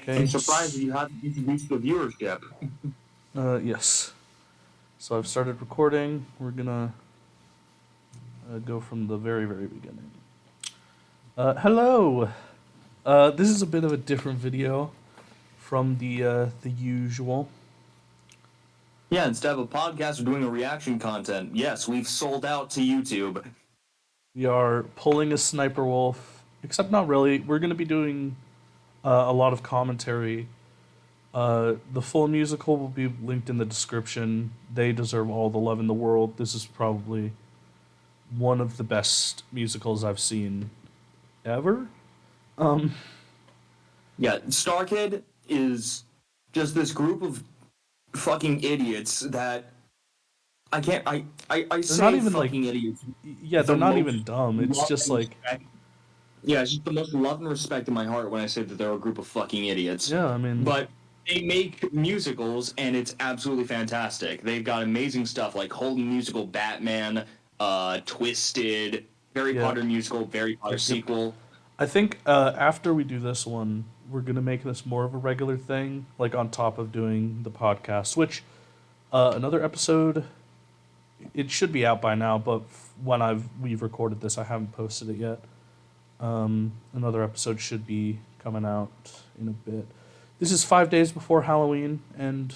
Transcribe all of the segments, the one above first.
I'm surprised that you haven't introduced the viewership. Yes. So I've started recording. We're gonna go from the very, very beginning. Hello. This is a bit of a different video from the usual. Yeah, instead of a podcast, we're doing a reaction content. Yes, we've sold out to YouTube. We are pulling a sniper wolf, except not really. We're gonna be doing a lot of commentary. The full musical will be linked in the description. They deserve all the love in the world. This is probably one of the best musicals I've seen ever. Um, Yeah, Star Kid is just this group of fucking idiots that I can't. I they're not say even like, fucking idiots. yeah, they're The not most even dumb. It's love just and like, respect. Yeah, it's just the most love and respect in my heart when I say that they're a group of fucking idiots. yeah, I mean, But they make musicals, and it's absolutely fantastic. They've got amazing stuff like Holden musical, Batman, Twisted, Harry yeah, Potter musical, Harry Potter yep, yep. sequel. I think after we do this one, we're gonna make this more of a regular thing, like on top of doing the podcast. Which another episode, it should be out by now, but when we've recorded this, I haven't posted it yet. Another episode should be coming out in a bit. This is 5 days before Halloween, and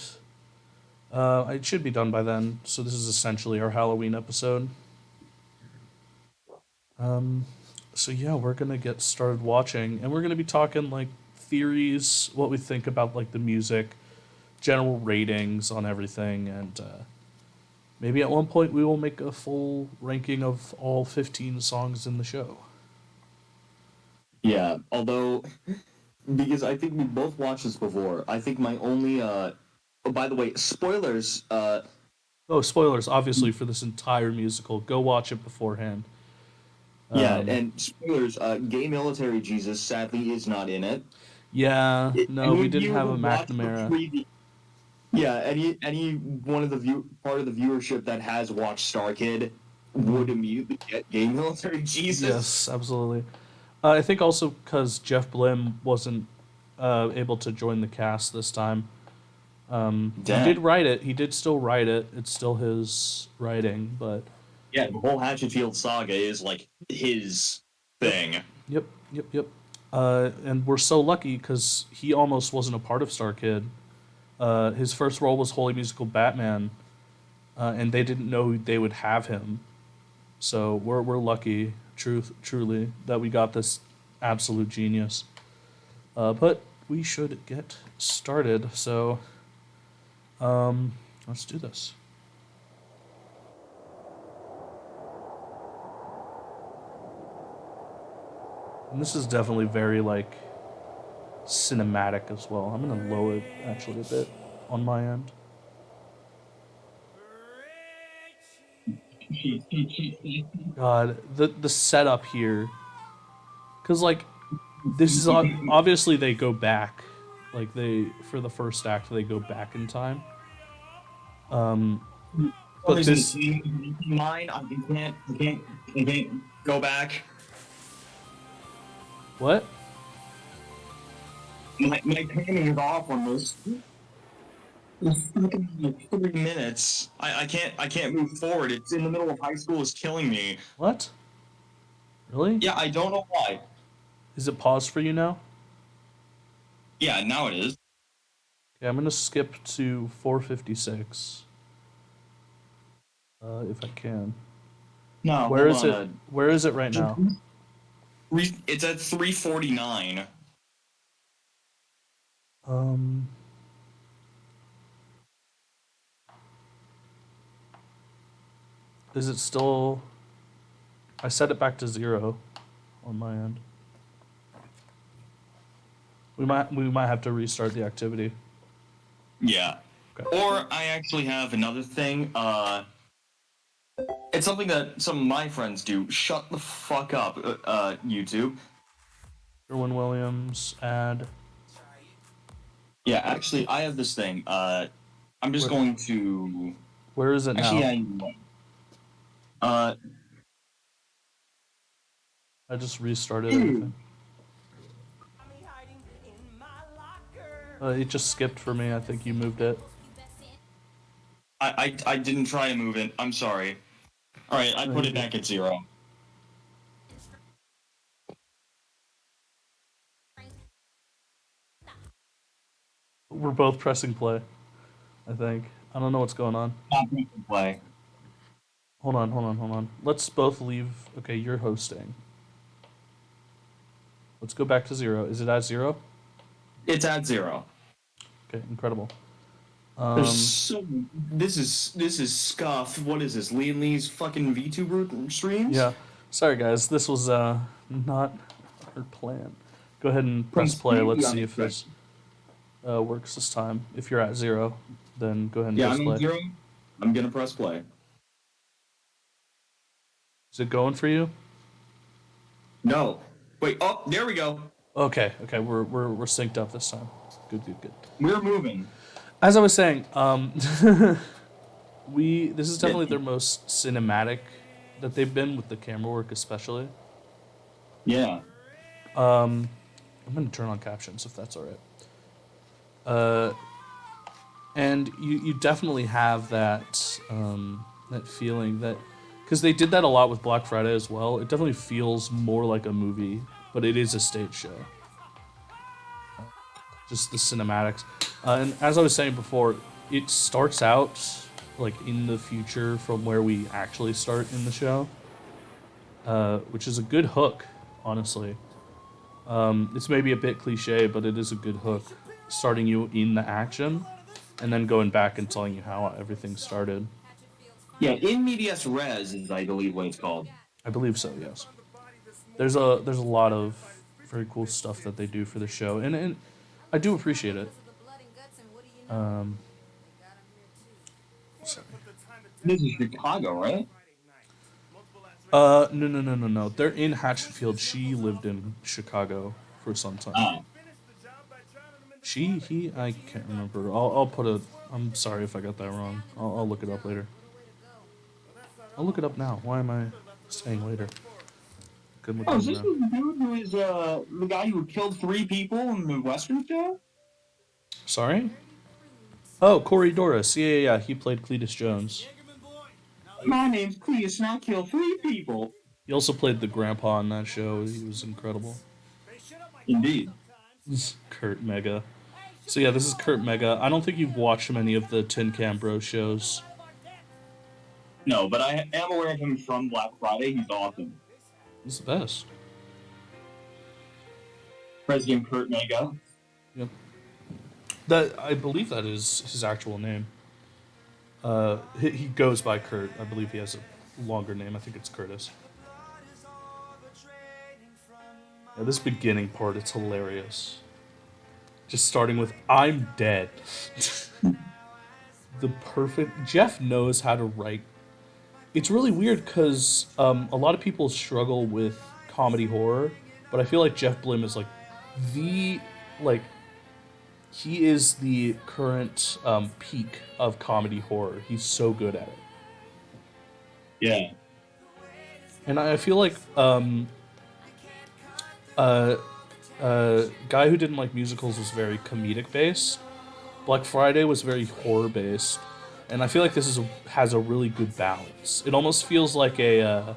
it should be done by then. So this is essentially our Halloween episode. Um, so yeah, we're gonna get started watching, and we're gonna be talking like theories, what we think about like the music, general ratings on everything, and maybe at one point we will make a full ranking of all 15 songs in the show. Yeah, although because I think we both watched this before. I think my only oh, by the way, spoilers. Oh, spoilers! Obviously for this entire musical, go watch it beforehand. Yeah, Um, and spoilers. Gay military Jesus sadly is not in it. yeah, no, Any we of didn't you have who a watched the McNamara. preview, yeah, any one of the part of the viewership that has watched Star Kid Mm, would immediately get gay military Jesus. yes, absolutely. I think also because Jeff Blim wasn't able to join the cast this time. He did Damn. write it. He did still write it. It's still his writing, but Yeah, the whole Hatchetfield saga is like his yep, thing. yep, yep, yep. And we're so lucky because he almost wasn't a part of Star Kid. His first role was Holy Musical Batman, and they didn't know they would have him. So we're lucky, truly, that we got this absolute genius. But we should get started. So let's do this. And this is definitely very like cinematic as well. I'm gonna lower it actually a bit on my end. God, the setup here, because like this is obviously they go back, like they for the first act they go back in time. Um, For some but reason, this mine, I can't go back. what? My timing is off on this. It's fucking like 3 minutes. I can't move forward. It's in the middle of high school. Is killing me. What? Really? Yeah, I don't know why. Is it paused for you now? Yeah, now it is. Okay, I'm gonna skip to 456, if I can. No, Where hold is on. it? Where is it right now? It's at 3:49. Um, is it still? I set it back to 0 on my end. We might have to restart the activity. Yeah. Okay. Or I actually have another thing. It's something that some of my friends do. Shut the fuck up, YouTube. Erwin Williams add. Yeah, actually, I have this thing. I'm just Where going to. where is it Actually, now? uh, I just restarted everything. It just skipped for me. I think you moved it. I didn't try to move it. I'm sorry. All right, I No, put you're it good. back at 0. We're both pressing play. I think. I don't know what's going on. Not going to play. Hold on. Let's both leave. Okay, you're hosting. Let's go back to 0. Is it at 0? It's at 0. Okay, incredible. There's so this is scuff. What is this? Lee and Lee's fucking VTuber streams? Yeah. Sorry guys, this was not our plan. Go ahead and press play. Completely Let's see if this unexpected. works this time. If you're at 0, then go ahead and Yeah, press I'm in play. 0. I'm gonna press play. Is it going for you? No. Wait. Oh, there we go. Okay, we're synced up this time. Good. We're moving. As I was saying, this is Yeah. definitely their most cinematic that they've been with the camera work, especially. Yeah. I'm gonna turn on captions if that's all right. And you definitely have that feeling that because they did that a lot with Black Friday as well. It definitely feels more like a movie, but it is a stage show. Just the cinematics, and as I was saying before, it starts out like in the future from where we actually start in the show, which is a good hook, honestly. It's maybe a bit cliche, but it is a good hook, starting you in the action, and then going back and telling you how everything started. Yeah. In medias res is, I believe, what it's called. I believe so. Yes. There's a lot of very cool stuff that they do for the show, and I do appreciate it. Um, sorry. This is Chicago, right? No. They're in Hatchetfield. She lived in Chicago for some time. Oh. I can't remember. I'll put a. I'm sorry if I got that wrong. I'll look it up later. I'll look it up now. Why am I saying later? Couldn't look Oh, it is up this now. the dude who is the guy who killed 3 people in the Western show? Sorry? Oh, Corey Doris. Yeah. He played Cletus Jones. My name's Cleus and I killed 3 people. He also played the grandpa on that show. He was incredible. Indeed. This is Kurt Mega. So yeah, this is Kurt Mega. I don't think you've watched many of the Tin Can Bro shows. No, but I am aware of him from Black Friday. He's awesome. He's the best. President Kurt Mega. Yep. That I believe that is his actual name. He goes by Kurt. I believe he has a longer name. I think it's Curtis. Yeah, this beginning part, it's hilarious. Just starting with "I'm dead." The perfect. Jeff knows how to write. It's really weird because a lot of people struggle with comedy horror, but I feel like Jeff Blim is like the like he is the current peak of comedy horror. He's so good at it, Yeah. and I feel like uh, guy who didn't like musicals was very comedic based. Black Friday was very horror based, and I feel like has a really good balance. It almost feels like a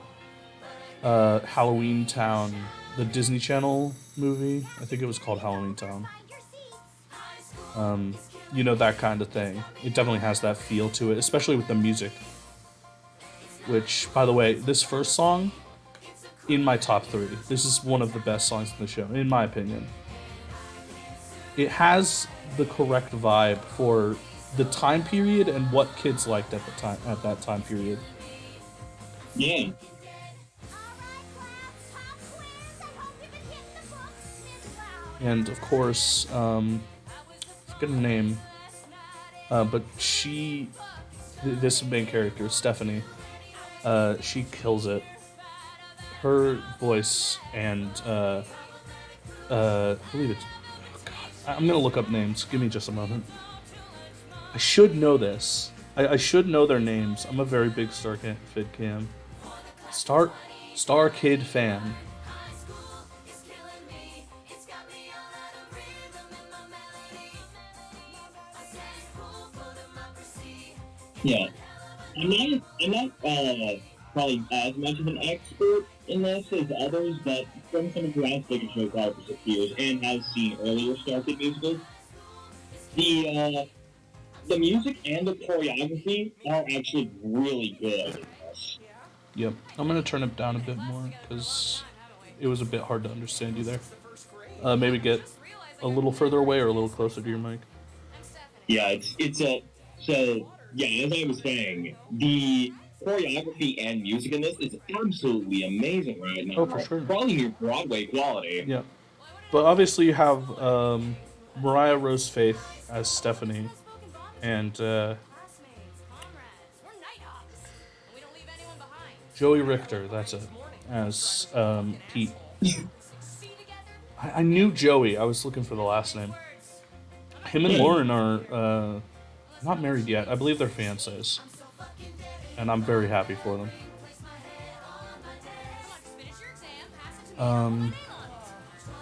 Halloween Town, the Disney Channel movie. I think it was called Halloween Town. You know, that kind of thing. It definitely has that feel to it, especially with the music. Which, by the way, this first song in my top 3. This is one of the best songs in the show, in my opinion. It has the correct vibe for the time period and what kids liked at that time period. Yeah. And of course, I forget her name, but this main character, Stephanie, she kills it. Her voice and I believe it's. Oh God, I'm gonna look up names. Give me just a moment. I should know this. I should know their names. I'm a very big Star Kid fan. Yeah. I'm not probably as much of an expert in this as others, but from someone who has taken show card for 6 years and has seen earlier Star Kid musicals, the the music and the choreography are actually really good in this. Yep. I'm gonna turn it down a bit more because it was a bit hard to understand you there. Maybe get a little further away or a little closer to your mic. Yeah, it's a so yeah. As I was saying, the choreography and music in this is absolutely amazing right Oh, for now. sure. Probably near Broadway quality. Yeah. But obviously, you have Mariah Rose Faith as Stephanie, and Joey Richter, that's it, as Pete. I knew Joey. I was looking for the last name. Him and Hmm. Lauren are not married yet. I believe they're fiancés, and I'm very happy for them. Um,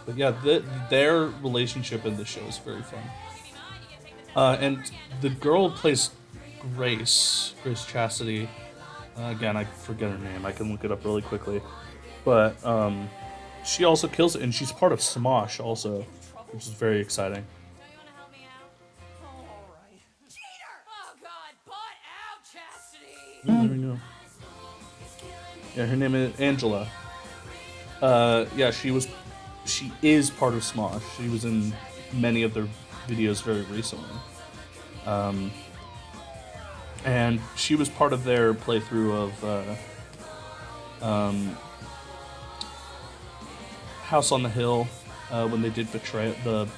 but yeah, their relationship in the show is very fun. And the girl who plays Grace Chastity. Again, I forget her name. I can look it up really quickly. But she also kills it, and she's part of Smosh also, which is very exciting. Oh, there we go. Yeah, her name is Angela. Yeah, she is part of Smosh. She was in many of their videos very recently. And she was part of their playthrough of House on the Hill when they did the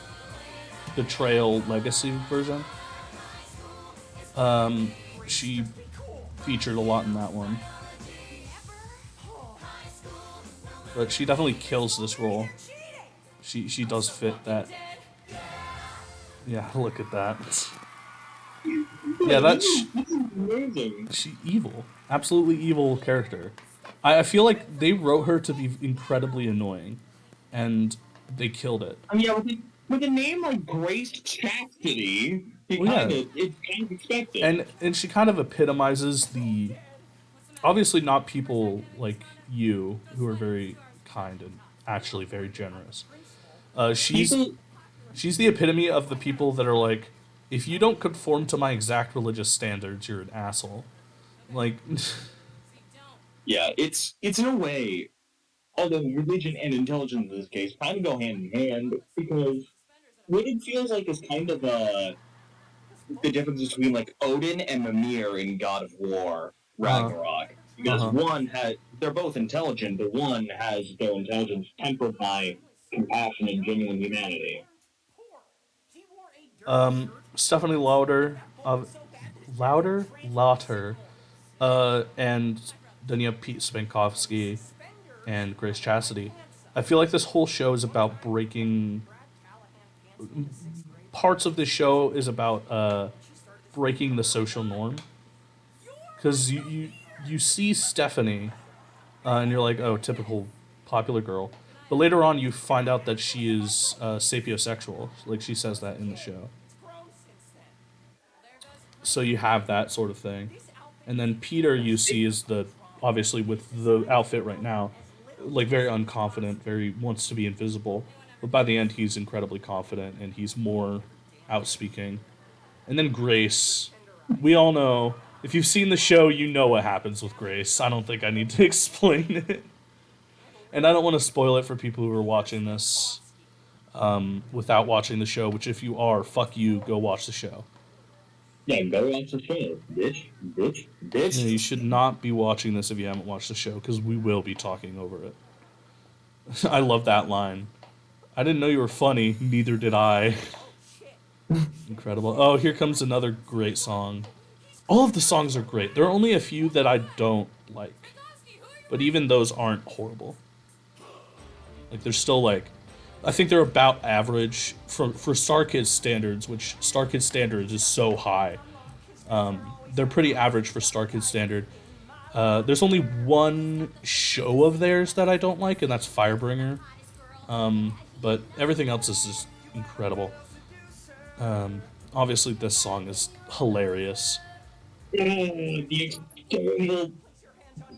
Betrayal Legacy version. She featured a lot in that one. But she definitely kills this role. She does fit that. Yeah, look at that. Yeah, This is amazing. she evil, absolutely evil character. I feel like they wrote her to be incredibly annoying, and they killed it. I mean, yeah, with a name like Grace Chastity, Well, yeah, it's kind of expected. and she kind of epitomizes the obviously not people like you who are very kind and actually very generous. She's People, she's the epitome of the people that are like, if you don't conform to my exact religious standards, you're an asshole. Like, yeah, it's in a way, although religion and intelligence in this case kind of go hand in hand because what it feels like is kind of the difference between like Odin and Mimir in God of War uh, Ragnarok. uh Because huh. one has they're both intelligent, but one has their intelligence tempered by compassion and genuine humanity. Stephanie Lauter, and then you have Pete Spankowski and Grace Chastity. I feel like this whole show is about breaking. Parts of this show is about breaking the social norm because you see Stephanie and you're like, oh, typical popular girl. But later on, you find out that she is sapiosexual. Like she says that in the show. So you have that sort of thing, and then Peter you see is the obviously with the outfit right now, like very unconfident, very wants to be invisible. But by the end, he's incredibly confident and he's more outspeaking. And then Grace, we all know if you've seen the show, you know what happens with Grace. I don't think I need to explain it. And I don't want to spoil it for people who are watching this without watching the show. Which, if you are, fuck you. Go watch the show. Yeah, go watch the show, bitch, bitch, Yeah, you bitch. should not be watching this if you haven't watched the show because we will be talking over it. I love that line. I didn't know you were funny. Neither did I. Incredible. Oh, here comes another great song. All of the songs are great. There are only a few that I don't like, but even those aren't horrible. Like they're still like, I think they're about average for Star Kids standards, which Star Kids standards is so high. They're pretty average for Star Kids standard. There's only one show of theirs that I don't like, and that's Firebringer. But everything else is just incredible. Obviously, this song is hilarious. The external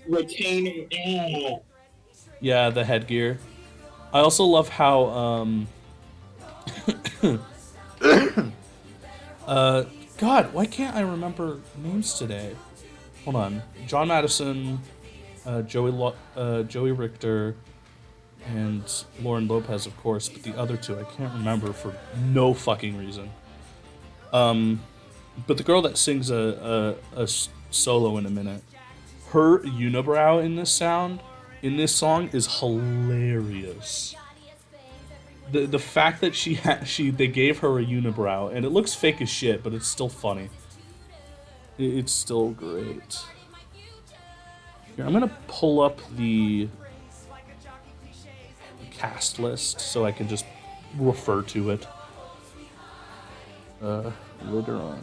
retainer. Yeah, the headgear. I also love how uh God, why can't I remember names today? Hold on. John Madison, Joey Richter, and Lauren Lopez, of course, but the other two I can't remember for no fucking reason. But the girl that sings a solo in a minute, her unibrow in this song is hilarious. The fact that they gave her a unibrow and it looks fake as shit, but it's still funny. It's still great. Here, I'm gonna pull up the cast list so I can just refer to it later on.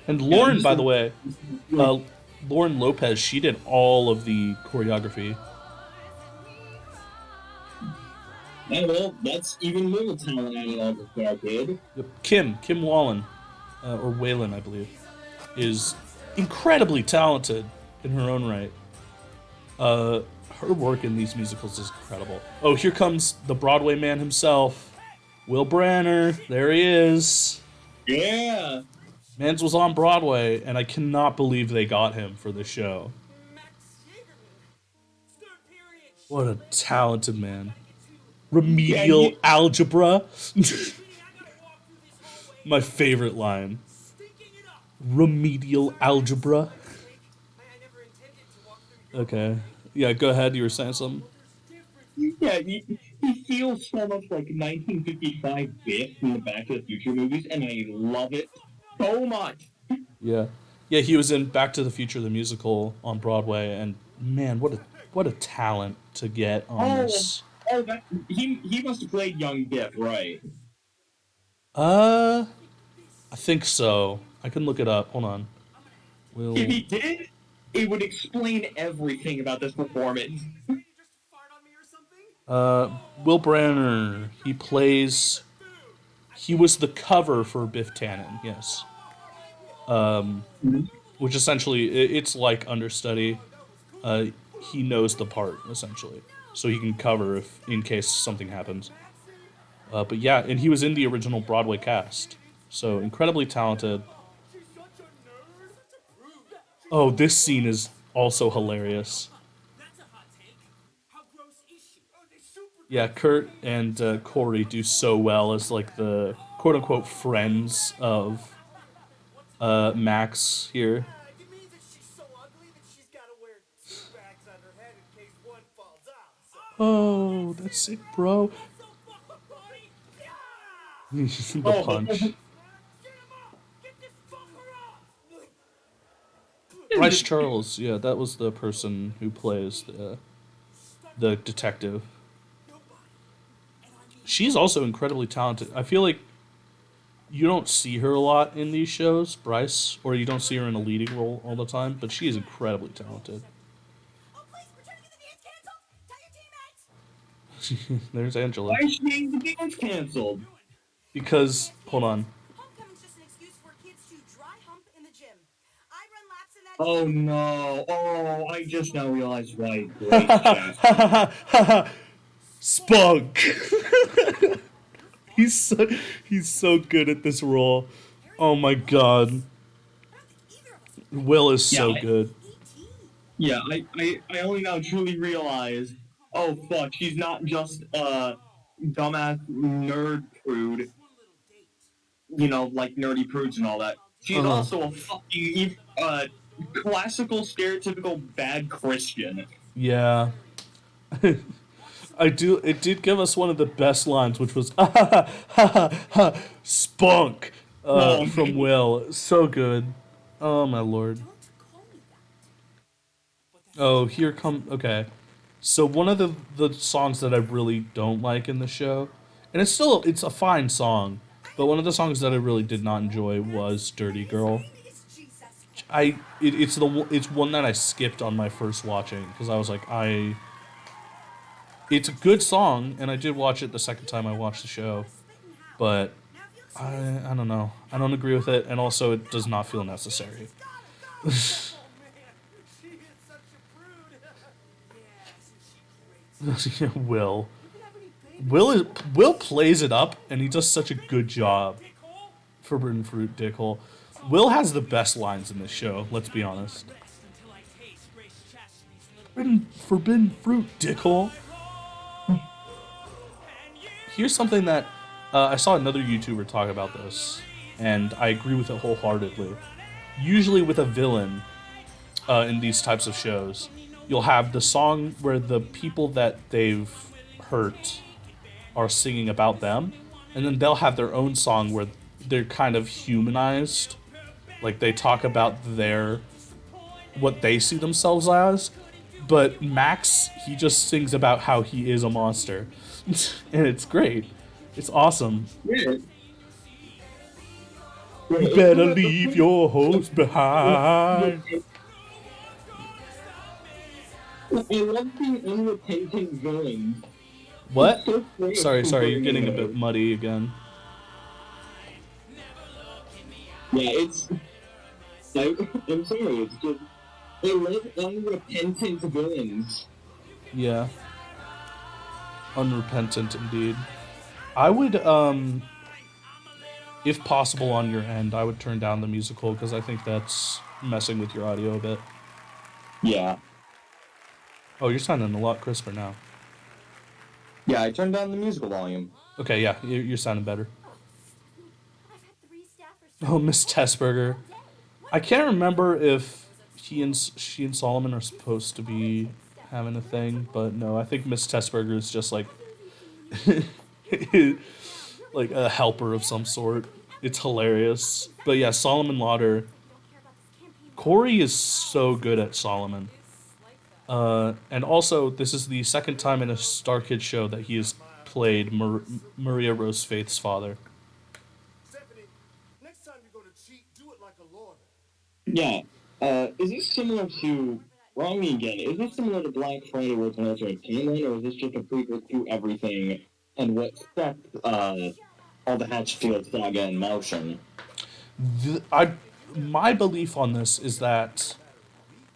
And Lauren, by the way, Lauren Lopez, she did all of the choreography. Yeah, well, that's even more talent added on the Starkid. Yep. Kim Wallen, or Whalen, I believe, is incredibly talented in her own right. Her work in these musicals is incredible. Oh, here comes the Broadway man himself, Will Branner. There he is. Yeah. Mans was on Broadway, and I cannot believe they got him for the show. What a talented man. Remedial algebra. My favorite line. Remedial algebra. Okay. Yeah, go ahead. You were saying something? Yeah, he feels so much like 1955 Biff in the Back to the Future movies, and I love it so much. Yeah. Yeah, he was in Back to the Future the musical on Broadway, and man, what a talent to get on this. Oh, he must have played young Biff, right? I think so. I can look it up. Hold on. If he did, it would explain everything about this performance. Will Branner. He was the cover for Biff Tannen. Yes. Which essentially it's like understudy. He knows the part essentially, so he can cover if in case something happens. But yeah, and he was in the original Broadway cast, so incredibly talented. Oh, this scene is also hilarious. Yeah, Kurt and Corey do so well as like the quote unquote friends of Max here. Oh, that's sick, bro. The punch. Bryce Charles, yeah, that was the person who plays the detective. She's also incredibly talented. I feel like you don't see her a lot in these shows, Bryce, or you don't see her in a leading role all the time, but she is incredibly talented. There's Angela. Why is she getting the dance canceled? Because, hold on. Oh no! Oh, I just now realized why. Spunk. he's so good at this role. Oh my god. Will is so good. Yeah, I only now truly realize. Oh fuck, she's not just a dumbass nerd prude. You know, like nerdy prudes and all that. She's also a fucking classical, stereotypical bad Christian. Yeah. It did give us one of the best lines, which was spunk from Will. So good. Oh my lord. Oh, here come okay. So one of the songs that I really don't like in the show, and it's a fine song, but one of the songs that I really did not enjoy was Dirty Girl. It's one that I skipped on my first watching because I was like it's a good song and I did watch it the second time I watched the show, but I don't know. I don't agree with it, and also it does not feel necessary. Will. Will plays it up, and he does such a good job. Forbidden fruit, dickhole. Will has the best lines in this show. Let's be honest. Forbidden fruit, dickhole. Here's something that I saw another YouTuber talk about this, and I agree with it wholeheartedly. Usually, with a villain in these types of shows, you'll have the song where the people that they've hurt are singing about them, and then they'll have their own song where they're kind of humanized, like they talk about their what they see themselves as. But Max, he just sings about how he is a monster, and it's great. It's awesome. Yeah. You better leave your host behind. I love the unrepentant villains. What? So great. Sorry, you're getting a bit muddy again. Yeah, it's. I'm sorry, it's just. I love unrepentant villains. Yeah. Unrepentant indeed. I would, if possible on your end, I would turn down the musical because I think that's messing with your audio a bit. Yeah. Oh, you're sounding a lot crisper now. Yeah, I turned down the musical volume. Okay, yeah, you're sounding better. Oh, Miss Tessberger. I can't remember if she and Solomon are supposed to be having a thing, but no, I think Miss Tessberger is just like like a helper of some sort. It's hilarious. But yeah, Solomon Lauder. Corey is so good at Solomon. And also, this is the second time in a Star Kid show that he has played Maria Rose Faith's father. Stephanie, next time you're gonna cheat, do it like a lawyer. Yeah. Is this similar to. Wrong me again. Is this similar to Black Friday where it's an alternate timeline, or is this just a prequel to everything and what set all the Hatchfield saga in motion? My belief on this is that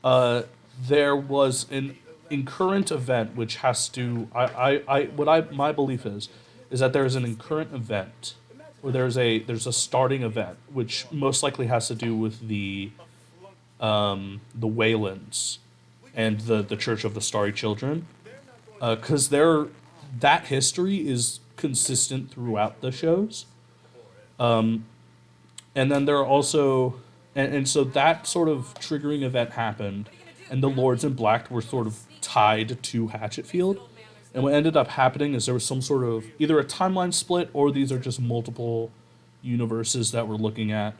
there was an incurrent event which has to my belief is that there is an incurrent event or there's a starting event which most likely has to do with the Waylands and the Church of the Starry Children, because that history is consistent throughout the shows. And then there are also, and so that sort of triggering event happened, and the Lords in Black were sort of tied to Hatchetfield. And what ended up happening is there was some sort of either a timeline split or these are just multiple universes that we're looking at,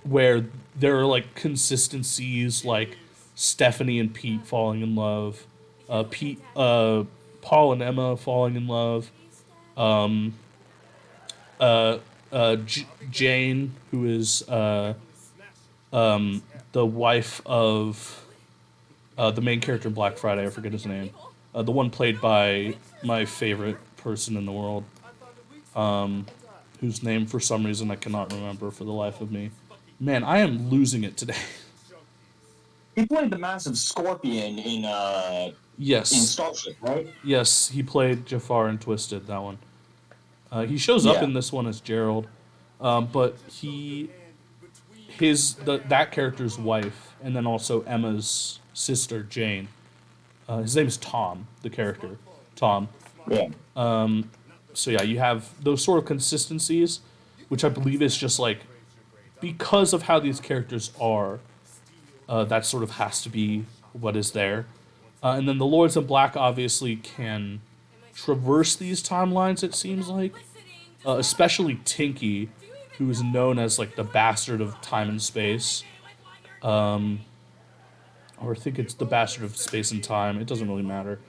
where there are like consistencies, like Stephanie and Pete falling in love, Paul and Emma falling in love, Jane, who is the wife of the main character in Black Friday. I forget his name. The one played by my favorite person in the world, whose name for some reason I cannot remember for the life of me. Man, I am losing it today. He played the massive scorpion in Yes. Starship, right? Yes, he played Jafar in Twisted, that one. He shows up Yeah. in this one as Gerald, but that character's wife, and then also Emma's sister Jane. His name is Tom, the character, Tom. Yeah. So yeah, you have those sort of consistencies, which I believe is just like because of how these characters are. That sort of has to be what is there, and then the Lords in Black obviously can traverse these timelines. It seems like, especially Tinky, who is known as like the bastard of time and space, or I think it's the bastard of space and time. It doesn't really matter.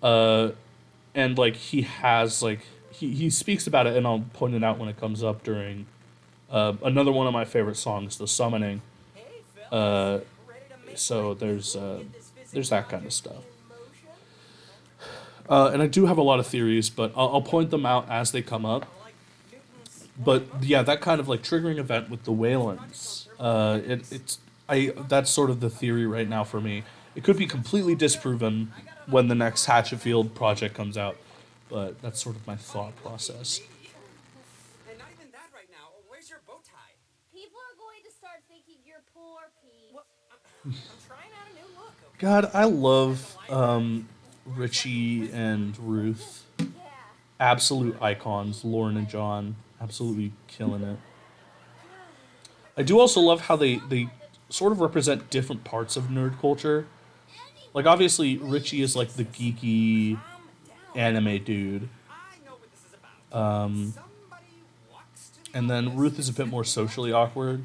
And like he has like he speaks about it, and I'll point it out when it comes up during another one of my favorite songs, "The Summoning." So there's that kind of stuff. And I do have a lot of theories, but I'll point them out as they come up. But yeah, that kind of like triggering event with the Waylands, that's sort of the theory right now for me. It could be completely disproven when the next Hatchetfield project comes out, but that's sort of my thought process. And not even that right now. Where's your bow tie? People are going to start thinking you're poor, Pete. What? I'm trying out a new look, okay? God, I love Richie and Ruth. Yeah. Absolute icons. Lauren and John, absolutely killing it. I do also love how they sort of represent different parts of nerd culture. Like, obviously, Richie is like the geeky anime dude. I know what this is about. Um, Somebody walks to the and then office, Ruth is a bit more socially awkward.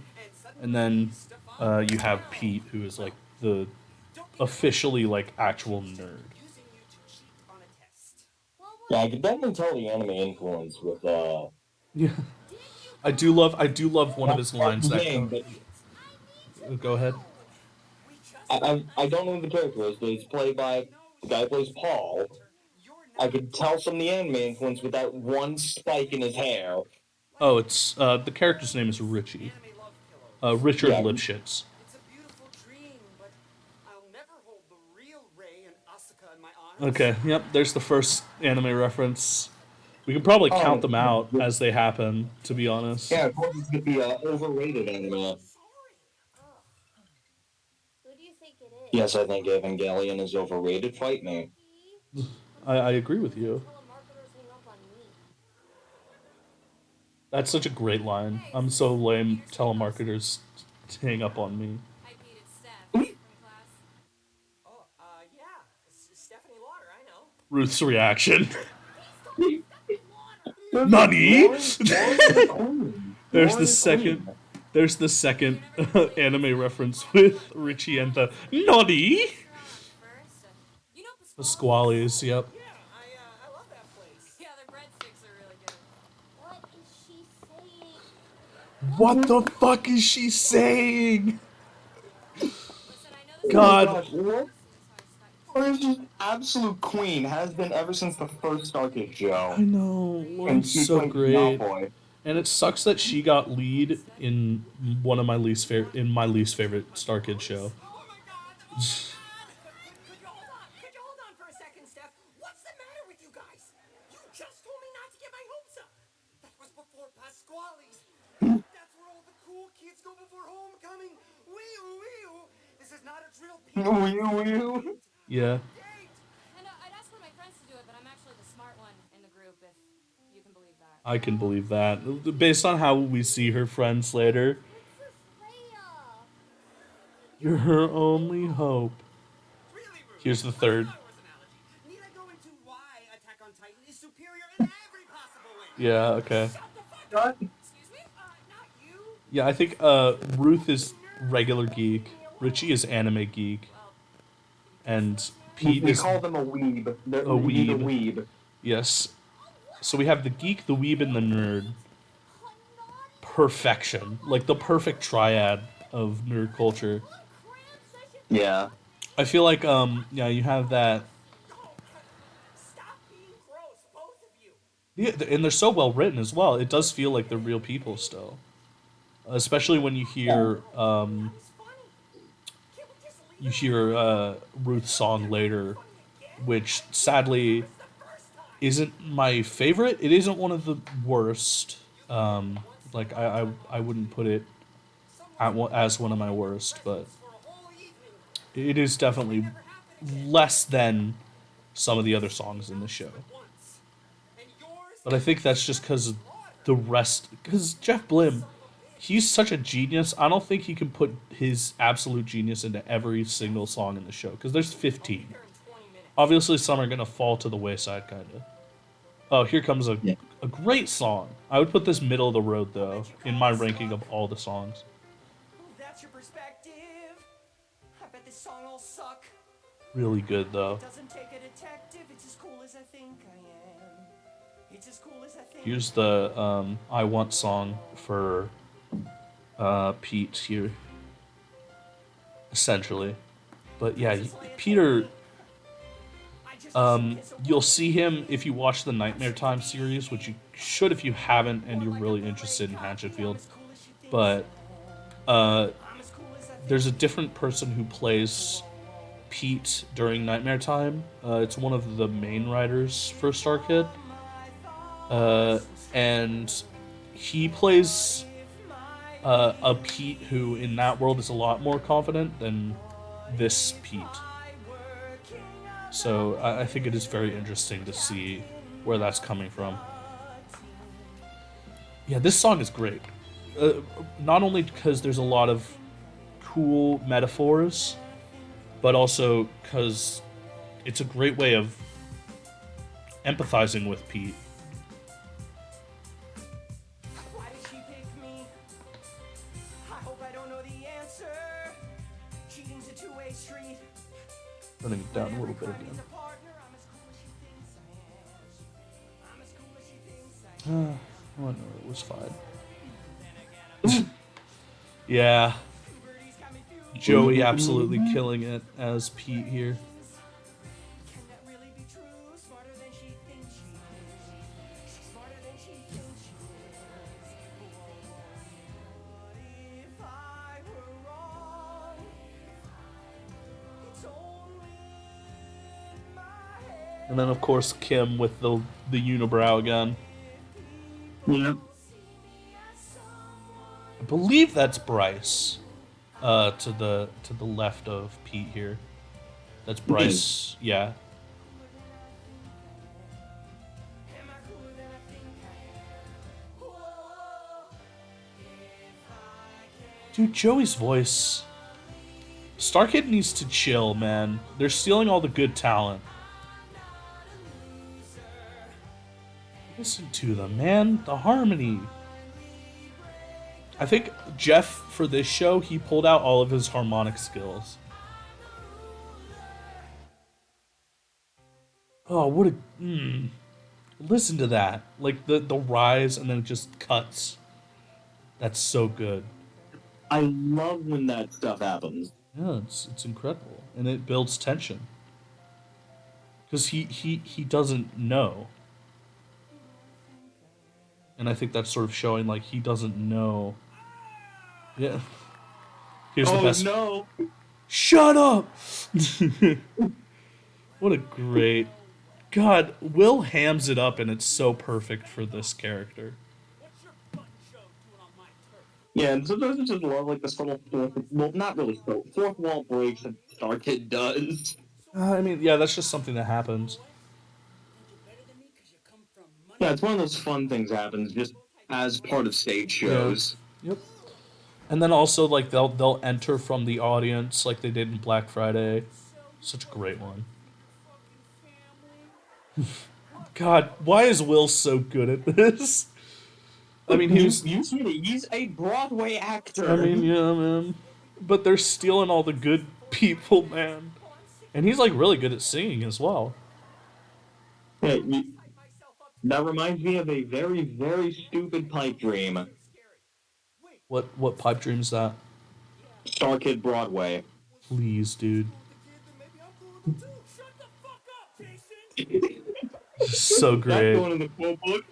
And then you have Pete, who is like the officially like actual nerd. using you to cheat on a test. Well, Yeah, I what could definitely tell the anime influence with Yeah, I do love one of his lines that name, go. but Go ahead. We just I don't know who the character is, but it's played by the guy who plays Paul. You're I not could tell some of the anime influence with that one spike in his hair. Oh, it's the character's name is Richie. anime love pillow. Richard Yeah. Lipschitz. It's a beautiful dream, but I'll never hold the real Ray and Asuka in my arms. Okay, yep. There's the first anime reference. We can probably count them out as they happen. To be honest. Yeah, of course it's gonna be overrated anime. Sorry. who do you think it is? Yes, I think Evangelion is overrated. Fight me. Pete? I agree with you. Telemarketers hang up on me. That's such a great line. I'm so lame. Telemarketers hang up on me. Hi, Pete, it's Steph from class. Oh, yeah. Stephanie Lauder, I know. Ruth's reaction. Nani? Nani? There's There's the second anime reference with Richie and the Nani. First, you know The Pasquale? Squallies. Yep. Yeah, I love that place. Yeah, their breadsticks are really good. What is she saying? What the fuck is she saying? Listen, I know this God. Lauren's just absolute queen, has been ever since the first Starkid I show. know. And Lauren's she so played great. Malfoy. And it sucks that she got lead in one of my least favorite Star Kid show. Oh my god! Oh my god! Could you hold on? Could you hold on for a second, Steph? What's the matter with you guys? You just told me not to get my hopes up. That was before Pasquale's. That's where all the cool kids go before homecoming. Wee-oo. This is not a drill, Pete. Wee-oo. Yeah. Date. And I'd ask one of my friends to do it, but I'm actually the smart one in the group, if you can believe that. I can believe that. Based on how we see her friends later, Freya. you're her only hope. Really, Ruth? Here's the third. Star Wars analogy. Need I go into why Attack on Titan is superior in every possible way? Yeah, okay. Shut the fuck up! Excuse me? Not you. Yeah, I think Ruth is regular geek, Richie is anime geek, and Pete We is call them a weeb. They're A weeb. A weeb. yes. So we have the geek, the weeb, and the nerd. Perfection, like the perfect triad of nerd culture. Yeah. I feel like yeah, you have that. Stop being gross, both of you. Yeah, and they're so well written as well. It does feel like they're real people still, especially when you hear It's funny. Can we just leave you hear Ruth's song later, which sadly isn't my favorite. It isn't one of the worst. Like I wouldn't put it as one of my worst, but for a whole evening? it is definitely less than some of the other songs in the show. Once. And yours But I think that's just because the rest, because Jeff Blim, he's such a genius. I don't think he can put his absolute genius into every single song in the show, because there's 15. here in 20 minutes. Obviously, some are gonna fall to the wayside, kind of. Oh, here comes a great song. I would put this middle of the road though in my ranking of all the songs. Oh, that's your perspective. I bet this song will suck. Really good though. Doesn't take a detective. It's as cool as I think I am. It's as cool as I think. Here's the I Want song for Pete here, essentially. But yeah, Peter. I just You'll see him if you watch the Nightmare Time series, which you should if you haven't and you're really interested in Hatchetfield. But there's a different person who plays Pete during Nightmare Time. It's one of the main writers for Star Kid. And he plays a Pete who, in that world, is a lot more confident than this Pete. So I think it is very interesting to see where that's coming from. Yeah, this song is great. Not only because there's a lot of cool metaphors, but also because it's a great way of empathizing with Pete. Why did she pick me? I hope I don't know the answer. Cheating's a two-way street. Turning it down a little bit again. Oh, no, it was fine. Yeah. Joey absolutely killing it as Pete here. Can that really be true? Smarter than she thinks she is. She's smarter than she thinks she is. What if I were wrong? It's only in my head. And then, of course, Kim with the unibrow again. Yeah. I believe that's Bryce. To the left of Pete here. That's Bryce. Yeah. Am I cooler than I think I am? Whoa. If I can. Dude, Joey's voice. Starkid needs to chill, man. They're stealing all the good talent. Listen to them, man. The harmony. I think Jeff, for this show, he pulled out all of his harmonic skills. Oh, what a... Listen to that. Like, the rise and then it just cuts. That's so good. I love when that stuff happens. Yeah, it's incredible. And it builds tension. Because he doesn't know. And I think that's sort of showing, like, he doesn't know. Yeah. Here's the best. No! Shut up! What a great... God, Will hams it up, and it's so perfect for this character. Yeah, and sometimes I just love, like, this little not really fourth wall breaks that Star Kid does. I mean, yeah, that's just something that happens. Yeah, it's one of those fun things that happens just as part of stage shows. Yep. And then also, like, they'll enter from the audience like they did in Black Friday. Such a great one. God, why is Will so good at this? I mean, he's a Broadway actor. I mean, yeah, man. But they're stealing all the good people, man. And he's, like, really good at singing as well. Yeah, that reminds me of a very, very stupid pipe dream. What pipe dream is that? Star Kid Broadway. Please, dude. So That's great. going in the quote book.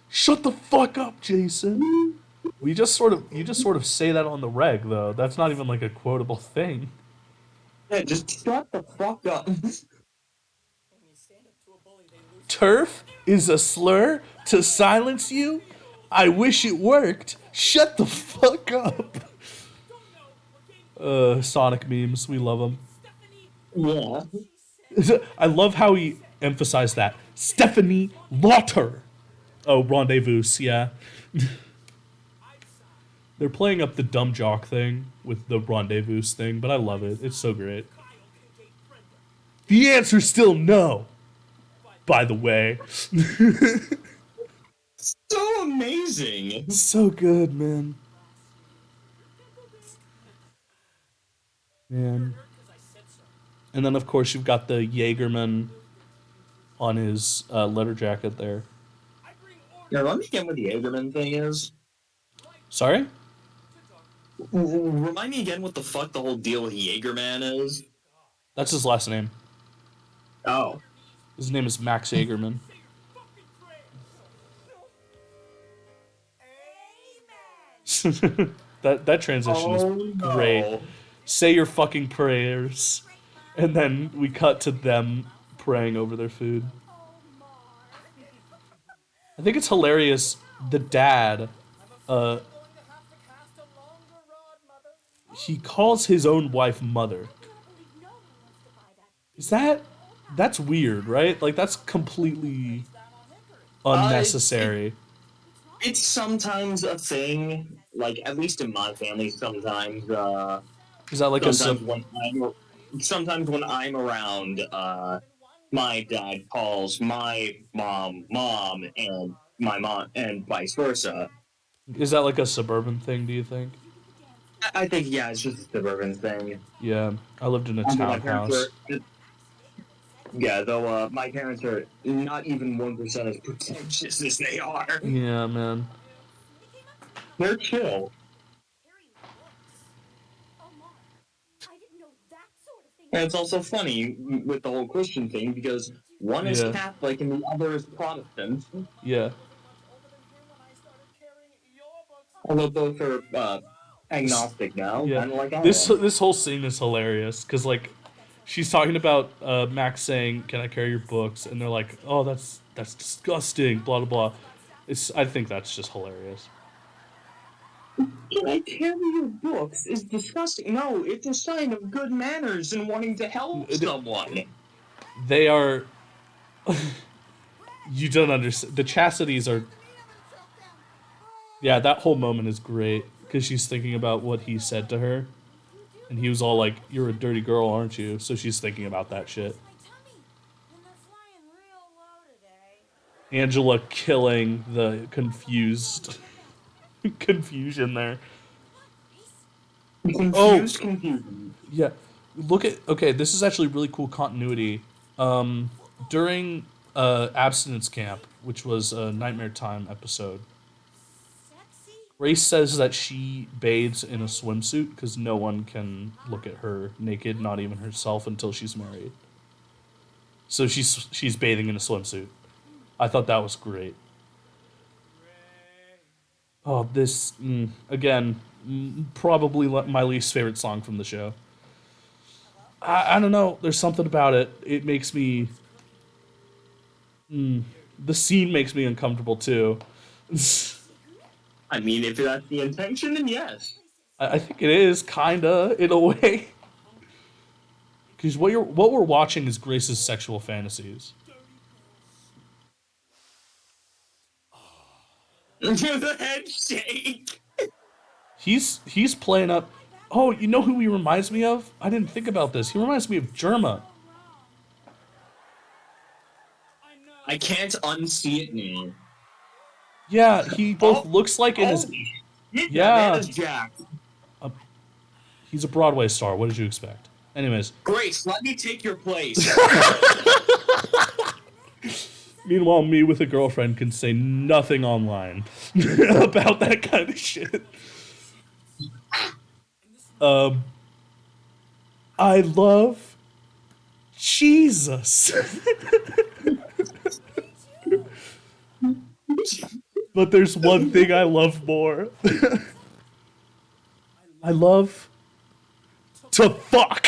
Shut the fuck up, Jason. You just sort of say that on the reg, though. That's not even like a quotable thing. Yeah, just shut the fuck up. Turf is a slur to silence you? I wish it worked. Shut the fuck up. Sonic memes, we love them. Yeah. I love how he emphasized that. Stephanie Lauter. Oh, Rendezvous, yeah. They're playing up the dumb jock thing with the Rendezvous thing, but I love it. It's so great. The answer's still no, by the way. So amazing. So good, man. Man. And then, of course, you've got the Jaegerman on his letter jacket there. Yeah, remind me again what the Jaegerman thing is. Sorry? Remind me again what the fuck the whole deal with Jaegerman is. That's his last name. Oh. His name is Max Agerman. that transition is great. no. Say your fucking prayers, and then we cut to them praying over their food. I think it's hilarious. The dad, he calls his own wife mother. Is that's weird, right? Like that's completely unnecessary. It's sometimes a thing, like, at least in my family, Is that like a sometimes when I'm around, my dad calls my mom, and my mom, and vice versa. is that like a suburban thing, do you think? I think, yeah, it's just a suburban thing. Yeah, I lived in a Although my parents townhouse. are, yeah, though my parents are not even 1% as pretentious as they are. Yeah, man. They're chill. And it's also funny with the whole Christian thing because one is Yeah. Catholic and the other is Protestant. Yeah. Although both are agnostic now, Yeah. kind of like I This am. this whole scene is hilarious because like she's talking about Max saying, "Can I carry your books?" And they're like, "Oh, that's disgusting." Blah blah blah. I think that's just hilarious. Can I carry your books? Is disgusting. No, it's a sign of good manners and wanting to help someone. They are. You don't understand. The chastities are. Yeah, that whole moment is great because she's thinking about what he said to her, and he was all like, "You're a dirty girl, aren't you?" So she's thinking about that shit. Angela killing the confused confusion there. Confusion. Yeah, look at okay. This is actually really cool continuity. During abstinence camp, which was a Nightmare Time episode, Grace says that she bathes in a swimsuit because no one can look at her naked, not even herself, until she's married. So she's bathing in a swimsuit. I thought that was great. Oh, this again, probably my least favorite song from the show. I don't know. There's something about it. It makes me. The scene makes me uncomfortable too. I mean, if that's the intention, then yes. I think it is kinda in a way. Because what we're watching is Grace's sexual fantasies. The head shake. He's playing up. Oh, you know who he reminds me of? I didn't think about this. He reminds me of Germa. I can't unsee it now. Yeah, he both looks like in his. Yeah, man is jacked. He's a Broadway star. What did you expect? Anyways. Grace, let me take your place. Meanwhile, me with a girlfriend can say nothing online about that kind of shit. I love Jesus. But there's one thing I love more. I love to fuck.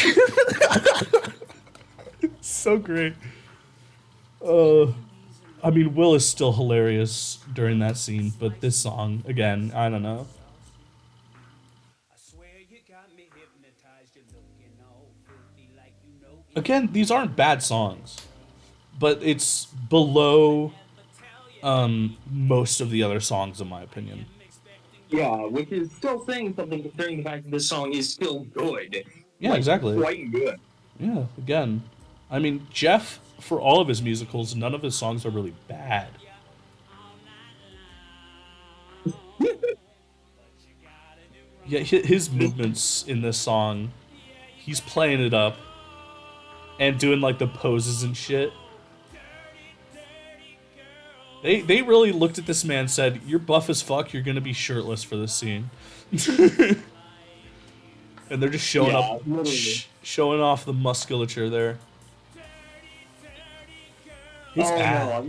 So great. I mean, Will is still hilarious during that scene, but this song, again, I don't know. Again, these aren't bad songs, but it's below most of the other songs, in my opinion. Yeah, which is still saying something considering the fact that this song is still good. Yeah, exactly. Quite good. Yeah, again. I mean, Jeff, for all of his musicals, none of his songs are really bad. Yeah, his movements in this song, he's playing it up and doing like the poses and shit. They really looked at this man and said, "You're buff as fuck, you're gonna be shirtless for this scene." And they're just showing showing off the musculature there. His Oh no, ass.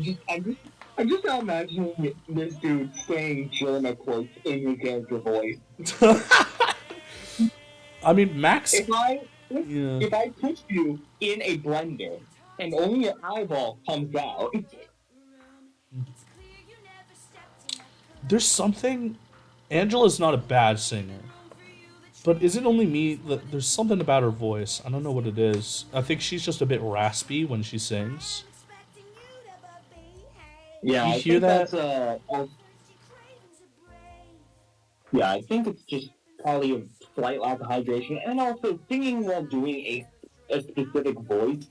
I'm just now imagining this dude saying Germa quotes in his character voice. I mean, Max. If I Yeah. if I put you in a blender and only your eyeball comes out, There's something. Angela's not a bad singer, but is it only me that there's something about her voice? I don't know what it is. I think she's just a bit raspy when she sings. yeah, You I hear think that? that's yeah, I think it's just probably a slight lack of hydration, and also singing while doing a specific voice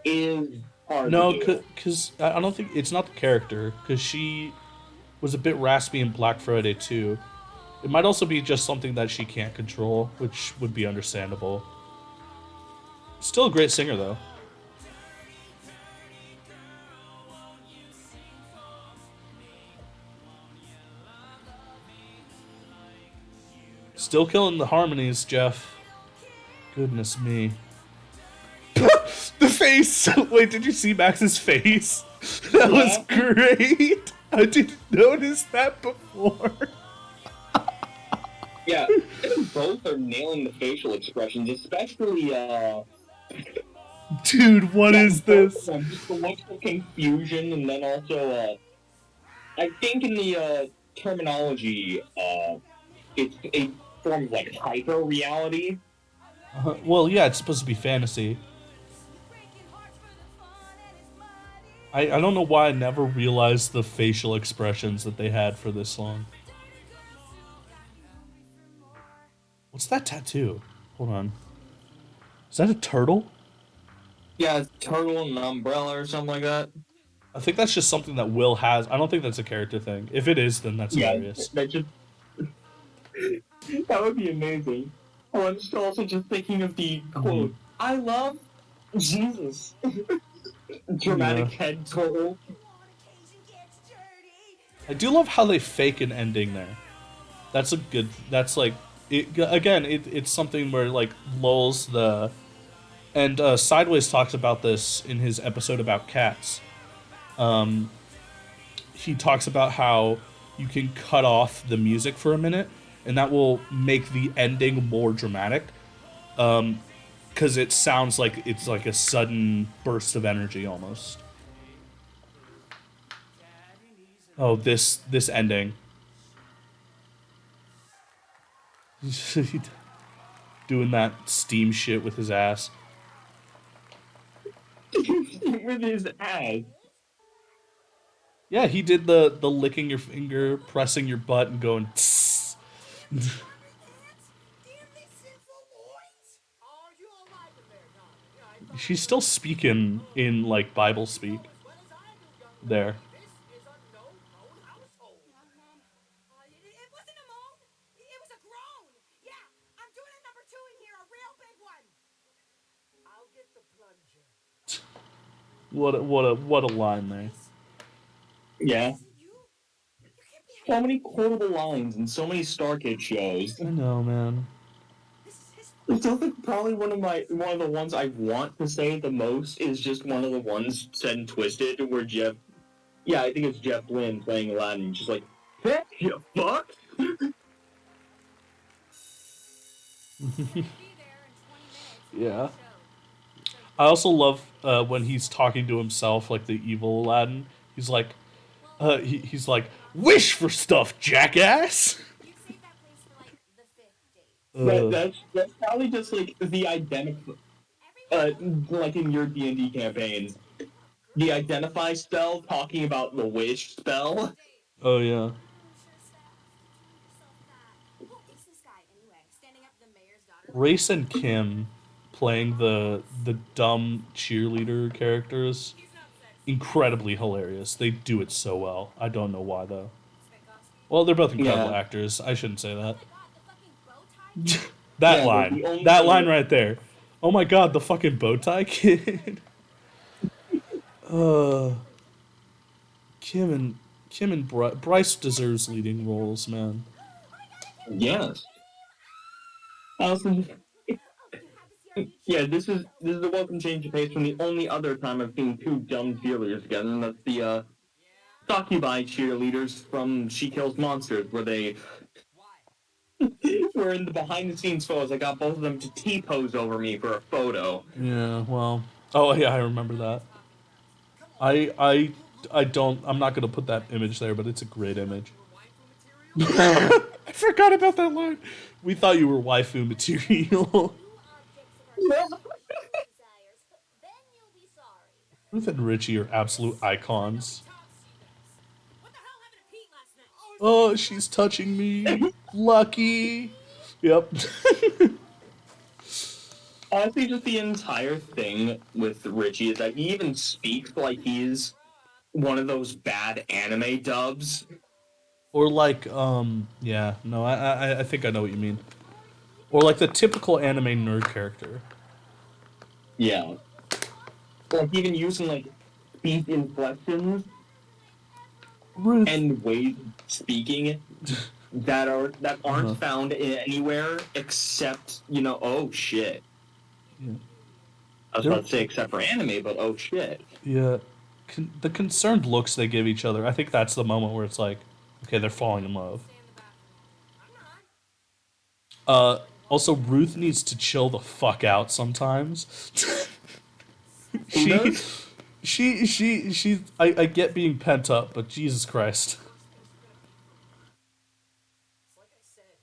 is hard to No, do. because I don't think it's not the character. Because she was a bit raspy in Black Friday too. It might also be just something that she can't control, which would be understandable. Still a great singer though. Still killing the harmonies, Jeff. Goodness me. The face! Wait, did you see Max's face? That was Yeah, great! I didn't notice that before. yeah, both are nailing the facial expressions, especially Dude, what yeah, is both of this? them. Just the looks of confusion, and then also I think in the terminology, it's a form of like hyper reality. Well, yeah, it's supposed to be fantasy. I don't know why I never realized the facial expressions that they had for this song. What's that tattoo? Hold on. Is that a turtle? Yeah, turtle and an umbrella or something like that. I think that's just something that Will has. I don't think that's a character thing. If it is, then that's Yeah, hilarious. that just that would be amazing. Oh, I'm just also just thinking of the quote. I love Jesus. Yeah. Dramatic head total. I do love how they fake an ending there. That's a good. That's like it again. It's something where like lulls the and Sideways talks about this in his episode about cats. He talks about how you can cut off the music for a minute, and that will make the ending more dramatic. Because it sounds like it's like a sudden burst of energy almost. Oh, this ending. Doing that steam shit with his ass. With his ass. Yeah, he did the licking your finger, pressing your butt, and going. Tss. She's still speaking in like Bible speak. There. It wasn't a moan. It was a groan. Yeah, I'm doing a number two in here, a real big one. I'll get the plunger. What a line there. Yeah. You can't be So many quotable lines and so many Star Kid shows. I know, man. This is his I still think probably one of the ones I want to say the most is just one of the ones said in Twisted where Jeff, yeah, I think it's Jeff Lynne playing Aladdin, just like, hey, you fuck. Yeah. I also love when he's talking to himself like the evil Aladdin. He's like, he's like, wish for stuff, jackass. You'd save that place for like the fifth date. That's probably just like the identical, like in your D&D campaigns, the identify spell talking about the wish spell. Oh yeah. Who is this guy anyway? Standing up to the mayor's daughter? Race and Kim playing the dumb cheerleader characters, incredibly hilarious. They do it so well. I don't know why though. Well, they're both incredible Yeah. actors. I shouldn't say that. Oh my god, the fucking bow tie. That Yeah, line. the only That thing- line right there. Oh my god, the fucking bow tie kid. uh Kim and Bryce deserves leading roles, man. Yes. Also, Oh, you have this Yeah, this is a welcome change of pace from the only other time I've seen two dumb cheerleaders together, and that's the Succubi cheerleaders from She Kills Monsters, where they were in the behind the scenes photos. I got both of them to T pose over me for a photo. Yeah, well. Oh yeah, I remember that. I I I don't. I'm not gonna put that image there, but it's a great image. I forgot about that line. We thought you were waifu material. Ruth and Richie are absolute icons. What the hell happened to Pete last night? Oh, she's touching me. Lucky. Yep. Honestly, just the entire thing with Richie is that he even speaks like he's one of those bad anime dubs. Or like, yeah, no, I think I know what you mean. Or like the typical anime nerd character. Yeah. Like even using like speech inflections Ruth. and ways of speaking that aren't Uh-huh. found anywhere except, oh shit. Yeah. I was They're, about to say except for anime, but oh shit. yeah. The concerned looks they give each other. I think that's the moment where it's like, okay, they're falling in love. Stay in the bathroom. I'm not. Also, Ruth needs to chill the fuck out sometimes. Who she, does? she. I get being pent up, but Jesus Christ. It's like I said,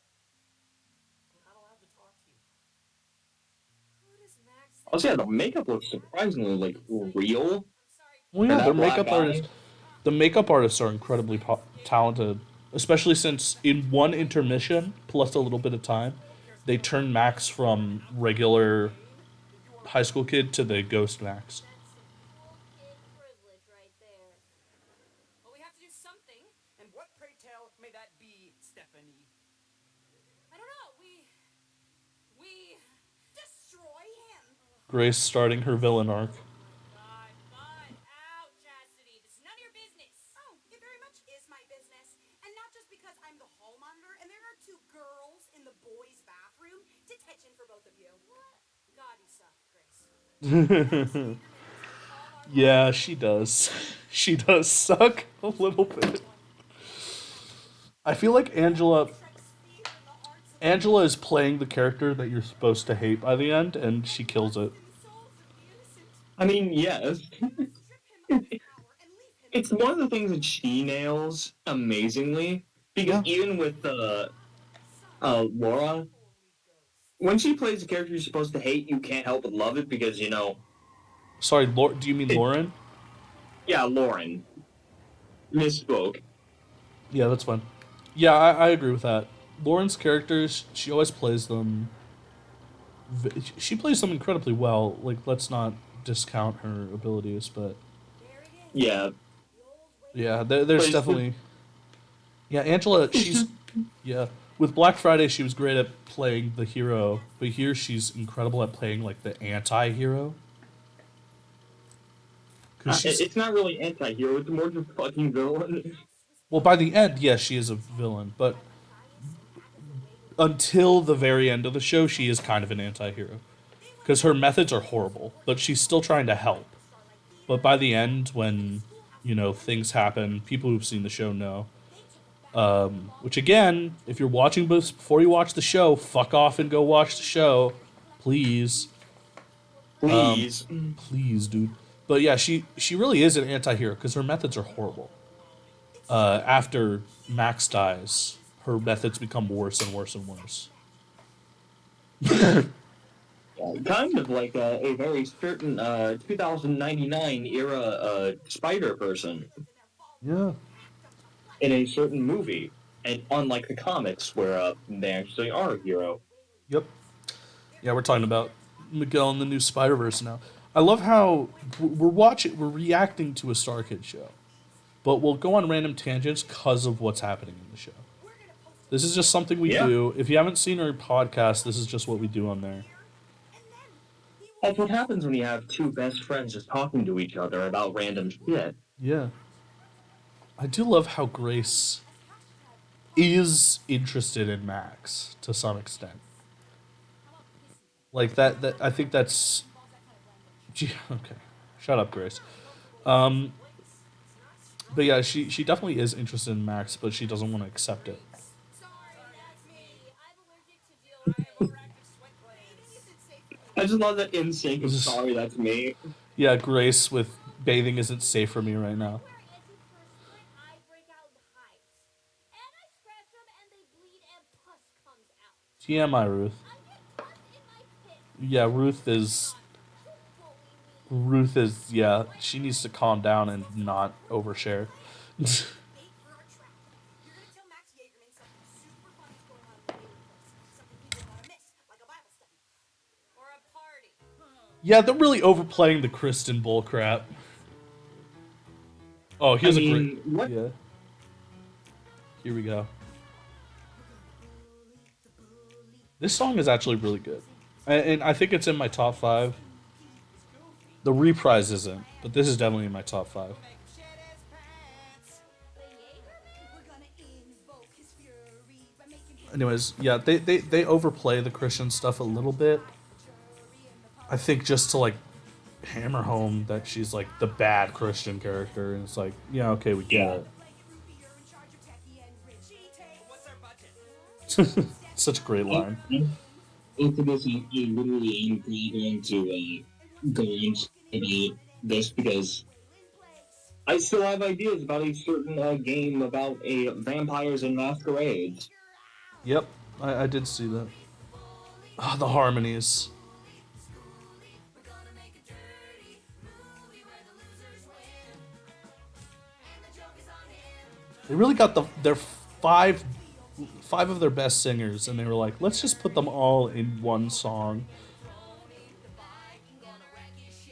I'm not allowed to talk to you. Who does Max think? Also, yeah, the makeup looks surprisingly like real I'm sorry, Well, for yeah, that black eye. the makeup artists are incredibly talented, especially since in one intermission plus a little bit of time, they turn Max from regular high school kid to the ghost Max. well, we have to do something. And what, pray tell, may that be, Stephanie? I don't know. We. Destroy him! Grace starting her villain arc. God, fun. Out, Chastity. This is none of your business. Oh, it very much is my business. And not just because I'm the hall monitor and there are two girls in the boys' bathroom. Detention for both of you. God, you suck, Grace. Yeah, she does. She does suck a little bit. I feel like Angela is playing the character that you're supposed to hate by the end, and she kills it. I mean, yes. Strip him of his power and leave him. It's one of the things that she nails amazingly because Yeah. even with Laura, when she plays a character you're supposed to hate, you can't help but love it because Sorry, do you mean it, Lauren? yeah, Lauren misspoke. Yeah, that's fine. Yeah, I agree with that. Lauren's characters, she always plays them. She plays them incredibly well. Like, let's not discount her abilities, but Yeah, yeah, there's but it's definitely. Yeah, Angela, it's she's just yeah. With Black Friday, she was great at playing the hero, but here she's incredible at playing like the anti-hero. Because she's it's not really anti-hero. It's more just fucking villain. well, by the end, yes, she is a villain, but until the very end of the show, she is kind of an anti-hero because her methods are horrible, but she's still trying to help. But by the end, when things happen, people who've seen the show know. Which again, if you're watching before you watch the show, fuck off and go watch the show, please, Please. please, dude. But yeah, she really is an anti-hero because her methods are horrible. After Max dies, her methods become worse and worse and worse. Kind of like a very certain 2099 era Spider person Yeah. in a certain movie, and unlike the comics where they actually are a hero. Yep. Yeah, we're talking about Miguel and the new Spider Verse now. I love how we're reacting to a Star Kid show, but we'll go on random tangents because of what's happening in the show. This is just something we Yeah, do. If you haven't seen our podcast, this is just what we do on there. that's what happens when you have two best friends just talking to each other about random shit. Yeah. I do love how Grace is interested in Max to some extent. Like that I think that's okay. Shut up, Grace. Um, but yeah, she definitely is interested in Max, but she doesn't want to accept it. Sorry, that's me. I'm allergic to deodorant. Bathing isn't safe for me I right just love now. that instinct of sorry, that's me. Yeah, Grace with bathing isn't safe for me right now. Wear antiperspirant, I break out in hives. And I scratch them and they bleed and pus comes out. TMI, Ruth. I get pus in my pits. Yeah, Don't bully me. Ruth is yeah. She needs to calm down and not overshare. Bait for our trap. You're gonna tell Max Jagerman something super fun is going on in the Bailey place. Something he wouldn't want to miss, like a Bible study. Or a party. Yeah, they're really overplaying the Kristen bull crap. Oh, I here's a great mean, what? yeah. Here we go. This song is actually really good, and I think it's in my top five. The reprise isn't, but this is definitely in my top five. The Jaegerman? We're gonna invoke his fury by making him Anyways, yeah, they overplay the Christian stuff a little bit. I think just to like hammer home that she's like the bad Christian character, and it's like, yeah, okay, we get Yeah. it. you're in charge of Techie and Richie. What's our budget? Such a great line. After this, I literally am going to go into this because I still have ideas about a certain game about a vampires and masquerades. Yep, I did see that. Ah, the harmonies. They really got their five of their best singers, and they were like, let's just put them all in one song.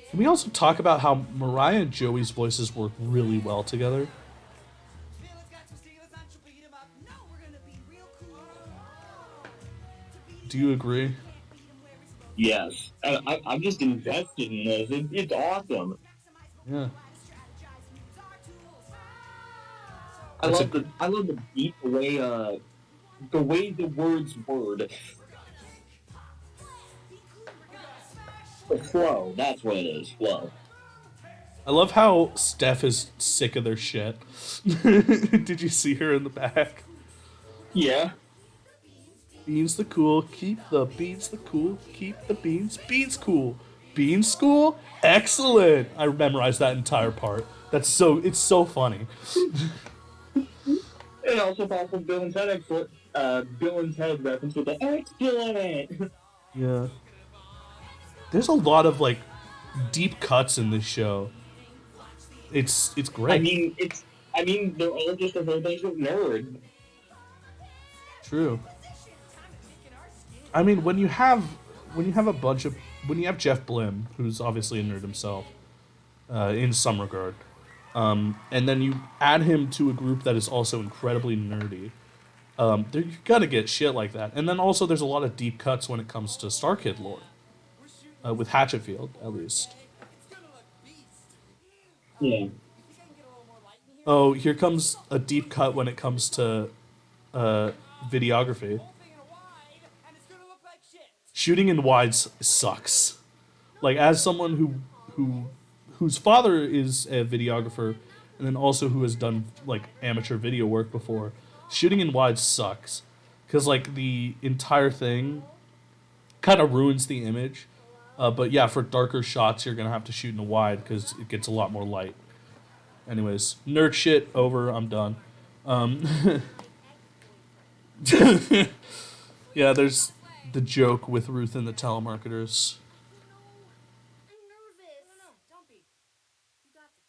Can we also talk about how Mariah and Joey's voices work really well together? Do you agree? Yes, I'm just invested in this. It's awesome. Yeah. I That's love the beat, the way the words word. The flow. That's what it is. Flow. I love how Steph is sick of their shit. Did you see her in the back? Yeah. Beans the cool, keep the beans the cool, keep the beans. Beans cool. Beans school? Excellent. I memorized that entire part. It's so funny. And also powerful Bill and Ted Bill and Ted reference with the excellent. Yeah. There's a lot of like deep cuts in this show. It's I great. mean, they're all just a whole bunch of nerds. True. I mean, when you have a bunch of when you have Jeff Blim, who's obviously a nerd himself, in some regard, and then you add him to a group that is also incredibly nerdy, you're gonna get shit like that. And then also there's a lot of deep cuts when it comes to Star Kid lore, with Hatchetfield at least. Yeah. Oh, here comes a deep cut when it comes to videography. Shooting in wides sucks. Like as someone whose father is a videographer and then also who has done like amateur video work before, shooting in wide sucks because like the entire thing kind of ruins the image. But yeah, for darker shots, you're gonna have to shoot in a wide because it gets a lot more light. Anyways, nerd shit over. I'm done. Yeah, there's the joke with Ruth and the telemarketers. I'm nervous. No, don't be. You got this.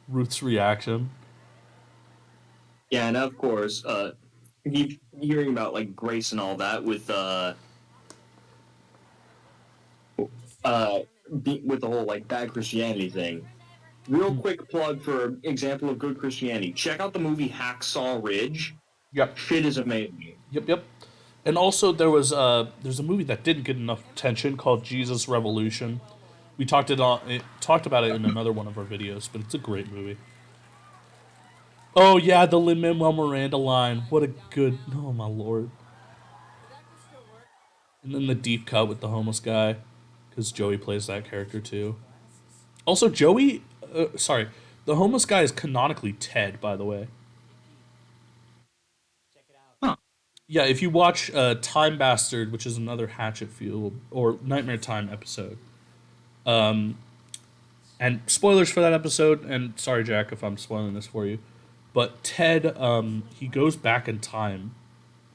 Ruth's reaction. Yeah, and of course, keep hearing about like Grace and all that with with the whole like bad Christianity thing. Real quick plug for example of good Christianity. Check out the movie Hacksaw Ridge. Yep. Shit is amazing. Yep. And also there's a movie that didn't get enough attention called Jesus Revolution. We talked about it in another one of our videos, but it's a great movie. Oh yeah, the Lin-Manuel Miranda line. What a good. Oh my lord. And then the deep cut with the homeless guy, because Joey plays that character too. Also, Joey, sorry, the homeless guy is canonically Ted, by the way. Check it out. Huh. Yeah, if you watch Time Bastard, which is another Hatchet Fuel or Nightmare Time episode, and spoilers for that episode, and sorry, Jack, if I'm spoiling this for you, but Ted, he goes back in time,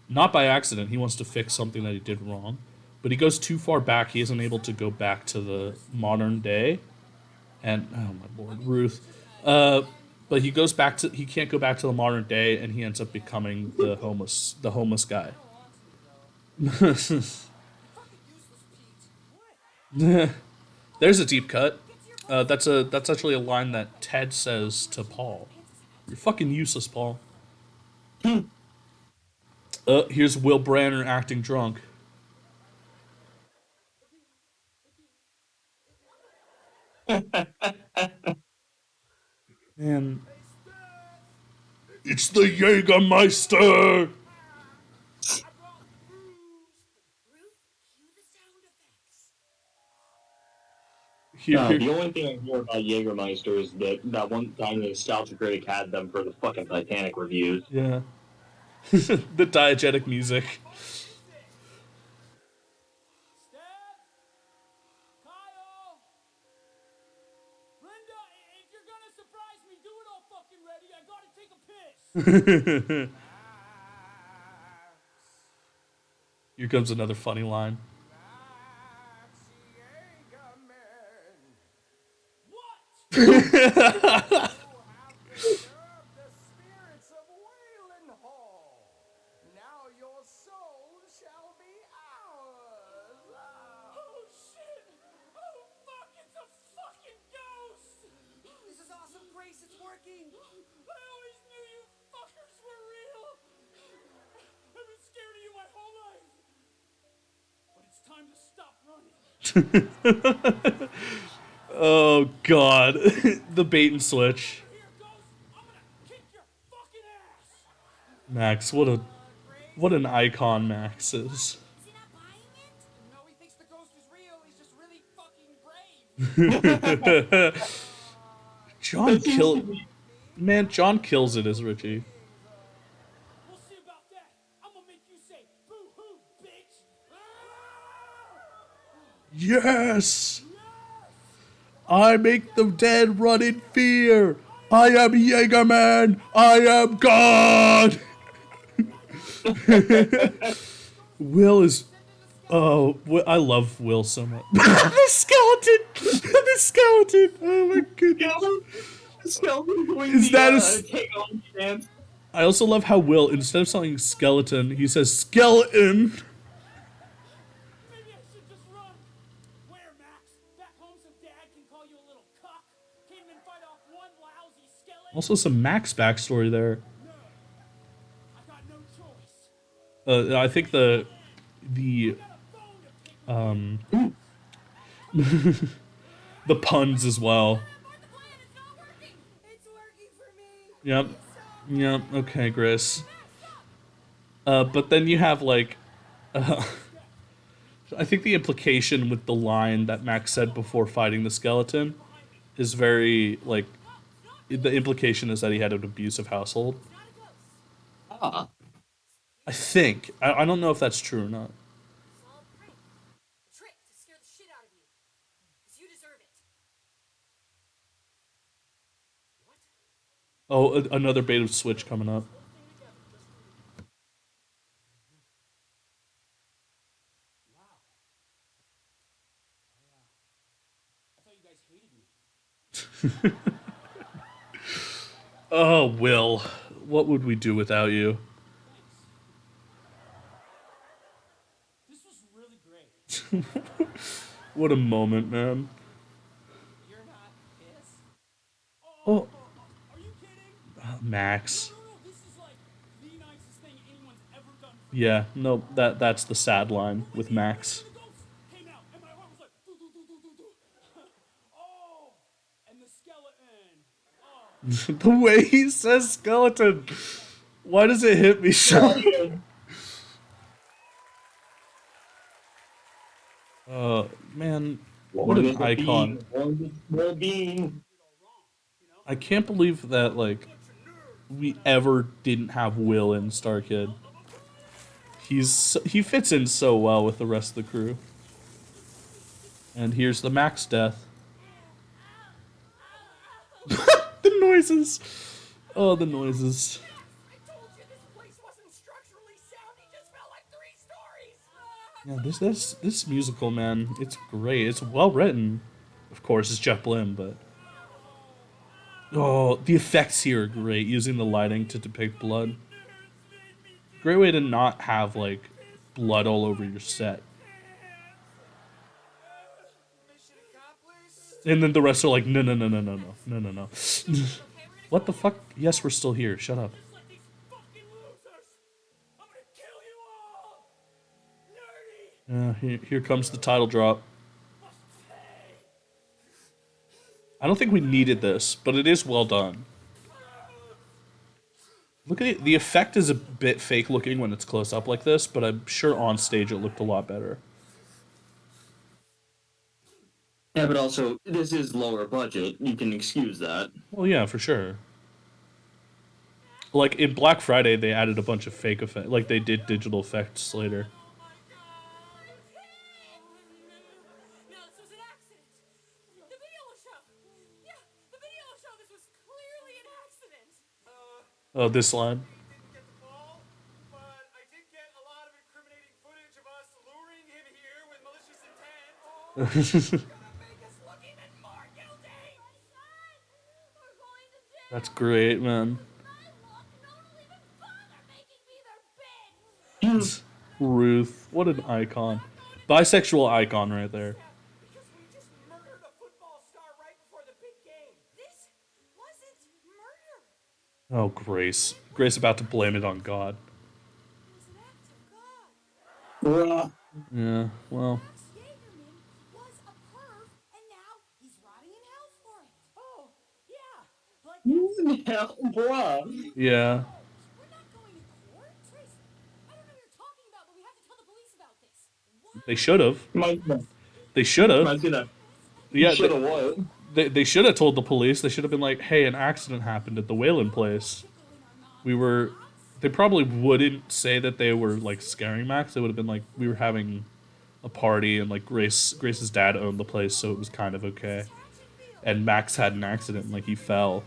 not by accident. He wants to fix something that he did wrong, but he goes too far back. He isn't able to go back to the modern day, and oh my lord, Ruth. But he goes back to he can't go back to the modern day, and he ends up becoming the homeless guy. Fucking useless, Pete. What? There's a deep cut. That's actually a line that Ted says to Paul. You're fucking useless, Paul. Here's Will Branner acting drunk. Man, it's the Jägermeister. I brought Prudes. Ruth, cue the sound effects. Here, The only thing I hear about Jägermeister is that one time the Nostalgia Critic had them for the fucking Titanic reviews. yeah. The diegetic music. Steph, Kyle, Linda, if you're gonna surprise me, do it all fucking ready. I gotta take a piss. Here comes another funny line. What? The spirits of Wayland Hall. Now your soul shall be ours. Oh shit! Oh fuck! It's a fucking ghost! This is awesome, Grace. It's working. I always knew you fuckers were real. I've been scared of you my whole life. But it's time to stop running. Oh god, the bait and switch. Here, ghost. I'm gonna kick your fucking ass. Max, what an icon Max is. Is he not buying it? No, he thinks the ghost is real. He's just really fucking brave. John kills it as Richie. We'll see about that. I'm gonna make you say boo-hoo, bitch. Yes! I make the dead run in fear. I am Jägerman. I am God. Will is. Oh, I love Will so much. The skeleton. The skeleton. Oh my goodness. Is that a? take on chance? I also love how Will, instead of saying skeleton, he says skeleton. Maybe I should just run. Where, Max? Back home so Dad can call you a little cuck? Can't even fight off one lousy skeleton? Also, some Max backstory there. No. I've got no choice. I think the I got a bone to pick. the puns as well. Abort the plan. It's not working. It's working for me. Yep. Yep. Okay, Gris. But then you have like, I think the implication with the line that Max said before fighting the skeleton is very like, the implication is that he had an abusive household. Ah. I think. I don't know if that's true or not. It's all a prank. A trick to scare the shit out of you. Because you deserve it. Oh, another bait of switch coming up. I thought you guys hated me. Oh, Will, what would we do without you? This was really great. What a moment, man. You're not pissed? Oh, Are you kidding? Max. No, this is like the nicest thing anyone's ever done for Yeah, no, that's the sad line with Max. The ghost came out, and my heart was like, doo, doo, doo, doo, doo, doo. Oh, and the skeleton. Oh, The way he says skeleton. Why does it hit me so? Man, what Warm an as a icon. bean. Warm as a small bean. I can't believe that, like, we ever didn't have Will in Star Kid. He fits in so well with the rest of the crew. And here's the Max death. The noises. Oh, the noises. I told you this place wasn't structurally sound. He just fell like 3 stories. Yeah, this musical, man, it's great. It's well written. Of course, it's Jeff Blim, but oh, the effects here are great. Using the lighting to depict blood. Great way to not have like blood all over your set. Mission accomplished. And then the rest are like, no, no, no, no, no, no, no, no, no. What the fuck? Yes, we're still here. Shut up. Just like these fucking losers. I'm gonna kill you all. Nerdy. Here comes the title drop. I don't think we needed this, but it is well done. Look at it. The effect is a bit fake looking when it's close up like this, but I'm sure on stage it looked a lot better. Yeah, but also, this is lower budget. You can excuse that. Well, yeah, for sure. Like in Black Friday, they added a bunch of fake effects. Like they did digital effects later. No, this was an accident. The video will show. Yeah, the video will show this was clearly an accident. Oh, this line. Didn't get the ball, but I did get a lot of incriminating footage of us luring him here with malicious intent. Gonna make us look even more guilty. We're going to jail. That's great, man. My luck, no one will even bother making me their bitch. Ruth, what an icon. Bisexual icon right there. Because we just murdered a football star right before the big game. This wasn't murder. Oh, Grace. Grace about to blame it on God. It was an act of God. Yeah, well. Max Jaegerman was a perv, and now he's rotting in hell for it. Oh, yeah. Like that's... Bruh. Yeah. We're not going to court? Trace, I don't know what you're talking about, but we have to tell the police about this. What? They should have. Might They should have. see that. Yeah, Should have what? they should have told the police. They should have been like, hey, an accident happened at the Whalen place. We were. They probably wouldn't say that they were like scaring Max. They would have been like, we were having a party and like Grace's dad owned the place, so it was kind of okay. And Max had an accident and like he fell.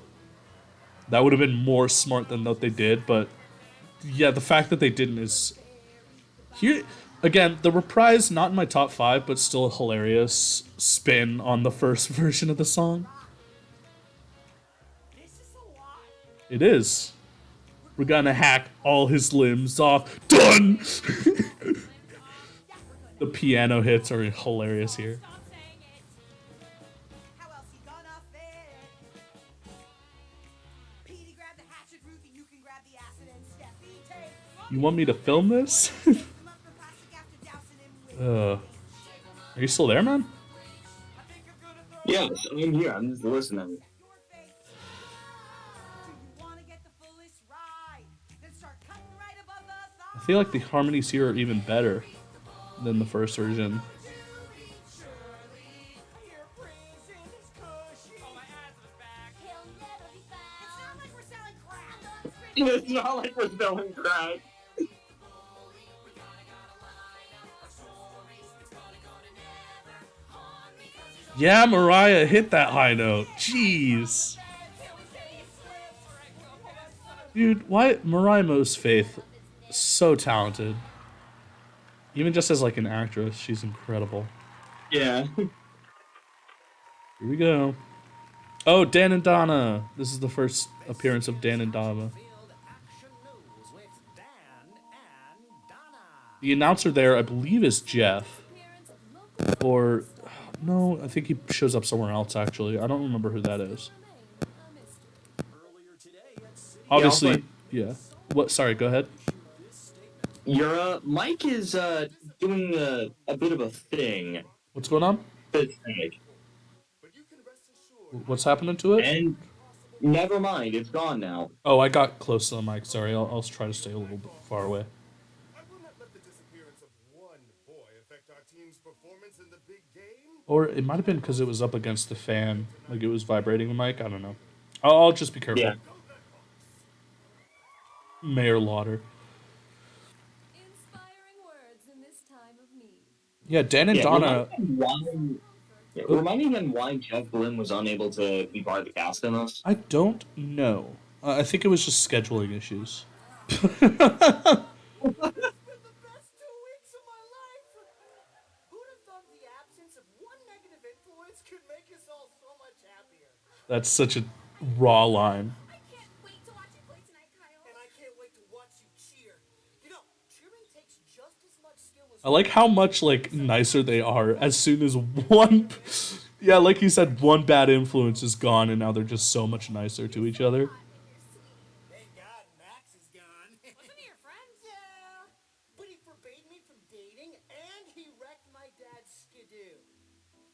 That would have been more smart than what they did, but yeah, the fact that they didn't is here again, the reprise not in my top 5, but still a hilarious spin on the first version of the song. This is a lie. It is. We're gonna hack all his limbs off. Done! The piano hits are hilarious here. Stop saying it. How else you gonna fit? Petey grab the hatchet, Ruthie, you can grab the acid, and Steffi take. You want me to film this? Him up the plastic after dousing him with Are you still there, man? I think I'm gonna throw Yes, I'm here. I'm just listening. your face. Do you wanna get the fullest ride? Then start cutting right above the thigh. I feel like the harmonies here are even better than the first version. Your prison is cushy. Oh, my ass is back. He'll never be It's found. not like we're selling crack. It's not like we're selling crack. Yeah, Mariah hit that high note. Jeez. Dude, why Mariah Mo's Faith so talented. Even just as like an actress, she's incredible. Yeah. Here we go. Oh, Dan and Donna. This is the first appearance of Dan and Donna. The announcer there, I believe, is Jeff. Or no, I think he shows up somewhere else actually. I don't remember who that is. Obviously, yeah. What? Sorry, go ahead. Your mic is doing a bit of a thing. What's going on? This thing. But you can rest assured. What's happening to it? And never mind, it's gone now. Oh, I got close to the mic. Sorry, I'll try to stay a little bit far away. I will not let the disappearance of one boy affect our team's performance in the Or it might have been because it was up against the fan, like it was vibrating the mic. I don't know. I'll just be careful. Yeah. Mayor Lauder. Inspiring words in this time of need. Yeah, Dan and Yeah. Donna. Oh, Remind me again why Jeff Lynne was unable to be part of the cast in this. I don't know. I think it was just scheduling issues. It's been the best 2 weeks of my life. Who'd have thought the absence of one negative influence could make us all so much happier? That's such a raw line. I can't wait to watch you play tonight, Kyle. And I can't wait to watch you cheer. You know, cheering takes just as much skill as I like how much like nicer they are as soon as one, yeah, like you said, one bad influence is gone, and now they're just so much nicer to each other. Thank God Max is gone. Wasn't he your friend? Yeah, but he forbade me from dating and he wrecked my dad's skidoo.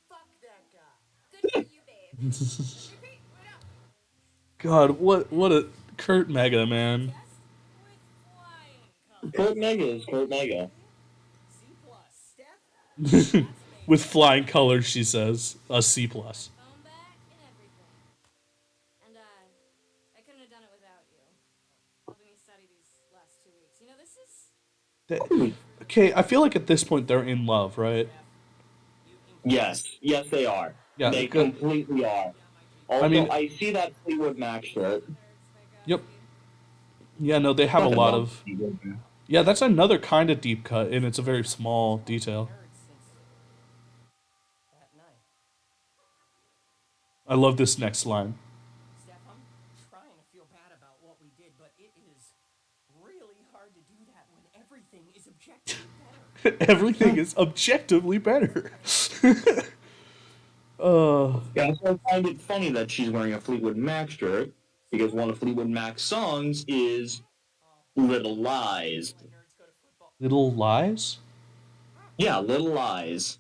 Fuck that guy. Good for you, babe. Repeat, right up. God, what a Kurt Mega, man. With flying colors. Kurt Mega is Kurt Mega. C plus. Steph, With flying colors, she says. A C plus. Phone back and everything. And I couldn't have done it without you. Helping me study these last 2 weeks. You know, this is Okay, I feel like at this point they're in love, right? Yes. Yes, they are. Yeah, They good. completely are. Also, mean- I see that Fleetwood Mac shirt. Yep. Yeah, no, they have a lot of. Yeah, that's another kind of deep cut, and it's a very small detail. that night. I love this next line. Steph, I'm trying to feel bad about what we did, but it is really hard to do that when everything is objectively better. Everything is objectively better. Yeah, so I find it funny that she's wearing a Fleetwood Mac shirt because one of Fleetwood Mac's songs is Little Lies. Nerds go to football. Little lies? Yeah, Little Lies.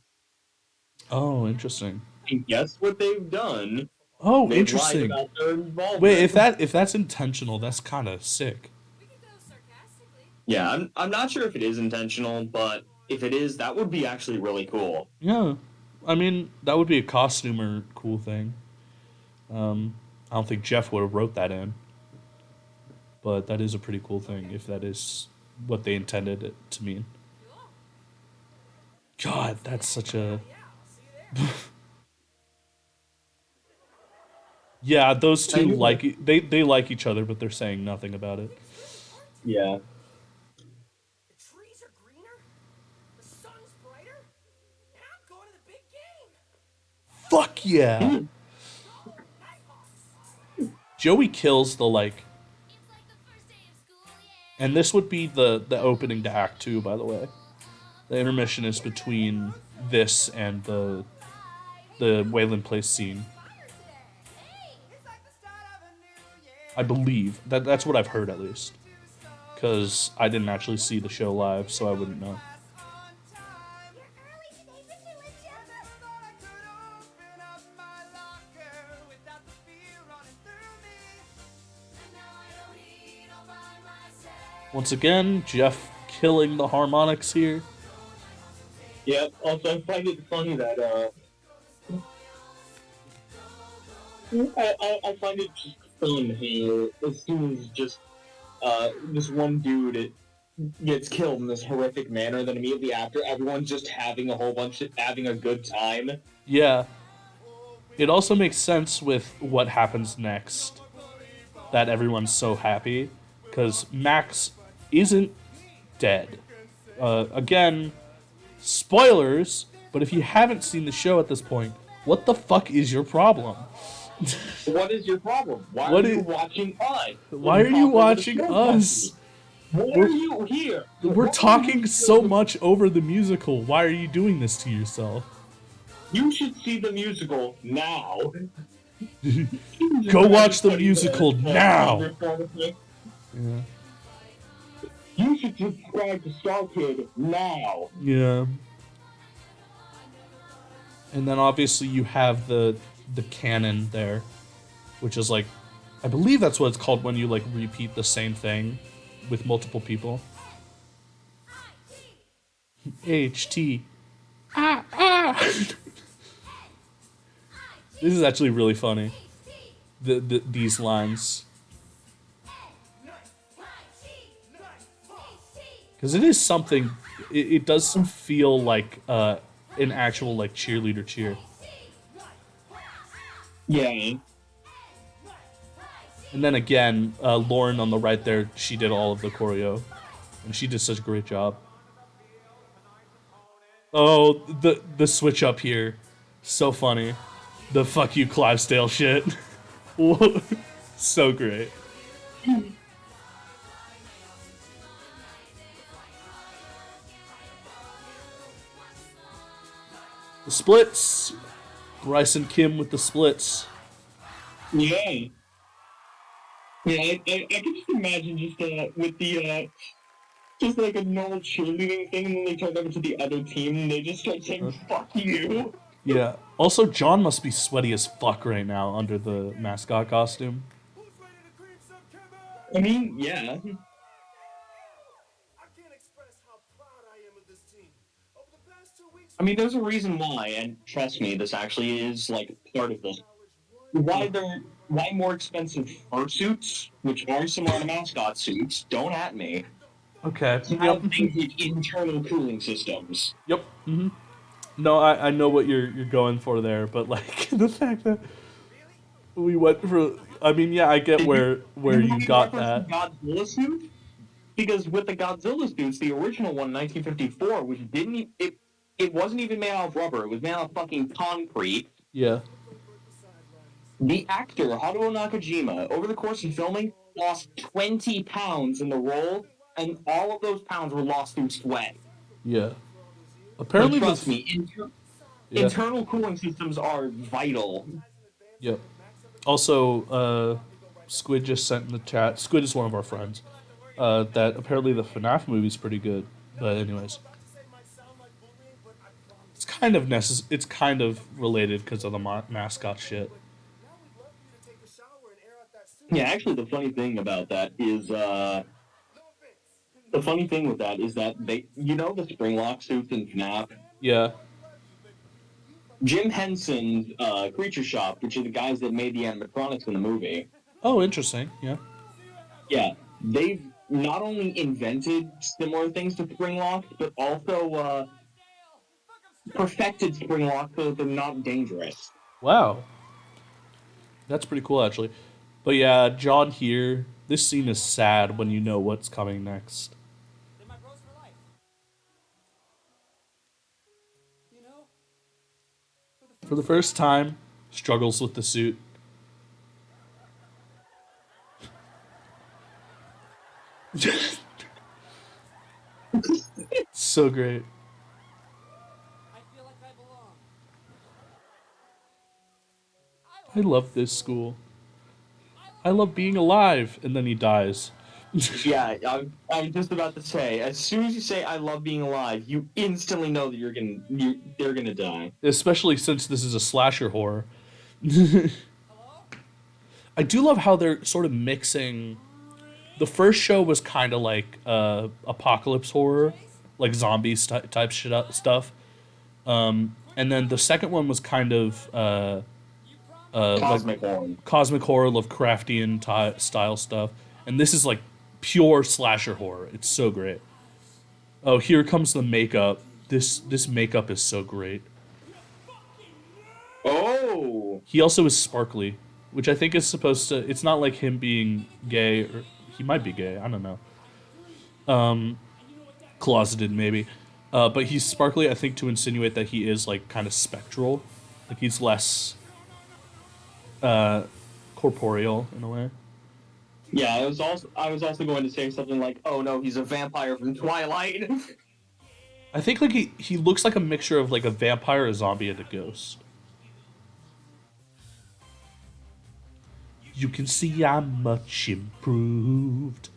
Oh, interesting. And guess what they've done? Oh, They've lied interesting. about their involvement. Wait, if that's intentional, that's kind of sick. we could go sarcastically. Yeah, I'm not sure if it is intentional, but if it is, that would be actually really cool. Yeah, I mean that would be a costumer cool thing. I don't think Jeff would have wrote that in, but that is a pretty cool thing if that is what they intended it to mean. God, that's such a. Yeah, those two like they like each other, but they're saying nothing about it. Yeah. The trees are greener, the sun's brighter, and I'm going to the big game. Fuck yeah! Joey kills the like, It's like the first day of school, yeah. and this would be the opening to Act 2, by the way. The intermission is between this and the Wayland Place scene. It's like the start of a new year. I believe that's what I've heard at least, because I didn't actually see the show live, so I wouldn't know. You're early today, Mr. Winchester. Thought I could open up my locker without the fear running through me. And now I don't eat all by myself. Once again, Jeff killing the harmonics here. Yeah, also I find it funny that I find it just fun how as soon as just this one dude gets killed in this horrific manner, then immediately after everyone's just having a good time. Yeah. It also makes sense with what happens next, that everyone's so happy, because Max isn't dead. Again, spoilers, but if you haven't seen the show at this point, what the fuck is your problem? What is your problem? Why What are you is- watching us? Why are you watching us? Why are you here? We're talking so much over the musical. Why are you doing this to yourself? You should see the musical now. Go watch the musical now. Yeah. You should subscribe to Star Kid now. Yeah. And then obviously you have the canon there, which is like, I believe that's what it's called when you like repeat the same thing with multiple people. HT. This is actually really funny. These lines. Because it is something, it does feel like an actual like cheerleader cheer. Yeah. And then again, Lauren on the right there, she did all of the choreo, and she did such a great job. Oh, the switch up here, so funny. The fuck you Clivesdale shit, so great. The splits, Bryce and Kim with the splits. Yeah. Yeah, I can just imagine just with the just like a normal cheerleading thing, and then they turn over to the other team and they just start saying "fuck you." Yeah. Also, John must be sweaty as fuck right now under the mascot costume. I mean, yeah. I can't express how proud I am of this team. Over the past 2 weeks, I mean, there's a reason why, and trust me, this actually is like part of this. Why more expensive fursuits, which are similar to mascot suits, don't at me, Okay. to Yep. have things with internal cooling systems. Yep. No, I know what you're going for there, but like the fact that we went for, I mean, yeah, I get where Did you you got reference the that. Godzilla suit? Because with the Godzilla suits, the original one, 1954, which didn't it wasn't even made out of rubber. It was made out of fucking concrete. Yeah. The actor Haruo Nakajima, over the course of filming, lost 20 pounds in the role, and all of those pounds were lost through sweat. Yeah. But Apparently trust the me, yeah. internal cooling systems are vital. Yep. Also, Squid just sent in the chat. Squid is one of our friends. That apparently the FNAF movie's pretty good. But anyways, it's kind of It's kind of related because of the mascot shit. Yeah, actually, the funny thing about that is, the funny thing with that is that they, the Springlock suits in FNAF. Yeah. Jim Henson's Creature Shop, which are the guys that made the animatronics in the movie. Oh, interesting. Yeah. Yeah, they've not only invented similar things to Springlock, but also perfected Springlock so that they're not dangerous. Wow. That's pretty cool, actually. But yeah, John here. This scene is sad when you know what's coming next. They're my bros for life. You know, For the first time, struggles with the suit. So great. I feel like I belong. I love this school. I love being alive. And then he dies. Yeah, I'm just about to say, as soon as you say "I love being alive," you instantly know that they're gonna die. Especially since this is a slasher horror. I do love how they're sort of mixing. The first show was kind of like apocalypse horror, like zombies type stuff. And then the second one was kind of Cosmic horror. cosmic horror, Lovecraftian style stuff. And this is like pure slasher horror. It's so great. Oh, here comes the makeup. This makeup is so great. Oh, He also is sparkly, which I think is supposed to. It's not like him being gay, or he might be gay. I don't know. Closeted maybe, but he's sparkly. I think to insinuate that he is like kind of spectral, like he's less corporeal in a way. yeah. I was also going to say something like, "Oh no, he's a vampire from Twilight." I think like he looks like a mixture of like a vampire, a zombie, and a ghost. You can see I'm much improved.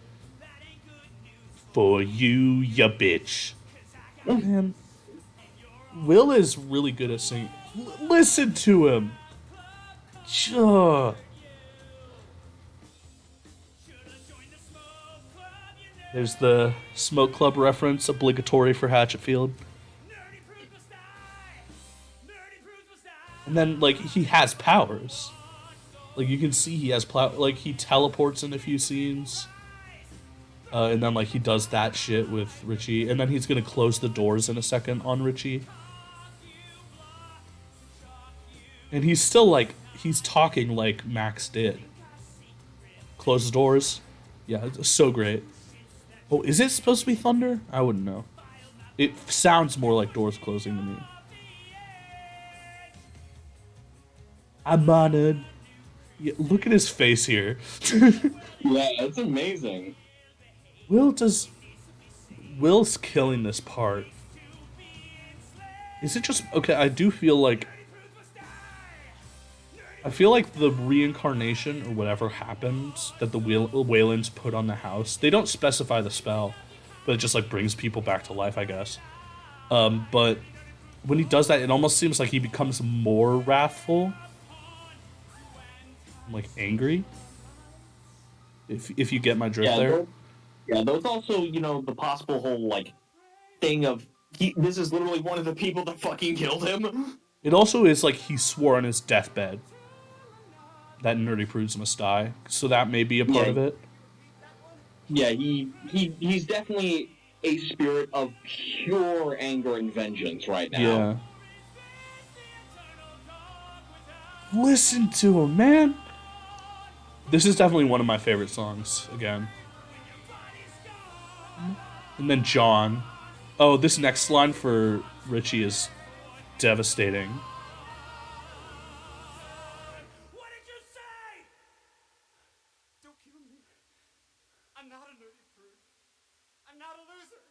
For you, ya bitch. Man, Will is really good at singing. Listen to him. Ugh. There's the Smoke Club reference, obligatory for Hatchetfield. And And then like he has powers. Like you can see he has like he teleports in a few scenes. And then like he does that shit with Richie, and then he's gonna close the doors in a second on Richie. And he's still like he's talking like Max did. Close the doors. Yeah, it's so great. Oh, is it supposed to be thunder? I wouldn't know. It sounds more like doors closing to me. I'm honored. Yeah, look at his face here. Yeah, it's amazing. Will does. Will's killing this part. Is it just okay? I do feel like. I feel like the reincarnation or whatever happens that the Waylands put on the house. They don't specify the spell, but it just like brings people back to life, I guess. But when he does that, it almost seems like he becomes more wrathful, like angry. If you get my drift there. There's also, the possible whole, thing of, this is literally one of the people that fucking killed him. It also is like he swore on his deathbed that Nerdy Prudes must die, so that may be a part of it. Yeah, he's definitely a spirit of pure anger and vengeance right now. Yeah. Listen to him, man. This is definitely one of my favorite songs, again. And then John. Oh, this next line for Richie is devastating. What did you say? Don't kill me. I'm not a nerdy prude. I'm not a loser.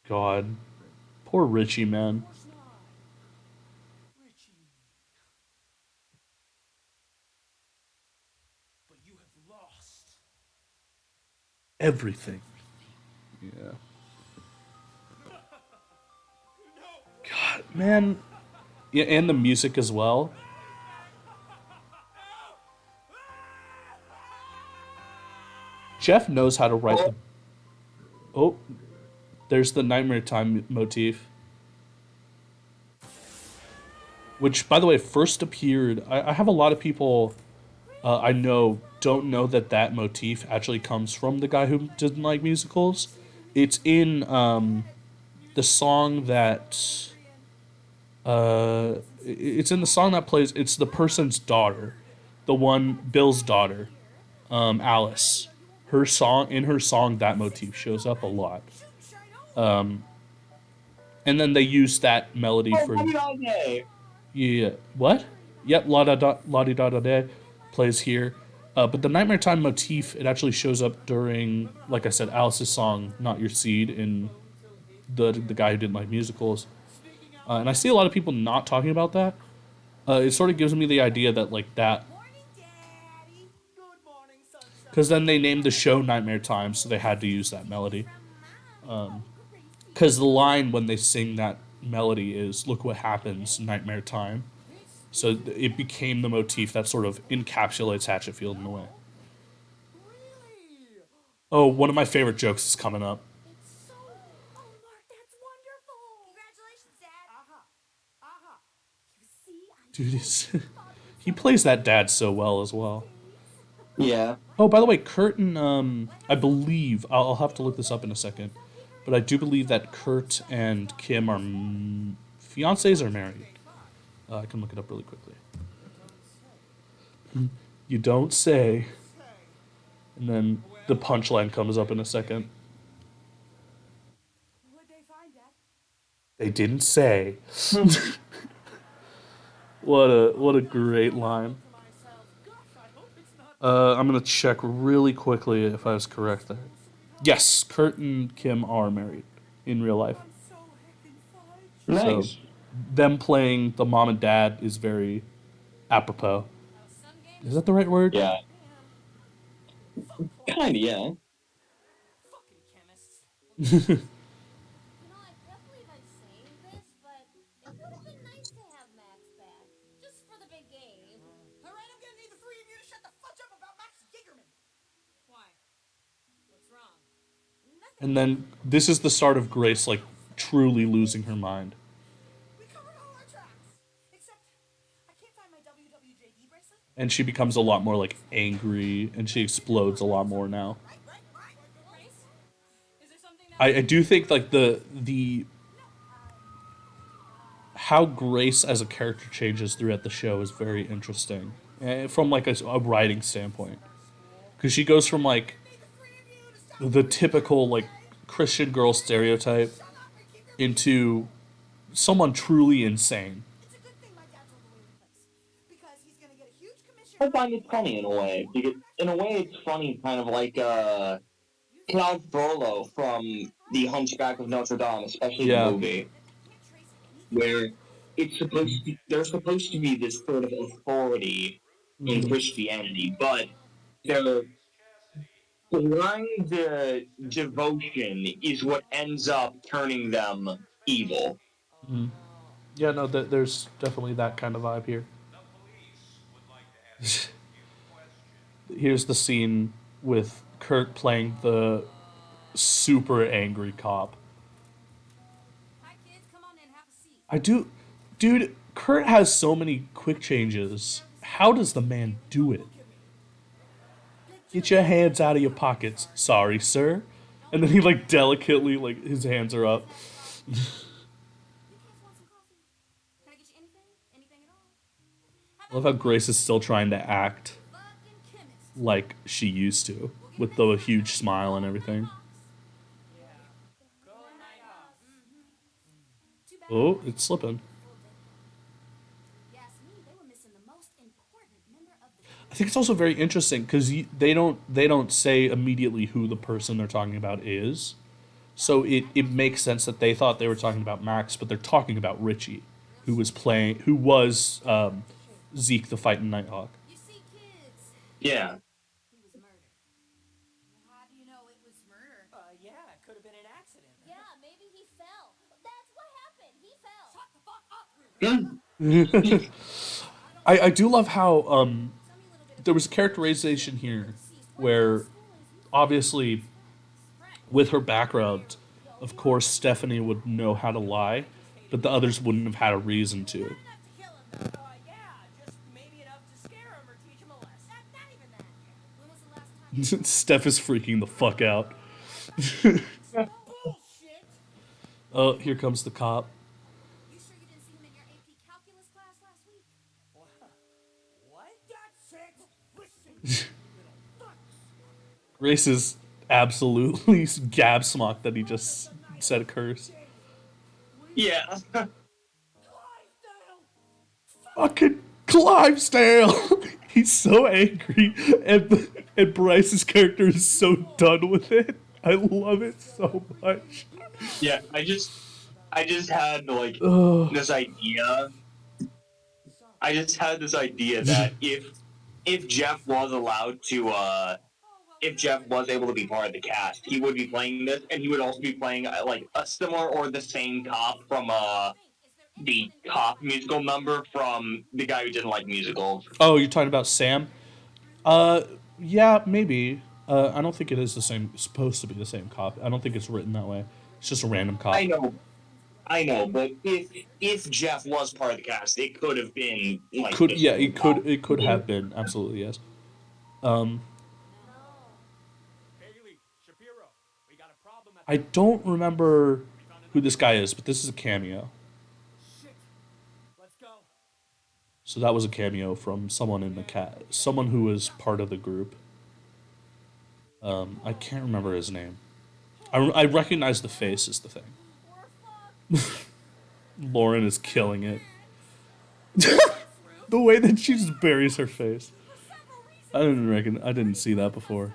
God. Poor Richie, man. Of course not. Richie. But you have lost. Everything. Yeah. God, man. Yeah, and the music as well. Jeff knows how to write the. Oh, there's the Nightmare Time motif. Which, by the way, first appeared. I have a lot of people I know don't know that that motif actually comes from the guy who didn't like musicals. It's in the song that. It's in the song that plays. It's the person's daughter, the one Bill's daughter, Alice. Her song, that motif shows up a lot. And then they use that melody for. Yeah. What? Yep. La da da la di da da da plays here. But the Nightmare Time motif, it actually shows up during, like I said, Alice's song "Not Your Seed" in the guy who didn't like musicals. And I see a lot of people not talking about that. It sort of gives me the idea that like that, because then they named the show Nightmare Time, so they had to use that melody. Because the line when they sing that melody is "Look what happens, Nightmare Time." So it became the motif that sort of encapsulates Hatchetfield in a way. Oh, one of my favorite jokes is coming up. It's so. Oh, Mark, that's wonderful. Congratulations, Dad. You see, Dude, he plays that dad so well as well. Yeah. Oh, by the way, Kurt and I believe I'll have to look this up in a second, but I do believe that Kurt and Kim are fiancés or married. I can look it up really quickly. You don't say. And then the punchline comes up in a second. What'd they find, Dad? They didn't say. What a great line. I'm gonna check really quickly if I was correct there. Yes, Kurt and Kim are married in real life. Nice. So them playing the mom and dad is very apropos. Is that the right word? Yeah. Kinda, yeah. Fucking chemists. You know, I can't believe I'm saying this, but it would have been nice to have Max back. Just for the big game. Alright, I'm gonna need the three of you to shut the fudge up about Max Gigerman. Why? What's wrong? And then this is the start of Grace like truly losing her mind. We covered all our tracks. Except, I and she becomes a lot more like angry, and she explodes a lot more now. Grace? Is there something that I do think like the how Grace as a character changes throughout the show is very interesting from like a writing standpoint, because she goes from like the typical like Christian girl stereotype into someone truly insane. It's a good thing my dad's all the way in the place. Because he's gonna get a huge commission. I find it funny in a way. Because in a way, it's funny, kind of like Claude Frollo from The Hunchback of Notre Dame, especially the Yeah. movie, where it's supposed to, there's supposed to be this sort of authority in Christianity, but their blind devotion is what ends up turning them evil. Yeah, no, there's definitely that kind of vibe here. Here's the scene with Kurt playing the super angry cop. Hi kids, come on in, have a seat. I do, dude. Kurt has so many quick changes. How does the man do it? Get your hands out of your pockets. Sorry, sir. And then he like delicately like his hands are up. You guys want some coffee? Can I get you anything? Anything at all? I love how Grace is still trying to act Fucking chemist. like she used to, with the huge smile and everything. Too bad. Oh, it's slipping. Yes, me, they were missing the most important member of the I think it's also very interesting because they don't say immediately who the person they're talking about is, so it makes sense that they thought they were talking about Max, but they're talking about Richie, who was Zeke the Fighting Nighthawk. You see, kids, Yeah. he was murdered. How do you know it was murder? Yeah, it could have been an accident. Yeah, maybe he fell. That's what happened. He fell. Shut the fuck up, I do love how there was a characterization here where obviously with her background, of course Stephanie would know how to lie, but the others wouldn't have had a reason to. Enough to kill him. Yeah, just maybe enough to scare him or teach him a lesson. Not even that. When was the last time? Steph is freaking the fuck out. Bullshit! Oh, here comes the cop. You sure you didn't see him in your AP calculus class last week? What? That's it! Listen, Grace is absolutely gabsmacked that he just said a curse. Yeah. Clydesdale! Fucking Clivesdale! He's so angry, and Bryce's character is so done with it. I love it so much. Yeah, I just had like Ugh. this idea. I just had this idea that if Jeff was allowed to if Jeff was able to be part of the cast, he would be playing this, and he would also be playing like a similar or the same cop from the cop musical number from the guy who didn't like musicals. Oh, you're talking about Sam? Yeah, maybe. I don't think it is the same. Supposed to be the same cop. I don't think it's written that way. It's just a random cop. I know, but if Jeff was part of the cast, it could have been like Could this yeah, one. it could have been absolutely yes. Bailey, Shapiro, we got a problem at I don't remember who this guy is, but this is a cameo. shit. Let's go. So that was a cameo from someone in the someone who was part of the group. I can't remember his name. I recognize the face is the thing. Lauren is killing it. The way that she just buries her face. I didn't see that before.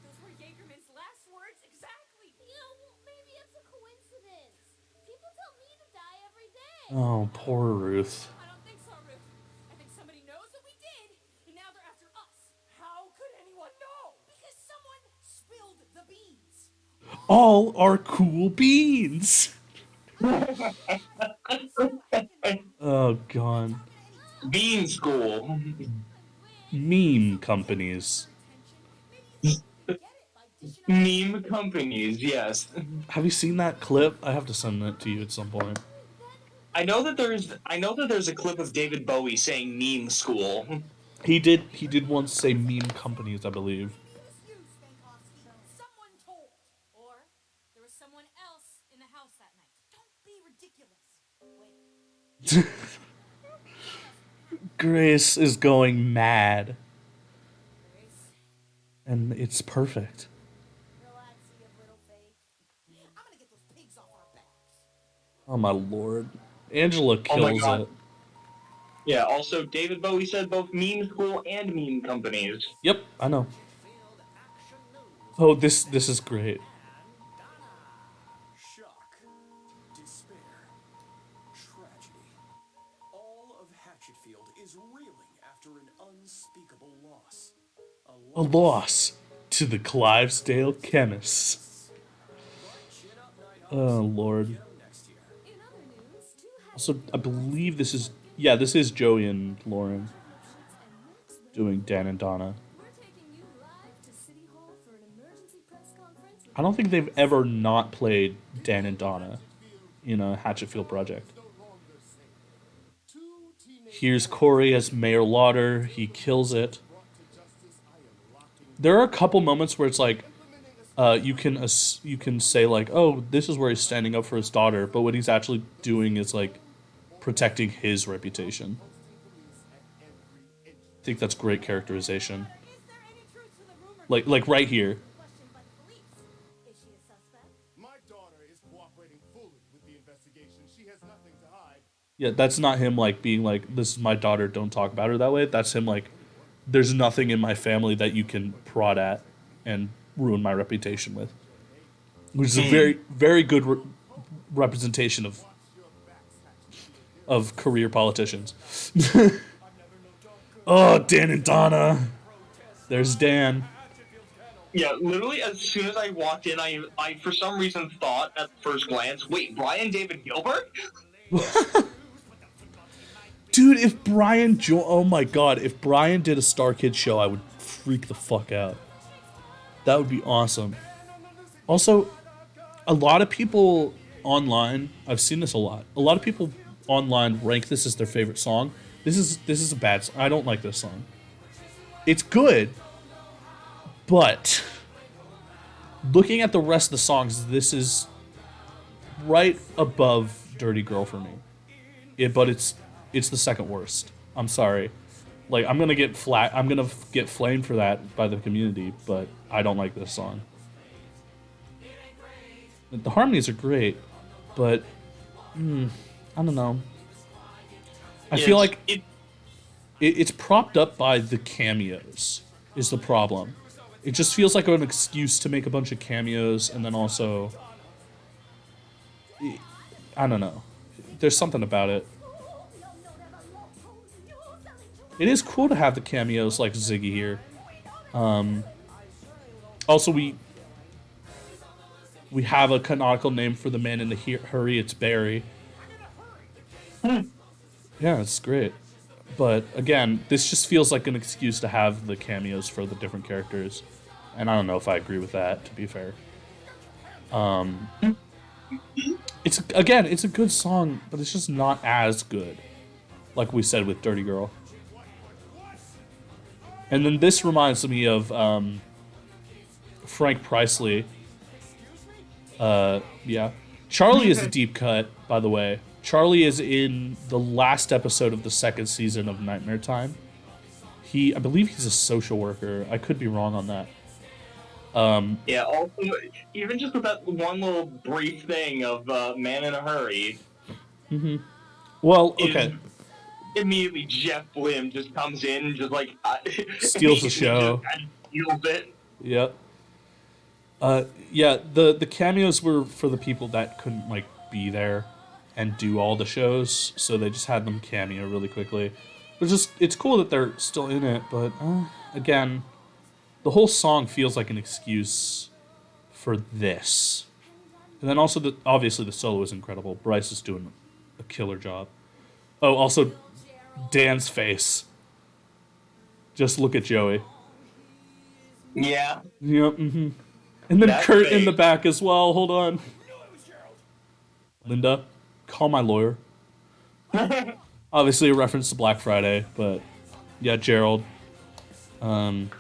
Those were Jaegerman's last words exactly. You know, maybe it's a coincidence. People tell me to die every day. Oh, poor Ruth. I don't think so, Ruth. I think somebody knows what we did, and now they're after us. How could anyone know? Because someone spilled the beans. All are cool beans. Oh god. Bean School. Meme companies. Meme companies, yes. Have you seen that clip? I have to send that to you at some point. I know that there's a clip of David Bowie saying meme school. He did once say meme companies, I believe. Someone told. Or there was someone else in the house that night. Don't be ridiculous. Wait. Grace is going mad, Grace. and it's perfect. Relax, you little fake. I'm gonna get those pigs off our backs. Oh my lord, Angela Oh my kills god. it. Yeah, also, David Bowie said both meme school and meme companies. Yep, I know. Oh, this is great. Shock, despair, tragedy. All of Hatchetfield is reeling after an unspeakable loss. A loss to the Clivesdale chemists. Oh lord. In other news, two Also, I believe this is Joey and Lauren doing Dan and Donna. we're taking you live to City Hall for an emergency press conference. I don't think they've ever not played Dan and Donna in a Hatchetfield project. Here's Corey as Mayor Lauder. He kills it. There are a couple moments where it's like, you can say like, oh, this is where he's standing up for his daughter, but what he's actually doing is like protecting his reputation. I think that's great characterization. Is there any truth to the rumor? Like right here. Questioned by the police. Is she a suspect? My daughter is cooperating fully with the investigation. She has nothing to hide. Yeah, that's not him like being like, this is my daughter, don't talk about her that way. That's him like, there's nothing in my family that you can prod at and ruin my reputation with. Which is a very, very good representation of career politicians. Oh, Dan and Donna. There's Dan. Yeah, literally, as soon as I walked in, I for some reason thought at first glance, wait, Brian David Gilbert? Dude, if Brian oh my god, if Brian did a Star Kids show, I would freak the fuck out. That would be awesome. Also, a lot of people online, I've seen this a lot. A lot of people online rank this as their favorite song. This is a bad song. I don't like this song. It's good, but looking at the rest of the songs, this is right above Dirty Girl for me. But it's the second worst. I'm sorry. Like I'm gonna get flamed for that by the community, but I don't like this song. The harmonies are great, but I don't know. I feel like it's propped up by the cameos is the problem. It just feels like an excuse to make a bunch of cameos and then also I don't know. There's something about it. It is cool to have the cameos like Ziggy here. Also, we have a canonical name for the man in the hurry. It's Barry. Yeah, it's great. But again, this just feels like an excuse to have the cameos for the different characters, and I don't know if I agree with that. To be fair, it's a good song, but it's just not as good, like we said with Dirty Girl. And then this reminds me of Frank Priestley. Yeah. Charlie is a deep cut, by the way. Charlie is in the last episode of the second season of Nightmare Time. I believe he's a social worker. I could be wrong on that. Yeah, also, even just with that one little brief thing of Man in a Hurry. Well, okay. Immediately, Jeff Blim just comes in and just like Steals the show. Just kind of steals it. Yep. Yeah, the cameos were for the people that couldn't like be there and do all the shows, so they just had them cameo really quickly. It's cool that they're still in it, but again, the whole song feels like an excuse for this. And then also obviously the solo is incredible. Bryce is doing a killer job. Oh, also Dan's face. Just look at Joey. Yeah. Yep. Mm-hmm. And then That Kurt in face. the back as well. Hold on. Linda, call my lawyer. Obviously a reference to Black Friday, but yeah, Gerald. Um,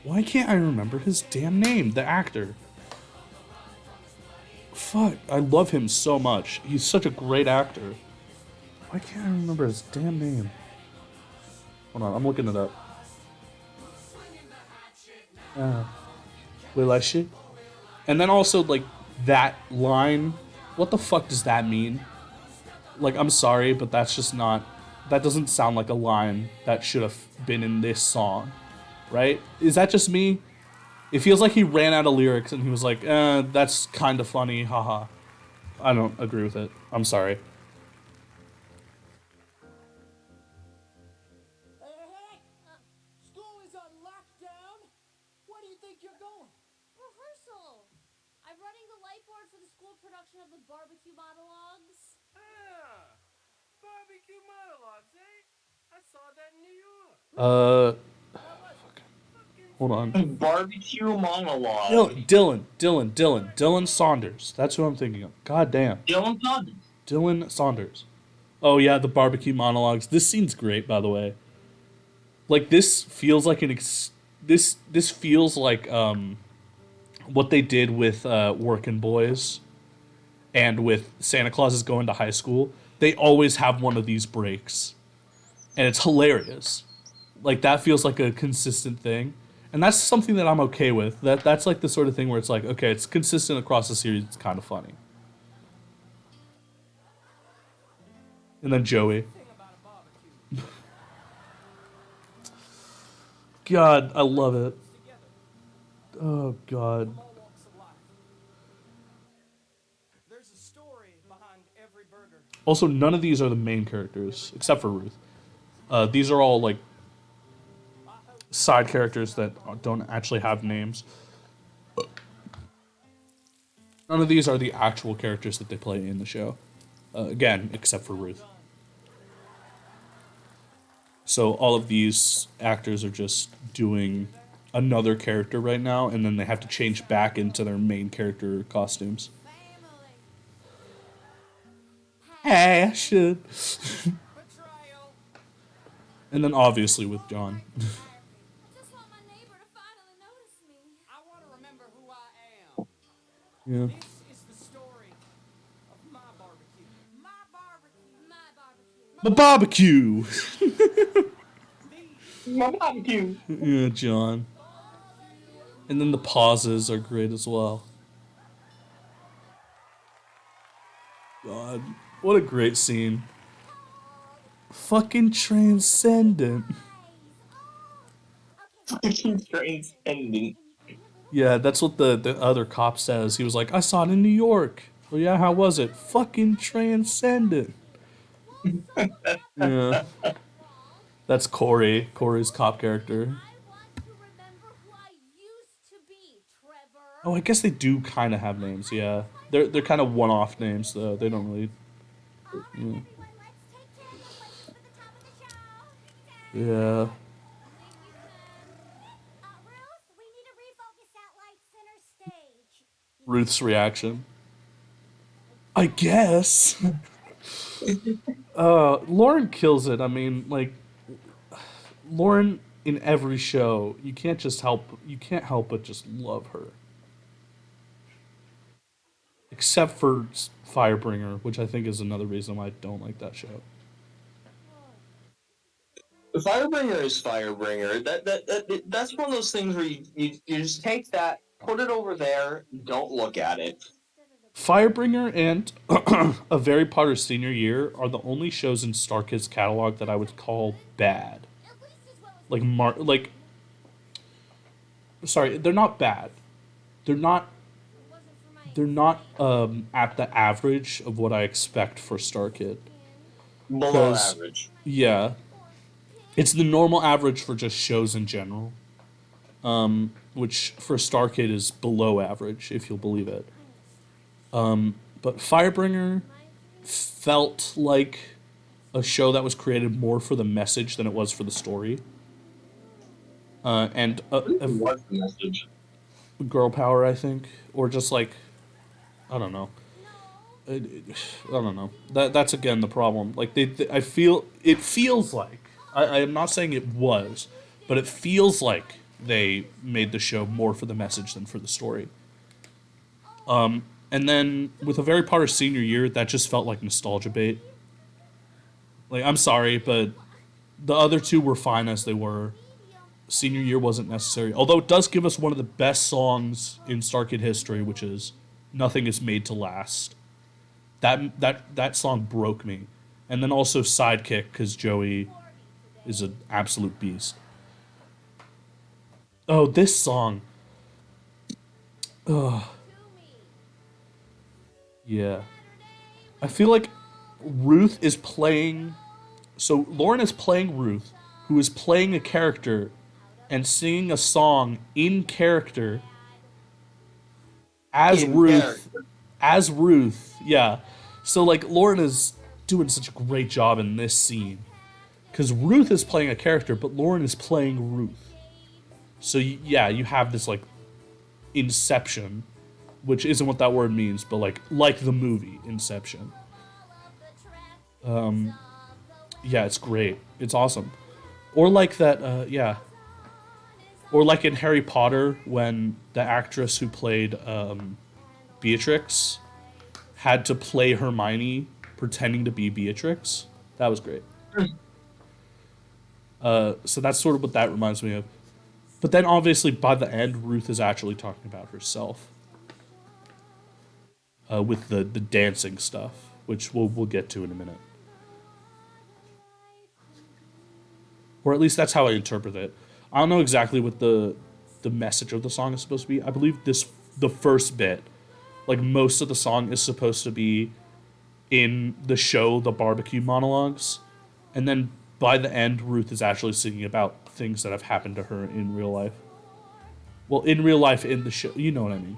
why can't I remember his damn name? The actor. Fuck, I love him so much. He's such a great actor. Why can't I remember his damn name? Hold on, I'm looking it up. Will I shit? And then also, like, that line. What the fuck does that mean? Like, I'm sorry, but that's just not. That doesn't sound like a line that should have been in this song, right? Is that just me? It feels like he ran out of lyrics and he was like, that's kind of funny, haha. I don't agree with it. I'm sorry. Hey! School is on lockdown. Where do you think you're going? Rehearsal. I'm running the light board for the school production of the barbecue monologues. Ah, barbecue monologues, eh? I saw that in New York. Uh, How was it? hold on. Barbecue monologue. Dylan Saunders. That's who I'm thinking of. God damn. Dylan Saunders. Dylan Saunders. Oh yeah, the barbecue monologues. This scene's great, by the way. Like this feels like this feels like what they did with Working Boys and with Santa Claus is Going to High School. They always have one of these breaks, and it's hilarious. Like that feels like a consistent thing, and that's something that I'm okay with. That's like the sort of thing where it's like, okay, it's consistent across the series. It's kind of funny. And then Joey. Thing about a barbecue. God, I love it. Together, Oh God. all walks of life. There's a story behind every burger. Also, none of these are the main characters except for Ruth. These are all like side characters that don't actually have names. None of these are the actual characters that they play in the show. Again, except for Ruth. So all of these actors are just doing another character right now, and then they have to change back into their main character costumes. Family. Hey, I should. Betrayal. And then obviously with John. I just want my neighbor to finally notice me. I want to remember who I am. Yeah. This is the story of my barbecue. My barbecue. My barbecue. The barbecue. My barbecue. Yeah, John. And then the pauses are great as well. God, what a great scene. Fucking transcendent. Fucking transcendent. Yeah, that's what the other cop says. He was like, I saw it in New York. Well, yeah, how was it? Fucking transcendent. Yeah. That's Corey. Corey's cop character. I want to remember who I used to be, Trevor. Oh, I guess they do kind of have names, yeah. They're kind of one-off names, though. They don't really... All right, everyone, let's take care of your places for the top of the show. Yeah. Thank you, Ken. Ruth, we need to refocus that light center stage. Ruth's reaction. I guess. Lauren kills it. I mean, like, Lauren in every show, you can't help but just love her. Except for Firebringer, which I think is another reason why I don't like that show. Firebringer is Firebringer. That's one of those things where you just take that, put it over there, don't look at it. Firebringer and A Very Potter Senior Year are the only shows in Star Kids catalog that I would call bad. At least as well as Sorry, they're not bad. They're not it wasn't for my they're not at the average of what I expect for Star Kid. Below 'Cause- average. Yeah, it's the normal average for just shows in general. Which for Star Kid is below average, if you'll believe it. But Firebringer felt like a show that was created more for the message than it was for the story. And What's the message? girl power, I think, or just like, I don't know. I don't know. That's again the problem. Like I feel it feels like I am not saying it was, but it feels like they made the show more for the message than for the story. And then with a Harry Potter senior year, that just felt like nostalgia bait. Like I'm sorry, but the other two were fine as they were. Senior year wasn't necessary, although it does give us one of the best songs in Star Kid history, which is "Nothing Is Made to Last." That song broke me, and then also Sidekick because Joey is an absolute beast. Oh, this song, yeah. I feel like Ruth is playing. So Lauren is playing Ruth, who is playing a character and singing a song in character as In Ruth. character. As Ruth, yeah. So like Lauren is doing such a great job in this scene because Ruth is playing a character, but Lauren is playing Ruth. So yeah, you have this like Inception, which isn't what that word means, but like the movie Inception. Yeah, it's great. It's awesome. Or like that, yeah. Or like in Harry Potter when the actress who played Beatrix had to play Hermione pretending to be Beatrix. That was great. So that's sort of what that reminds me of. But then obviously by the end, Ruth is actually talking about herself with the dancing stuff, which we'll get to in a minute. Or at least that's how I interpret it. I don't know exactly what the message of the song is supposed to be. I believe the first bit, like most of the song is supposed to be in the show, the barbecue monologues, and then by the end, Ruth is actually singing about things that have happened to her in real life. Well, in real life, in the show, you know what I mean.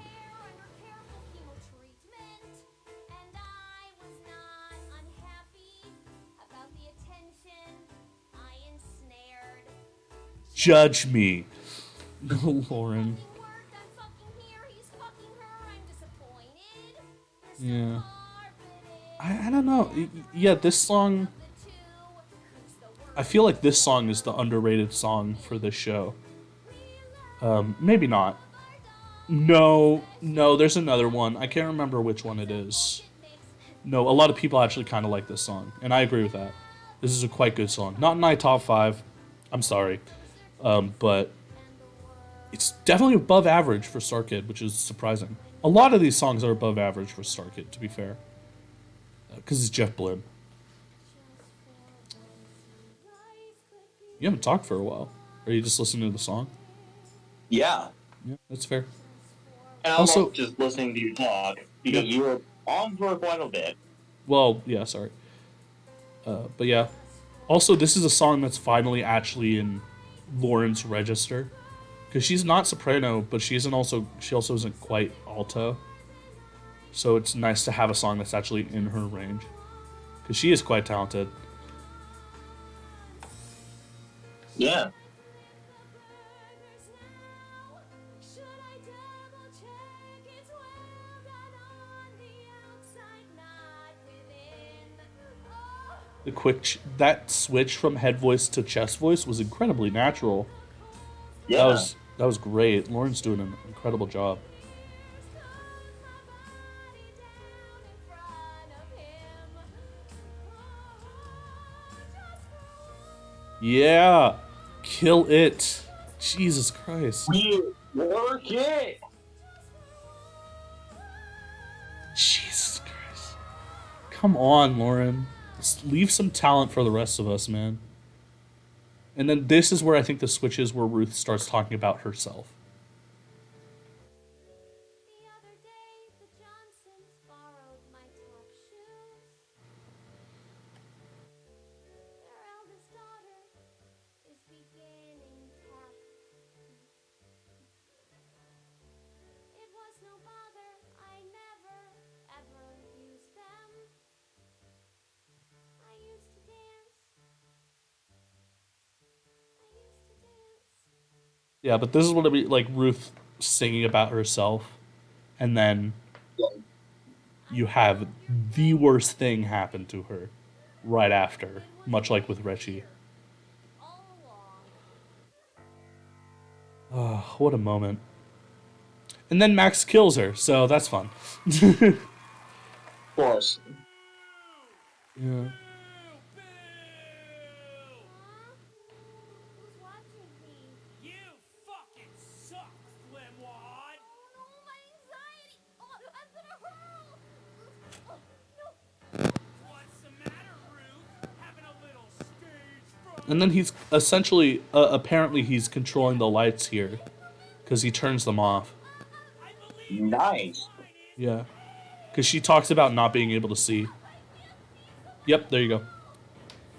Judge me, Lauren. Yeah. I don't know. Yeah, this song. I feel like this song is the underrated song for this show. Maybe not. No, there's another one. I can't remember which one it is. No, a lot of people actually kind of like this song, and I agree with that. This is a quite good song. Not in my top five. I'm sorry, but it's definitely above average for Star Kid, which is surprising. A lot of these songs are above average for Star Kid, to be fair, because it's Jeff Blim. You haven't talked for a while. Are you just listening to the song? Yeah. Yeah, that's fair. And I'm Also- also just listening to you talk because you were on for quite a bit. Well, yeah, sorry. But yeah. Also, this is a song that's finally actually in Lauren's register. Because she's not soprano, but she also isn't quite alto. So it's nice to have a song that's actually in her range. Because she is quite talented. Yeah. That switch from head voice to chest voice was incredibly natural. Yeah. That was great. Lauren's doing an incredible job. Yeah, kill it. Jesus Christ. You work it. Jesus Christ. Come on, Lauren. Just leave some talent for the rest of us, man. And then this is where I think the switch is where Ruth starts talking about herself. The other day, the Johnsons borrowed my top shoes. Their eldest daughter is beginning tap. It was no bother, I never, ever used them. I used to dance. Yeah, but this is what it be like Ruth singing about herself. And then you have the worst thing happen to her right after, much like with Reggie. All along. Oh, what a moment. And then Max kills her, so that's fun. Of course. Yeah. Huh? Who's watching me? You fucking suck, Flimwad! Oh no, my anxiety! Oh, I'm gonna hurl! Oh, no! What's the matter, Ruth? Having a little stage fright? And then he's essentially, apparently, he's controlling the lights here because he turns them off. I believe your Nice. line is Yeah. Because she talks about not being able to see. Yep, there you go.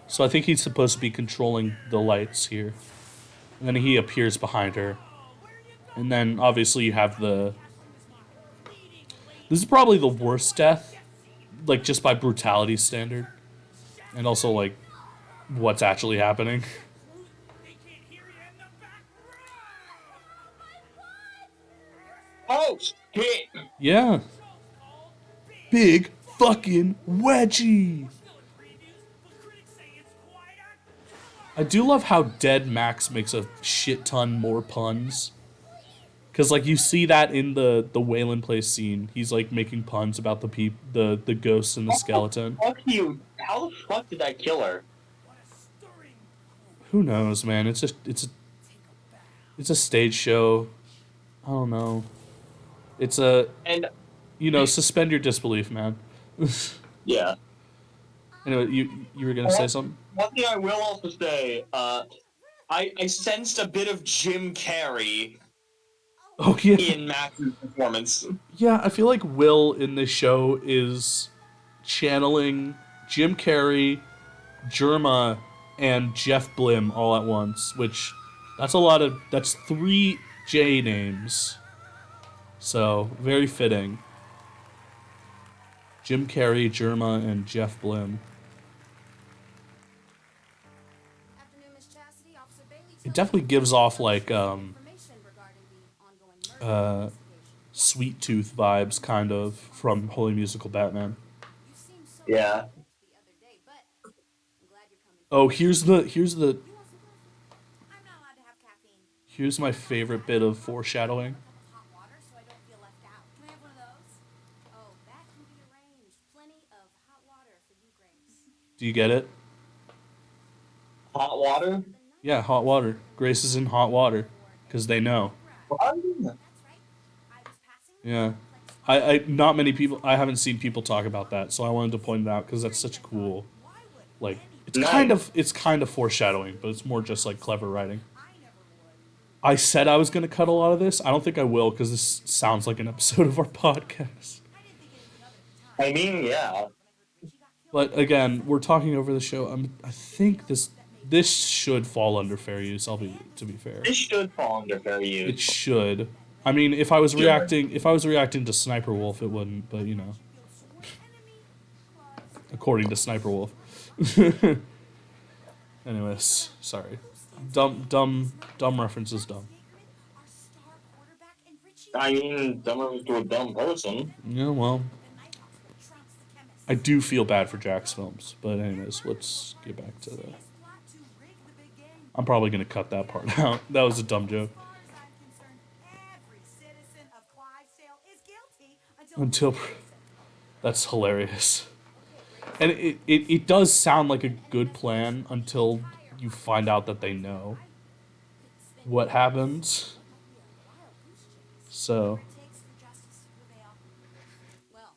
So I think he's supposed to be controlling the lights here. And then he appears behind her. And then obviously you have the. This is probably the worst death, like just by brutality standard, and also like what's actually happening. they can't hear you in the back room! Oh shit! Yeah. Big fucking wedgie. Still in previews, but critics say it's quite a I do love how Dead Max makes a shit ton more puns. Cause like you see that in the Wayland Place scene, he's like making puns about the ghosts and the skeleton. Fuck you! How the fuck did I kill her? Who knows, man? It's a stage show. I don't know. It's a And suspend your disbelief, man. yeah. Anyway, you were gonna say something? One thing I will also say, I sensed a bit of Jim Carrey Oh yeah. in Max's performance. Yeah, I feel like Will in this show is channeling Jim Carrey, Jerma, and Jeff Blim all at once, which that's 3 J names. So, very fitting. Jim Carrey, Jerma, and Jeff Blim. Afternoon, Miss Chastity. Officer Bailey It told definitely me gives off like information regarding the ongoing murder investigation. Sweet Tooth vibes, kind of, from Holy Musical Batman. You seemed so Yeah. upset the other day, but I'm glad you're coming. Oh, here's the You want some coffee? I'm not allowed to have caffeine. here's my favorite bit of foreshadowing. Hot water so I don't feel left out. Can I have one of those? Oh, that can be arranged. Plenty of hot water for you, Grace. Do you get it? Hot water? Yeah, hot water. Grace is in hot water because they know. What? That's right. I was passing the Yeah. complex. I not many people I haven't seen people talk about that, so I wanted to point it out because that's such cool. Like it's Nice. kind of foreshadowing, but it's more just like clever writing. I never would. I said I was gonna cut a lot of this. I don't think I will because this sounds like an episode of our podcast. I mean, yeah. But again, we're talking over the show. I think this should fall under fair use. To be fair. This should fall under fair It use. should. I mean, if I was reacting to Sniper Wolf, it wouldn't. But you know, according to Sniper Wolf. Anyways, sorry. Dumb references. Dumb. Our star quarterback and Richie. I mean, dumber to a dumb person. Yeah, well, The night officer trumps the chemist. I do feel bad for Jack's films. But anyways, let's get back to the. Plot to rig the big game. I'm probably gonna cut that part out. That was a dumb joke. As far as I'm concerned, every citizen of Clydesdale is guilty until Until that's hilarious. And it does sound like a good plan until you find out that they know what happens. So, takes for justice to prevail. Well,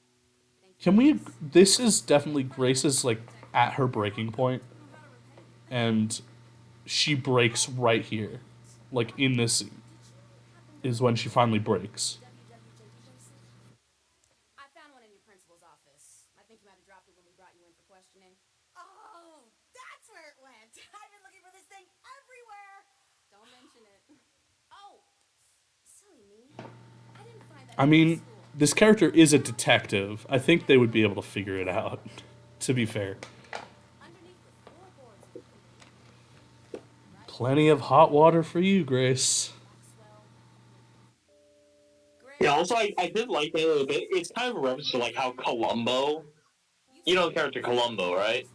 thank can we this is definitely Grace is like at her breaking point and she breaks right here. Like in this scene is when she finally breaks. I found one in your principal's office. I think you might have dropped it when we brought you in for questioning. Oh, that's where it went. I've been looking for this thing everywhere. Don't mention it. Oh, silly me. I didn't find that. I mean, this character is a detective. I think they would be able to figure it out, to be fair. Underneath the floorboards. Plenty of hot water for you, Grace. Grace. Yeah, also, I did like it a little bit. It's kind of a reference to, like, how Columbo... You know the character Columbo, right?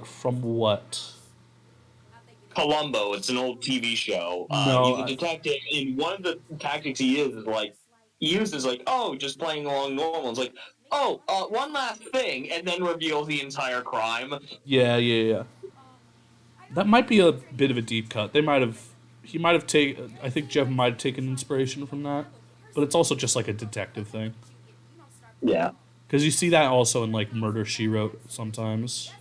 From what? Columbo, it's an old TV show. No, He's a detective, and one of the tactics he is like, he uses, like, oh, just playing along normal. It's like, oh, one last thing, and then reveals the entire crime. yeah. That might be a bit of a deep cut. They might have, he might have taken. I think Jeff might have taken inspiration from that, but it's also just like a detective thing. Yeah. Because you see that also in like Murder She Wrote sometimes,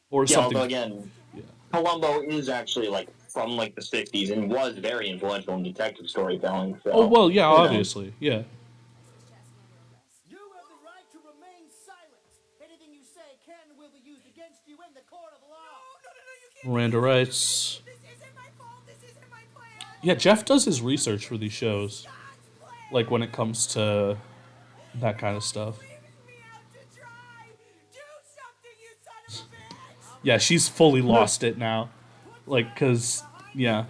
or Yeah, although, something. again, Yeah. Columbo is actually, like, from, like, the 60s and was very influential in detective storytelling, Oh so, well, yeah, you know. obviously, yeah. You have the right to remain silent. Anything you say can and will be used against you in the court of law. You can't. Miranda writes. This isn't my fault. This isn't my plan. Yeah, Jeff does his research for these shows, God's plan. like when it comes to that kind of stuff. Leaving me out to dry. Do something, you son of a bitch. Yeah, she's fully lost it now, like cause yeah,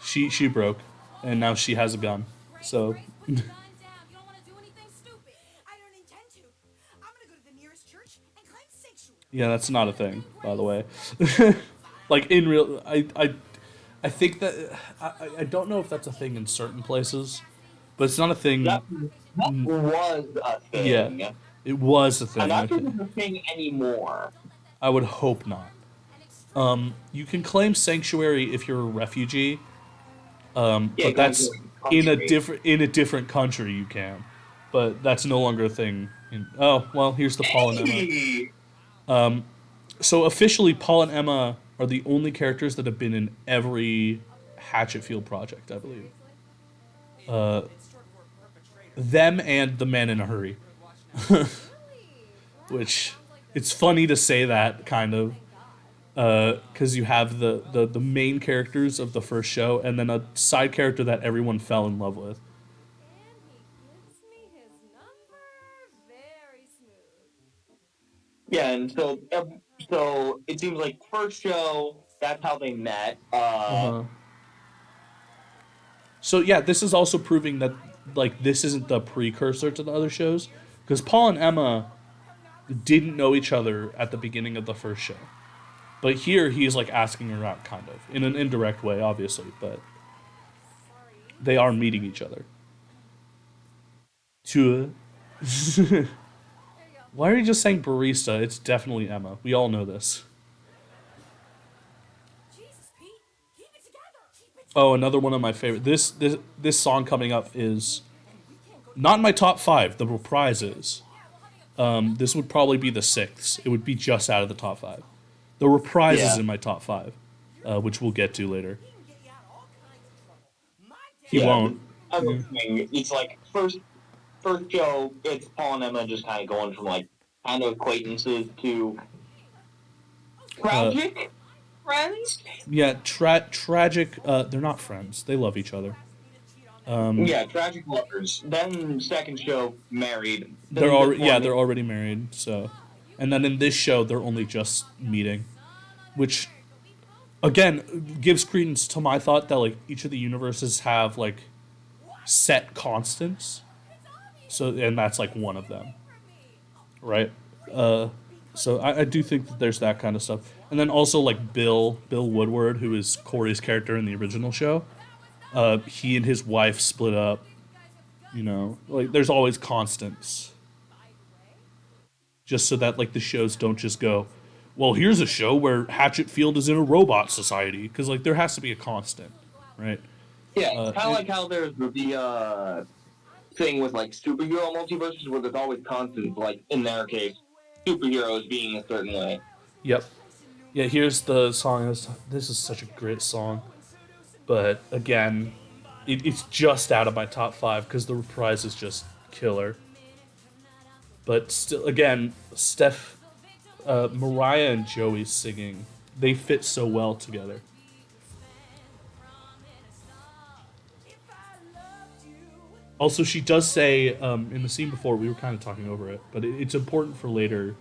she broke, and now she has a gun. So Put the gun down. You don't want to do anything stupid. I don't intend to. I'm gonna go to the nearest church and claim sanctuary. yeah, that's not a thing, by the way. Like in real, I think that I don't know if that's a thing in certain places, but it's not a thing. That was a Yeah, thing. it was a I'm thing. I not sure think. if it's a thing anymore. I would hope not. You can claim sanctuary if you're a refugee, Yeah, but going to that's a country. in a different country you can, but that's no longer a thing. Oh well, here's the Paul and Emma. Hey! So officially, Paul and Emma are the only characters that have been in every Hatchetfield project, I believe. Them and the Man in a Hurry, which it's funny to say that kind of because you have the main characters of the first show and then a side character that everyone fell in love with. And he gives me his number. Very smooth. Yeah, and so it seems like first show, that's how they met. Uh-huh. So yeah, this is also proving that like this isn't the precursor to the other shows because Paul and Emma didn't know each other at the beginning of the first show. But here he's like asking her out kind of in an indirect way obviously, but they are meeting each other. To Why are you just saying barista? It's definitely Emma. We all know this. Jesus, Pete, keep it together. Keep it Oh, another one of my favorite. This song coming up is not in my top five. The reprise is. This would probably be the sixth. It would be just out of the top five. The reprise is Yeah. in my top five, which we'll get to later. get you out of all kinds of trouble. My dad. He Yeah, won't. I'm saying it's like first show, it's Paul and Emma just kind of going from like kind of acquaintances to tragic friends. Yeah, tragic. They're not friends. They love each other. Yeah, tragic lovers. Then second show, married. They're Then already this one, they're already married. So, and then in this show they're only just meeting, which again gives credence to my thought that like each of the universes have like set constants. So and that's like one of them, right? So I do think that there's that kind of stuff, and then also like Bill Woodward, who is Corey's character in the original show. He and his wife split up. You know, like there's always constants, just so that like the shows don't just go. Well, here's a show where Hatchetfield is in a robot society because like there has to be a constant, right? yeah, Uh, kind of it- like how there's the thing with like superhero multiverses where there's always constants. Like in their case, superheroes being a certain way. yep. Yeah, here's the song. This is such a great song, but again, it's just out of my top five because the reprise is just killer. But still, again, Mariah and Joey singing, they fit so well together. Also, she does say in the scene before, we were kind of talking over it, but it's important for later.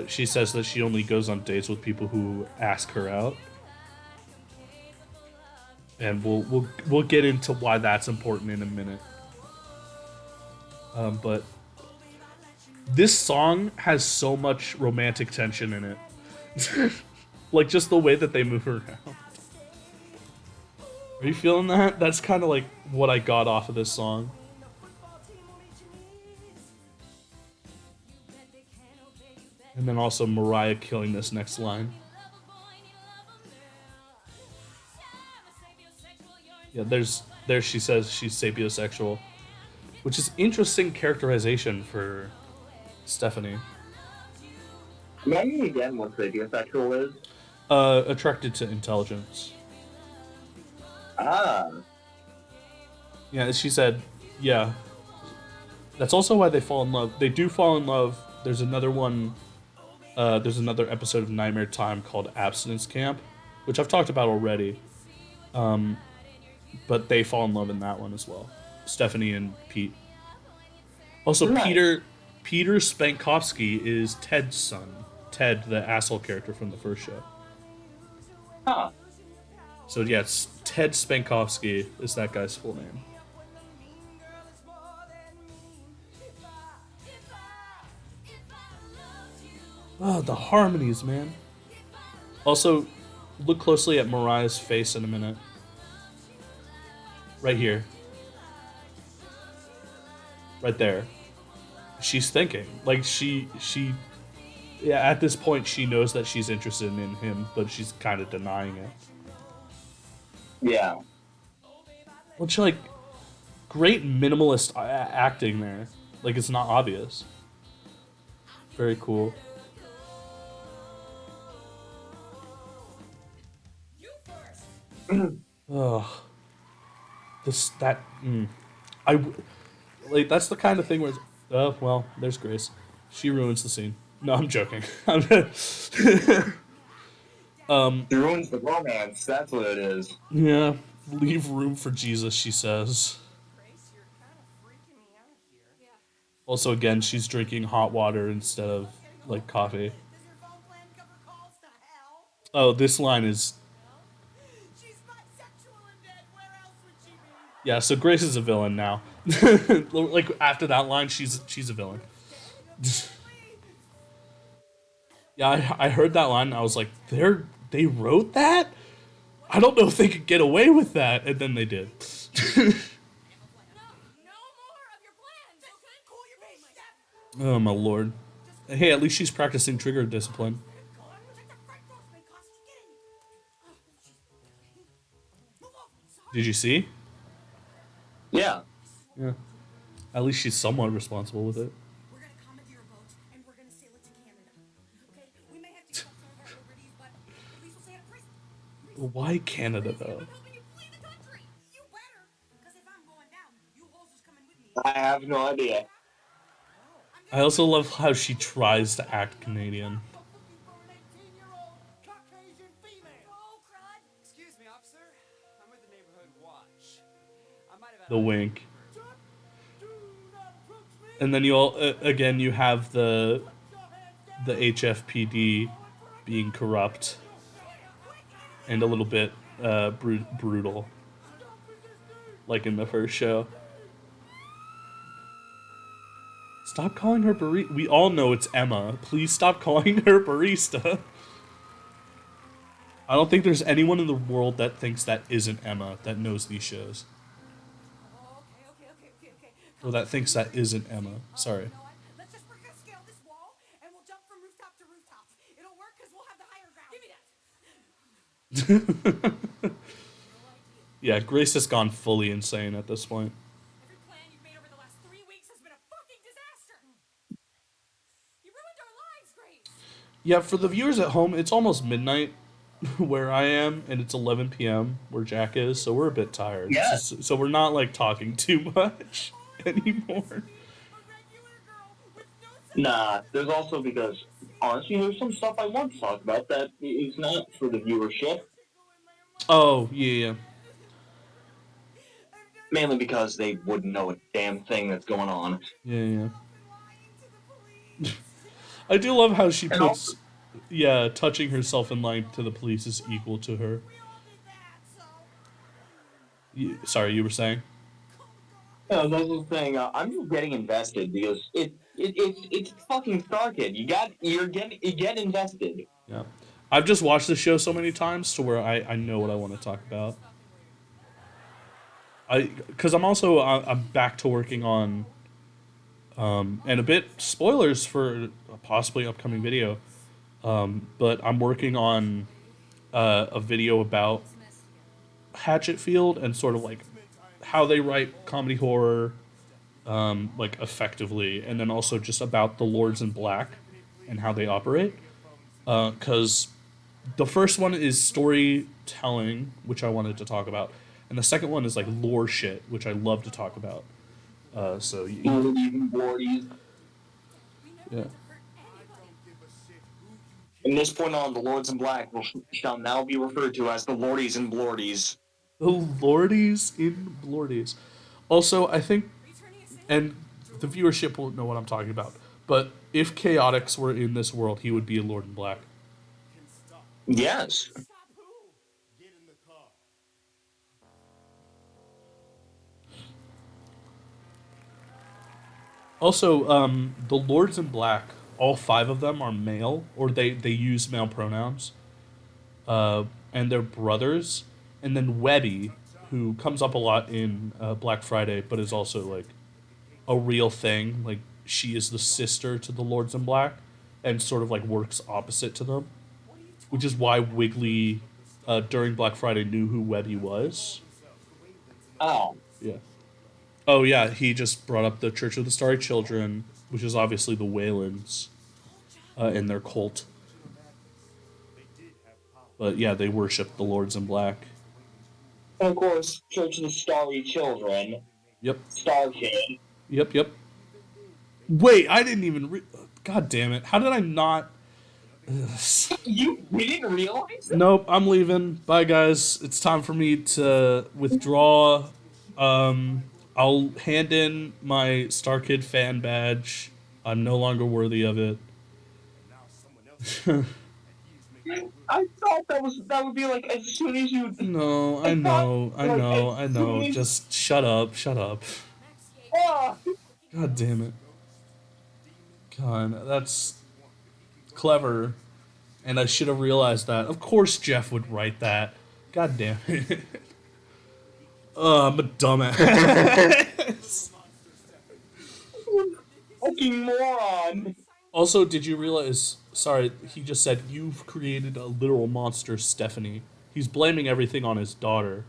She says that she only goes on dates with people who ask her out. and we'll get into why that's important in a minute. But this song has so much romantic tension in it, like just the way that they move around. Are you feeling that? That's kind of like what I got off of this song. And then also Mariah killing this next line. Yeah, there she says she's sapiosexual, which is interesting characterization for Stephanie. Remind me again what sapiosexual is. Attracted to intelligence. Ah. Yeah, she said, yeah. That's also why they fall in love. They do fall in love. There's another one. There's another episode of Nightmare Time called Abstinence Camp, which I've talked about already. But they fall in love in that one as well. Stephanie and Pete. Also, Nice. Peter Spankowski is Ted's son. Ted, the asshole character from the first show. Huh. So yeah, it's Ted Spankowski is that guy's full name. Oh, the harmonies, man. Also, look closely at Mariah's face in a minute. Right here. Right there. She's thinking. Like, yeah, at this point, she knows that she's interested in him, but she's kind of denying it. Yeah. Which, like, great minimalist acting there. Like, it's not obvious. Very cool. Ugh. Like, that's the kind of thing where it's, oh, well, there's Grace. She ruins the scene. No, I'm joking. It ruins the romance, that's what it is. Yeah, leave room for Jesus, she says. Grace, you're kind of freaking me out here. Yeah. Also, again, she's drinking hot water instead of, like, coffee. Does your phone plan cover calls to hell? Oh, this line is... She's bisexual and dead. Where else would she be? Yeah, so Grace is a villain now. Like, after that line, she's a villain. Yeah, I heard that line and I was like, they wrote that? I don't know if they could get away with that. And then they did. No more of your plans, okay? Cool your pace, Steph. Oh, my lord. Hey, at least she's practicing trigger discipline. Go on, protect the front door, Spankowski. Get in. Oh, jeez. Move over. Sorry. Did you see? Yeah. Yeah. At least she's somewhat responsible with it. We're gonna commandeer a boat and we're gonna sail it to Canada. Okay? We may have to give up some of our liberties, but at least we'll stay out of prison. Why Canada, though? I'm helping you flee the country. You better, because if I'm going down, you hoes is coming with me. I have no idea. I also love how she tries to act Canadian. I'm looking for an 18-year-old Caucasian female. Oh, crud. Excuse me, officer. I'm with the neighborhood watch. I might have The wink. Do not approach me. And then you all, again, you have the HFPD being corrupt and a little bit brutal, like in the first show. Stop calling her barista. We all know it's Emma. Please stop calling her barista. I don't think there's anyone in the world that thinks that isn't Emma that knows these shows. Okay. Or that thinks that isn't Emma. Sorry. You know what? We're gonna scale this wall and we'll jump from rooftop to rooftop. It'll work because we'll have the higher ground. Give me that. Yeah, Grace has gone fully insane at this point. Every plan you've made over the last 3 weeks has been a fucking disaster. You ruined our lives, Grace. Yeah, for the viewers at home, it's almost midnight where I am, and it's 11 p.m. where Jack is, so we're a bit tired. Yeah. So we're not, like, talking too much anymore. Nah, there's also because, honestly, there's some stuff I want to talk about that is not for the viewership. Oh, yeah. Mainly because they wouldn't know a damn thing that's going on. Yeah. I do love how she puts, touching herself in line to the police is equal to her. Sorry, you were saying? I was just saying, I'm just getting invested because it's fucking Starkid. You get invested. Yeah. I've just watched the show so many times to where I know what I want to talk about. Because I'm also I'm back to working on and a bit spoilers for a possibly upcoming video. But I'm working on a video about Hatchetfield and sort of like how they write comedy horror like effectively, and then also just about the Lords in Black and how they operate. Because the first one is storytelling, which I wanted to talk about, and the second one is like lore shit, which I love to talk about. So yeah, From this point on, the Lords in Black shall now be referred to as the Lordies and Blordies. the Lordies in Blordies. Also, I think, and the viewership won't know what I'm talking about, but if Chaotix were in this world, he would be a Lord in Black. Yes. Stop who? Get in the car. Also, the Lords in Black, all five of them are male, or they use male pronouns, and they're brothers. And then Webby, who comes up a lot in Black Friday, but is also like a real thing. Like she is the sister to the Lords in Black, and sort of like works opposite to them, which is why Wiggly during Black Friday knew who Webby was. Oh. Yeah. Oh yeah, he just brought up the Church of the Starry Children, which is obviously the Waylands in their cult. But yeah, they worship the Lords in Black. And of course, Church of the Starry Children, Yep. Star Kid. Yep. Yep. Wait, I didn't even. God damn it! How did I not? You didn't realize that? Nope, I'm leaving. Bye, guys. It's time for me to withdraw. I'll hand in my Star Kid fan badge. I'm no longer worthy of it. I thought that would be like as soon as you. No, I I thought know, I like know, as I soon know. as. Just shut up, shut up. Ah, God damn it. God, that's clever. And I should have realized that. Of course Jeff would write that. God damn it. Oh, I'm a dumbass. fucking moron. Also, did you realize? Sorry, he just said you've created a literal monster, Stephanie. He's blaming everything on his daughter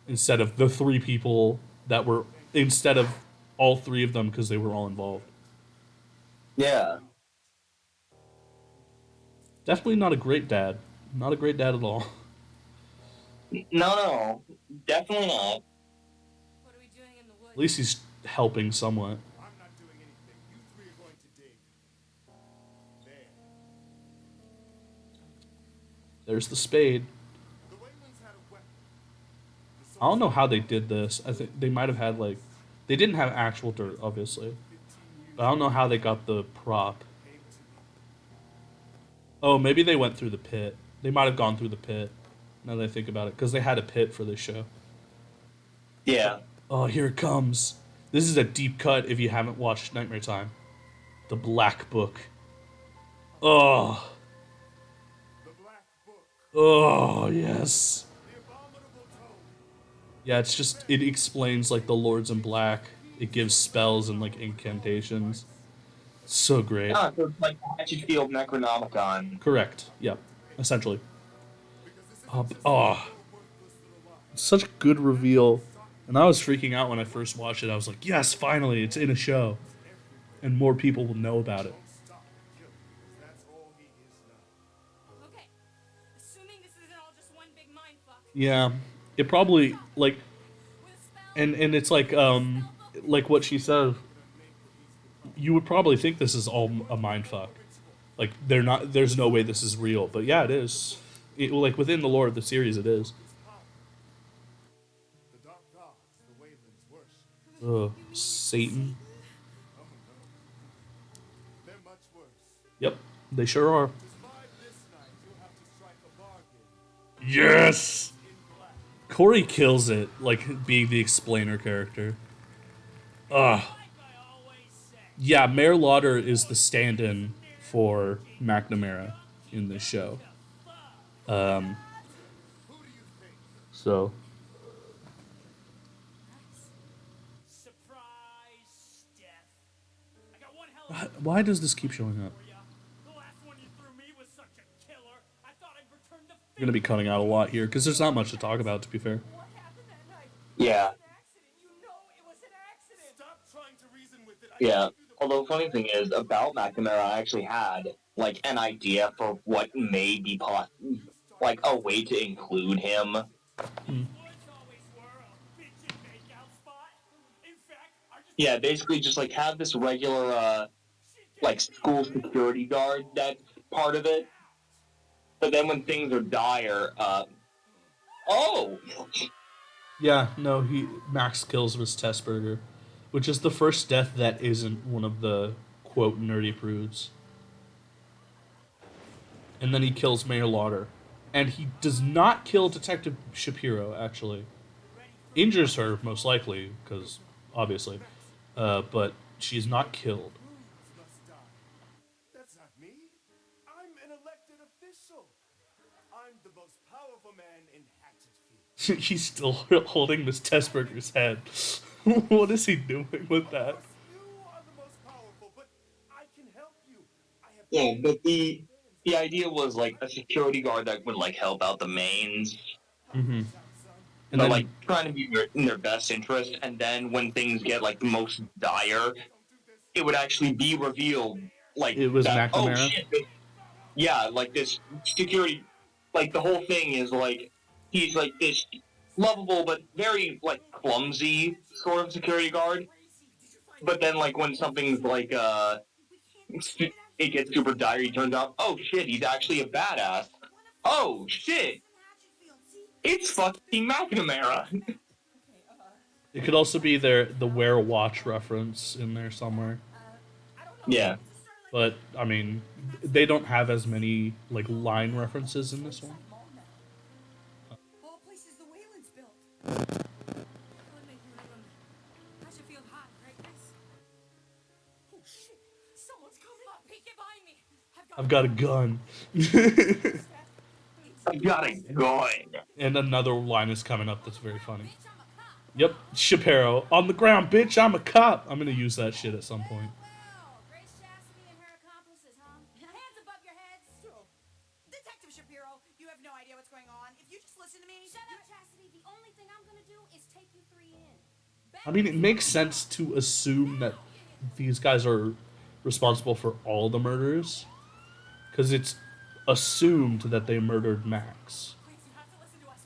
instead of the three people that were instead of all three of them because they were all involved. Yeah. Definitely not a great dad. Not a great dad at all. No, definitely not. What are we doing in the woods? At least he's helping somewhat. I'm not doing anything. You three are going to dig. There. There's the spade. The Waylands had a weapon. I don't know how they did this. I think they might have had like, they didn't have actual dirt, obviously. But I don't know how they got the prop. Oh, maybe they went through the pit. They might have gone through the pit. Now that I think about it, because they had a pit for this show. Yeah. Oh, here it comes. This is a deep cut if you haven't watched Nightmare Time. The Black Book. Oh. The Black Book. Oh, yes. The abominable tome. Yeah, it's just, it explains like the Lords in Black. It gives spells and like incantations. So great. Ah, so it's like Hatchetfield Necronomicon. Correct. Yep. Essentially. Oh, such a good reveal. And I was freaking out when I first watched it. I was like, yes, finally, it's in a show. And more people will know about it. That's all he is now. Okay. Assuming this isn't all just one big mindfuck. Yeah. It probably, like, With spells. and it's like what she said. You would probably think this is all a mindfuck. Like, there's no way this is real. But yeah, it is. Like, within the lore of the series, it is. The dark gods the Waylands worship. Ugh, Satan. They're much worse. Yep, they sure are. To survive this night, you'll have to strike a bargain Yes! in black. Corey kills it, like being the explainer character. Ugh. Yeah, Mayor Lauder is the stand-in for McNamara in this show. Um, so Surprise, Steph. I got one hell of a why does this keep showing up? for ya. The last one you threw me was such a killer. I thought I'd return the We're gonna be cutting out a lot here because there's not much to talk about. To be fair, What happened that night? Yeah, An accident. You know it was an accident. Stop trying to reason with it. yeah. Although funny thing is about McNamara, I actually had like an idea for what may be like a way to include him. Yeah, basically just like have this regular like school security guard that's part of it. But then when things are dire, oh, yeah, no, Max kills Miss Tessberger, which is the first death that isn't one of the quote nerdy prudes. And then he kills Mayor Lauder, and he does not kill Detective Shapiro. Actually, injures her most likely because obviously, but she's not killed. Prudes must die. That's not me. I'm an elected official. I'm the most powerful man in Hatchetfield. He's still holding Miss Tessberger's head. What is he doing with that? You are the most powerful, but I can help you. I have yeah. But the idea was like a security guard that would like help out the mains. Mm-hmm. And But then like trying to be in their best interest, and then when things get like the most dire, it would actually be revealed like it was that. Oh McNamara. shit! Yeah, like this security, like the whole thing is like he's like this lovable but very like clumsy sort of security guard. But then like when something's like it gets super dire, he turns out, oh shit, he's actually a badass. Oh shit, it's fucking McNamara. It could also be the Wear Watch reference in there somewhere. Yeah. But I mean, they don't have as many like line references in this one. All places the Waylands built. Would make you live I should feel hot, right, Chris? Oh shit! Someone's coming. Pete, get behind me. I've got a gun. I got a gun. And another line is coming up that's very funny. Bitch, I'm a cop. Yep, Shapiro. On the ground, bitch, I'm a cop. I'm gonna use that shit at some point. Wow, Grace Chastity and her accomplices, huh? Hands above your heads. Detective Shapiro, you have no idea what's going on. If you just listen to me... Shut up, Chastity. The only thing I'm gonna do is take you three in. I mean, it makes sense to assume that these guys are responsible for all the murders, because it's assumed that they murdered Max.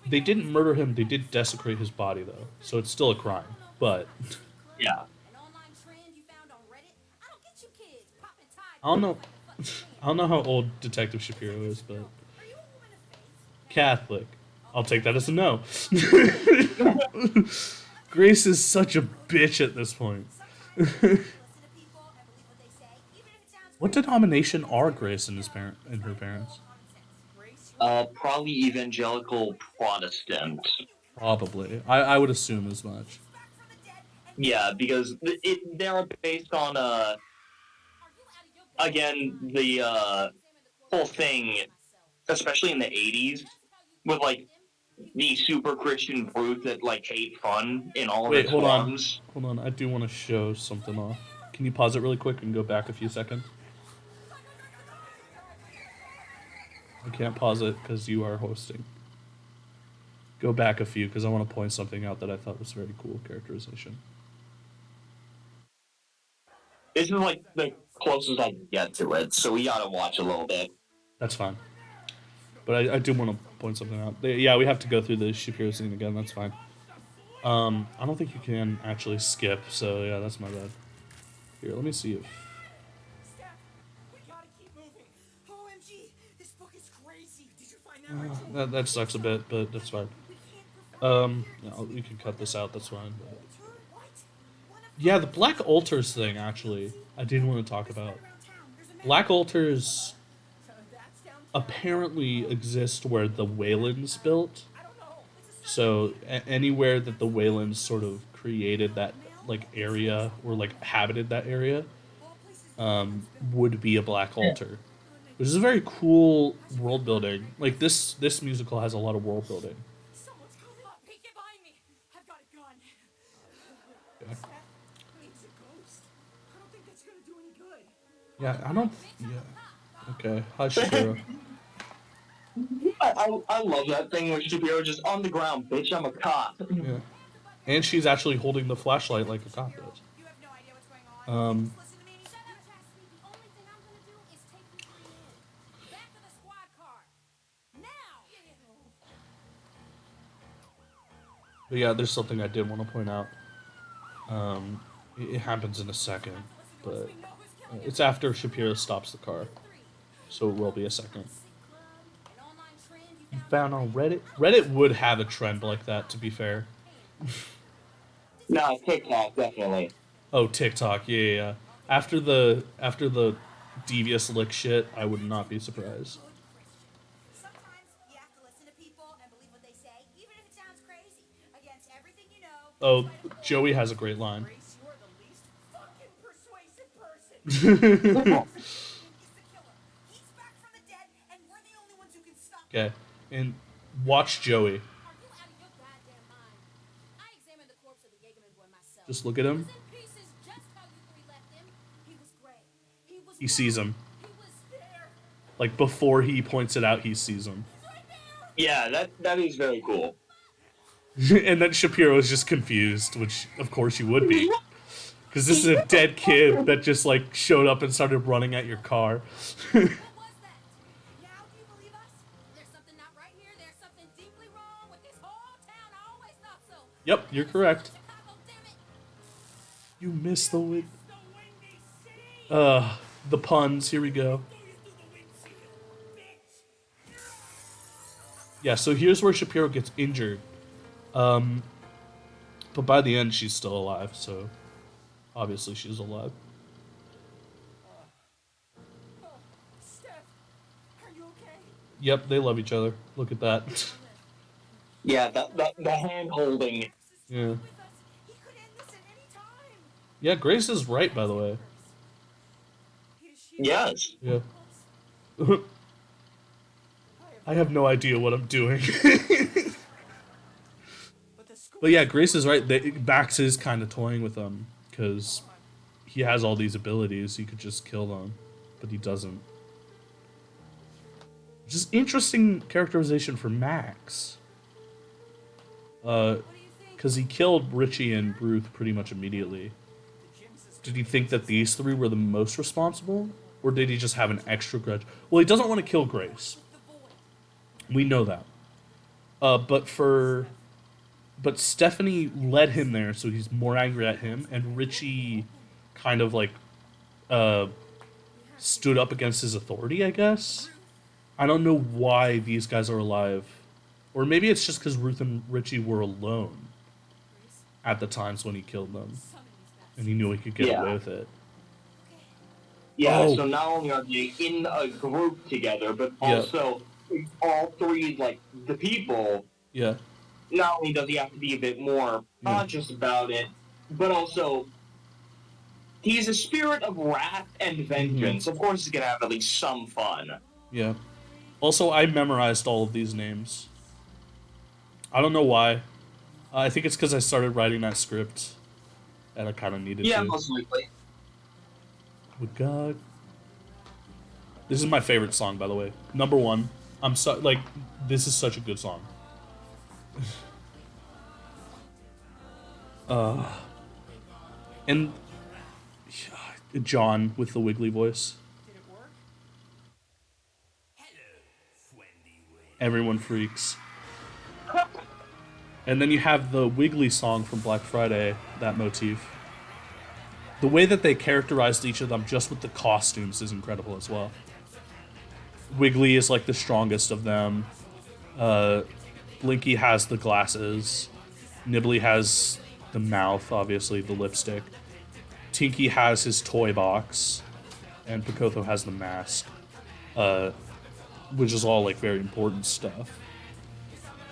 They didn't murder him. They did desecrate his body, though, so it's still a crime. But Yeah. An online trend you found on Reddit? I don't get you kids popping Tide. I don't know. I don't know how old Detective Shapiro is, but Are you a woman of faith? Catholic. I'll take that as a no. Grace is such a bitch at this point. Listen to people and believe what they say, even if it sounds What denomination are Grace and her parents? Probably evangelical Protestant. Probably. I would assume as much. Yeah, because they're based on again the whole thing, especially in the '80s, with like the super Christian brute that like hate fun in all of Wait, its hold on. forms. Hold on. I do want to show something off. Can you pause it really quick and go back a few seconds? I can't pause it because you are hosting. Go back a few because I want to point something out that I thought was very cool characterization. This is like the closest I can get to it, so we gotta watch a little bit. That's fine. But I do want to point something out. Yeah, we have to go through the Shapiro scene again. That's fine. I don't think you can actually skip, so yeah, that's my bad. Here, let me see if... Steph, we gotta keep moving. OMG, this book is crazy. Did you find that ritual? That sucks a bit, but that's fine. Yeah, we can cut this out, that's fine. But... Yeah, the Black Altars thing, actually, I did want to talk about. Black Altars apparently exist where the Waylands built. So anywhere that the Waylands sort of created that like area or like habited that area would be a black altar, which is a very cool world building. Like this musical has a lot of world building. Someone's coming up. Pete, get behind me. I've got a gun. Yeah, It's a ghost. I don't think that's gonna do any good. yeah I don't. Yeah. Okay. Hi, Shapiro. I love that thing where Shapiro just on the ground, bitch, I'm a cop. Yeah. And she's actually holding the flashlight like a cop does. You have no idea what's going on. Um, Just listen to me. Shut up, Chastity. The only thing I'm gonna do is take you three in. Back to the squad car. Now. but yeah, there's something I did want to point out. It happens in a second, but it's after Shapiro stops the car, so it will be a second. An online trend You found on Reddit? Reddit would have a trend like that, to be fair. No, TikTok, definitely. Oh, TikTok, yeah. After the devious lick shit, I would not be surprised. Sometimes you have to listen to people and believe what they say, even if it sounds crazy. Against everything you know. Oh, Joey has a great line. Grace, you are the least fucking persuasive person. He's the killer. He's back from the dead, and we're the only ones who can stop him. Okay, and watch Joey. Are you out of your goddamn mind? I examined the corpse of the Jaegerman boy myself. Just look at him. He was in pieces, just how you three left him. He was gray. He was He sees him. He was there. Like before he points it out, he sees him. Right there. Yeah, that is very cool. And then Shapiro is just confused, which of course you would be. Because this is a dead kid that just like showed up and started running at your car. What was that? Now do you believe us? There's something not right here. There's something deeply wrong with this whole town. I always thought so. Yep, you're correct. Chicago, damn it. You missed the win. The Windy City. The puns. Here we go. Do you do the wind seal, bitch? Yeah, so here's where Shapiro gets injured. But by the end, she's still alive, so obviously she's alive. Steph, are you okay? Yep, they love each other. Look at that. Yeah, the hand holding. Max is Yeah. with us. He could end this at any time. Yeah, Grace is right, by the way. Is she Yes. Yeah. I have no idea what I'm doing. But the school But yeah, Grace is right. Max is kind of toying with them because he has all these abilities. He could just kill them, but he doesn't. Which is interesting characterization for Max. Because he killed Richie and Ruth pretty much immediately. Did he think that these three were the most responsible? Or did he just have an extra grudge? Well, he doesn't want to kill Grace. We know that. But Stephanie led him there, so he's more angry at him, and Richie kind of like stood up against his authority, I guess. I don't know why these guys are alive. Or maybe it's just because Ruth and Richie were alone at the times when he killed them. And he knew he could get away with it. Yeah, Oh. so not only are they in a group together, but also all three, like, the people, Yeah. not only does he have to be a bit more conscious about it, but also he's a spirit of wrath and vengeance. Of course he's gonna have at least some fun. Yeah. Also, I memorized all of these names. I don't know why. I think it's because I started writing that script, and I kind of needed Yeah, to. most likely. With God. This is my favorite song, by the way. Number one. I'm so like, this is such a good song. And John with the wiggly voice. did it work? Everyone freaks. And then you have the Wiggly song from Black Friday, that motif. The way that they characterized each of them just with the costumes is incredible as well. Wiggly is like the strongest of them. Blinky has the glasses. Nibbly has the mouth, obviously, the lipstick. Tinky has his toy box. And Picotho has the mask. Which is all like very important stuff.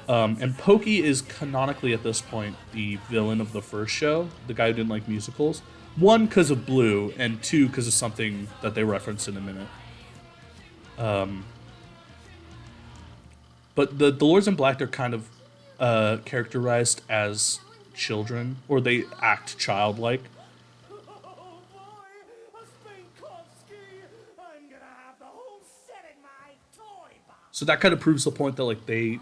And Pokey is canonically at this point the villain of the first show, the guy who didn't like musicals. One, because of Blue, and two, because of something that they reference in a minute. But the Lords in Black, they're kind of characterized as children, or they act childlike. Oh boy, a Spankovsky! I'm gonna have the whole set in my toy box. So that kind of proves the point that like they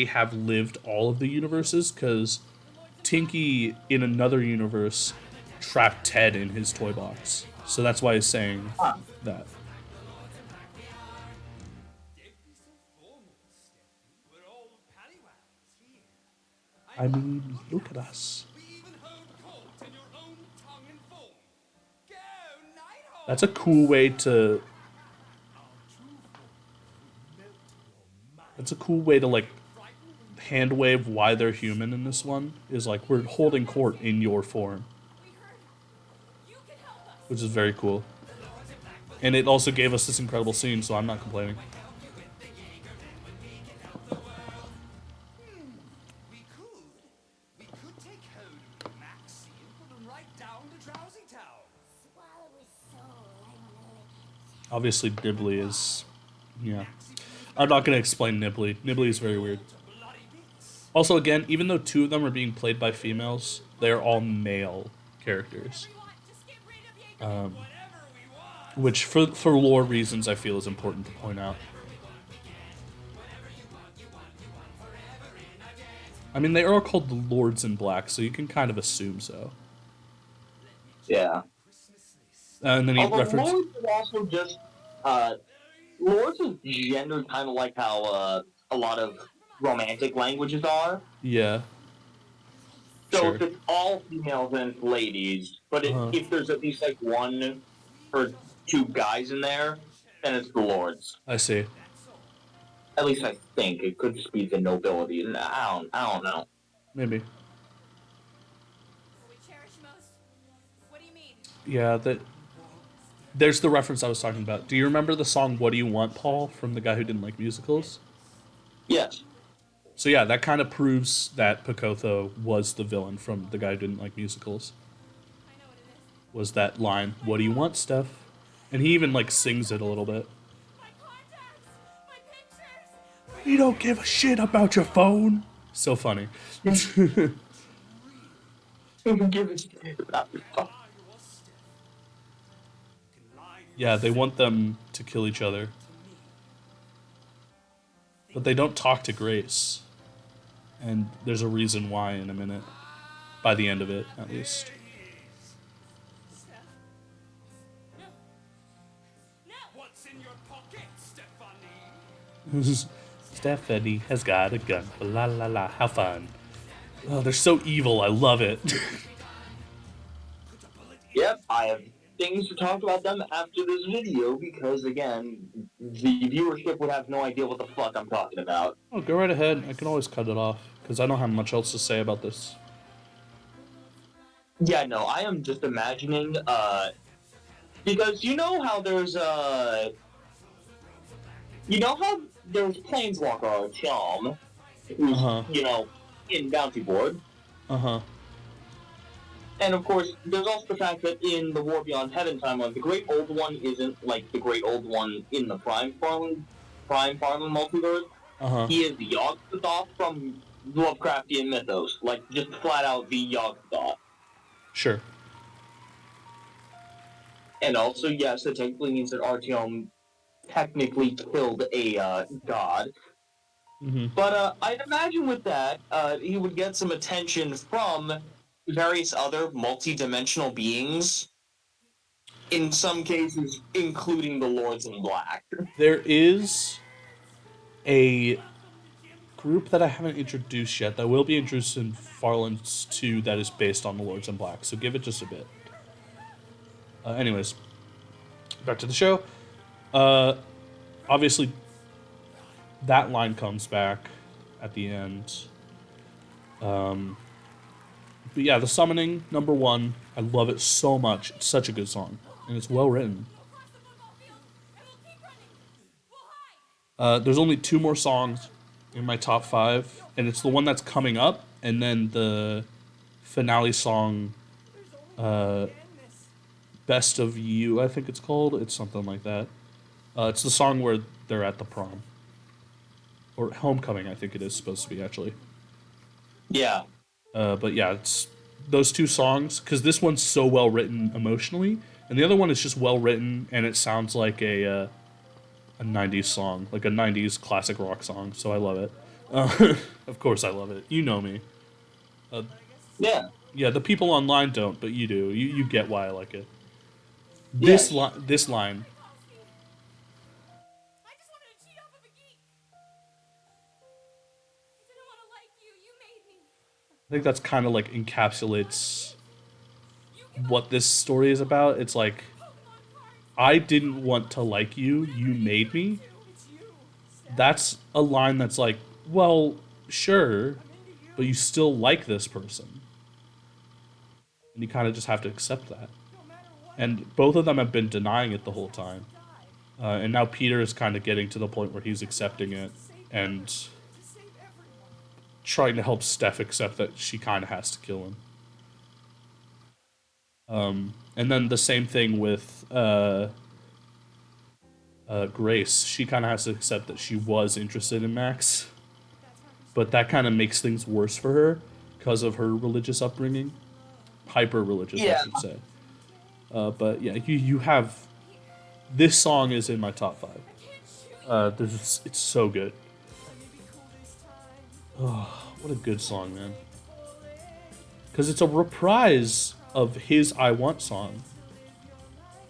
have lived all of the universes, because Tinky in another universe trapped Ted in his toy box. So that's why he's saying that. I mean, look at us. That's a cool way to. That's a cool way to like hand wave why they're human in this one. Is like we're holding court in your form, which is very cool. And it also gave us this incredible scene, so I'm not complaining. We could take hold of Maxie and put him right down to Drowsy Town. Swallow his soul, I wanna lick it. Obviously, Nibbly is. Yeah. I'm not going to explain Nibbly. Nibbly is very weird. Also, again, even though two of them are being played by females, they're all male characters. Which, for lore reasons, I feel is important to point out. I mean, they are called the Lords in Black, so you can kind of assume so. Yeah. And then he Although referenced. Lords is also just Lords is gendered kind of like how a lot of romantic languages are. Yeah. So Sure. if it's all females and it's ladies, but if there's at least like one or two guys in there, then it's the Lords. I see. At least I think it could just be the nobility. I don't know. Maybe. What we cherish most? What do you mean? Yeah, there's the reference I was talking about. Do you remember the song "What Do You Want, Paul" from the guy who didn't like musicals? Yes. So yeah, that kind of proves that Picotho was the villain from the guy who didn't like musicals. I know what it is. Was that line, "What do you want, Steph?" And he even like sings it a little bit. My contacts! My pictures! You don't give a shit about your phone. So funny. Yeah, they want them to kill each other. But they don't talk to Grace. And there's a reason why in a minute. By the end of it, at least. Steph? No. No! What's in your pocket, Stephanie? Stephanie has got a gun. La la la. How fun. Oh, they're so evil. I love it. Yep, I have things to talk about them after this video because, again, the viewership would have no idea what the fuck I'm talking about. Oh, go right ahead. I can always cut it off because I don't have much else to say about this. Yeah, no, I am just imagining, because you know how there's Planeswalker Tom, who's, in Bounty Board. Uh-huh. And of course, there's also the fact that in the War Beyond Heaven timeline, the Great Old One isn't like the Great Old One in the Prime Farming multiverse. Uh-huh. He is the Yogg-Sothoth from Lovecraftian mythos, like just flat out the Yogg-Sothoth. Sure. And also, yes, it technically means that Artyom technically killed a god. Mm-hmm. But I'd imagine with that, he would get some attention from various other multi-dimensional beings. In some cases, including the Lords in Black. There is a group that I haven't introduced yet that will be introduced in Farlands 2 that is based on the Lords in Black, so give it just a bit. Anyways, back to the show. Obviously, that line comes back at the end. But yeah, the summoning, number 1, I love it so much. It's such a good song, and it's well written. Across the football field, and we'll keep running. We'll hide. There's only 2 more songs in my top 5, and it's the one that's coming up, and then the finale song, uh, "Best of You," I think it's called. It's something like that. It's the song where they're at the prom or homecoming. I think it is supposed to be actually. Yeah. But yeah, it's those two songs because this one's so well written emotionally, and the other one is just well written, and it sounds like a '90s song, like a '90s classic rock song. So I love it. Of course, I love it. You know me. Uh, Yeah. yeah, the people online don't, but you do. You get why I like it. Yeah. This line. I just wanted to cheat off of a geek. I didn't want to like you. You made me. I think that's kind of like encapsulates what this story is about. It's like I didn't want to like you. You made me. That's a line that's like, well, sure, but you still like this person. And you kind of just have to accept that. And both of them have been denying it the whole time. And now Peter is kind of getting to the point where he's accepting it and trying to help Steph accept that she kind of has to kill him. And then the same thing with Grace. She kind of has to accept that she was interested in Max, but that kind of makes things worse for her because of her religious upbringing, hyper religious, I Yeah. should say. But yeah, you have this song is in my top 5. It's so good. Oh, what a good song, man! Because it's a reprise of his "I Want" song,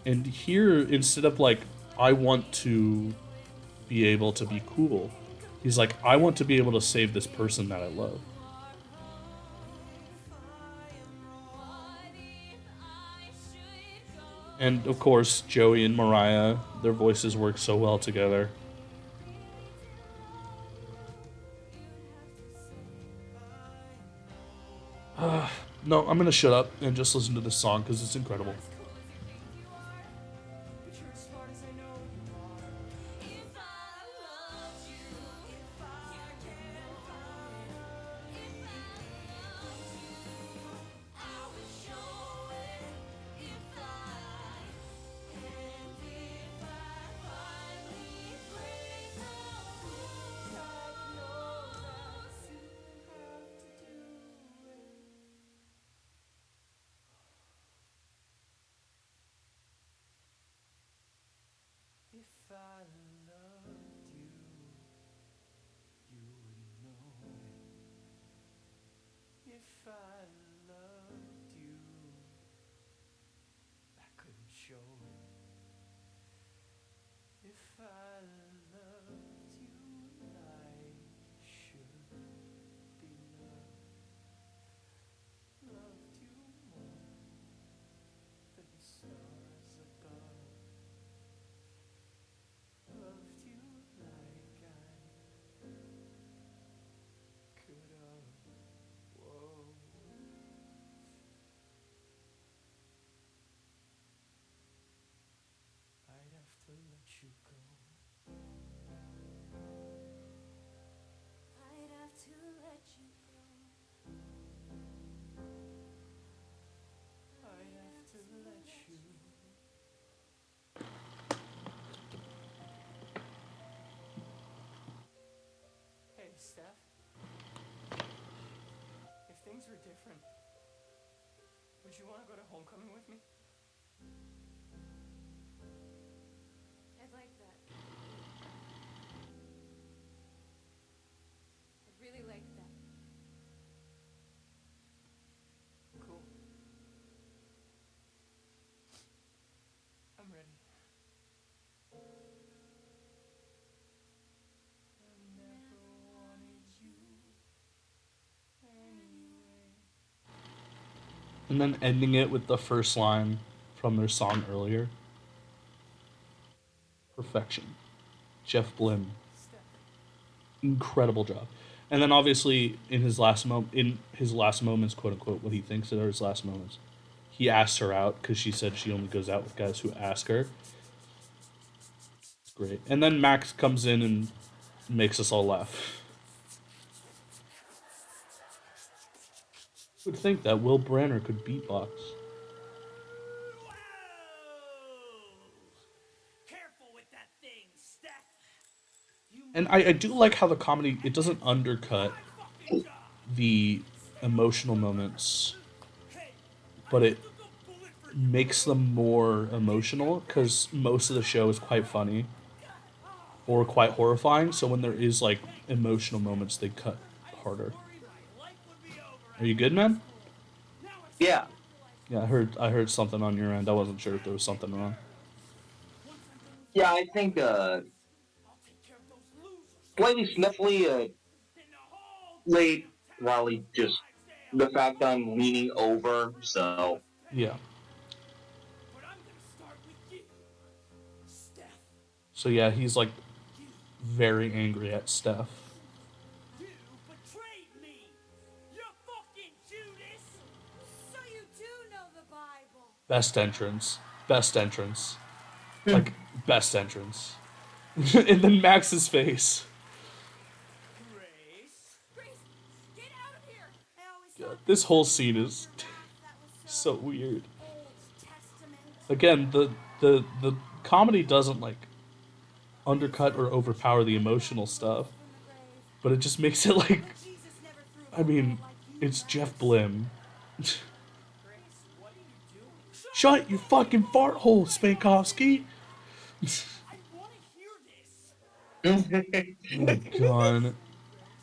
and here instead of like "I want to be able to be cool," he's like, "I want to be able to save this person that I love." And of course, Joey and Mariah, their voices work so well together. No, I'm gonna shut up and just listen to this song because it's incredible. If I loved you, you would know it. If I loved you, I couldn't show it. If I loved you like you should be loved, loved you more than the stars above, loved you like I could have. Whoa. I'd have to let you go. I'd have to let you go. I'd have to let you. Hey, Steph. If things were different, would you want to go to homecoming with me? I'd like that. I'd really like that. Cool. I'm ready. I never wanted you anyway. And then ending it with the first line from their song earlier. Perfection. Jeff Blim, Steph. incredible job. And then obviously in his last moments, quote unquote, what he thinks are his last moments, he asks her out because she said she only goes out with guys who ask her. It's great. And then Max comes in and makes us all laugh. would think that Will Branner could beatbox. Whoa! Careful with that thing, Steph. You And I do like how the comedy, it doesn't undercut my fucking job. the emotional moments, Hey, but I it took a bullet for you. makes them more emotional because most of the show is quite funny or quite horrifying. So when there is like emotional moments, they cut harder. Worried my life would be over Are you after good, man? now it's Yeah. Yeah, I heard something on your end. I wasn't sure if there was something wrong. once I'm done with Yeah, I think I'll take care of those losers. slightly sniffly Then the whole late damn while town he just Clydesdale. the fact that I'm leaning over, so Yeah. But I'm gonna start with you, Steph. So yeah, he's like You, very angry at Steph. you betrayed me. You fucking Judas. So you do know the Bible. Best entrance. Best entrance. Like, best entrance. And then Max's face. Grace. Grace, get out of here! I always God, thought this that whole the scene is that was so weird. Old Testament. Again, the comedy doesn't like undercut or overpower the emotional stuff, From the grave. but it just makes it like, But Jesus never threw a I mean, football like you, it's Jeff Grace. Blim. Grace, what are you doing? Shut your fucking fart hole, Spankovsky. I want to hear this. Oh god.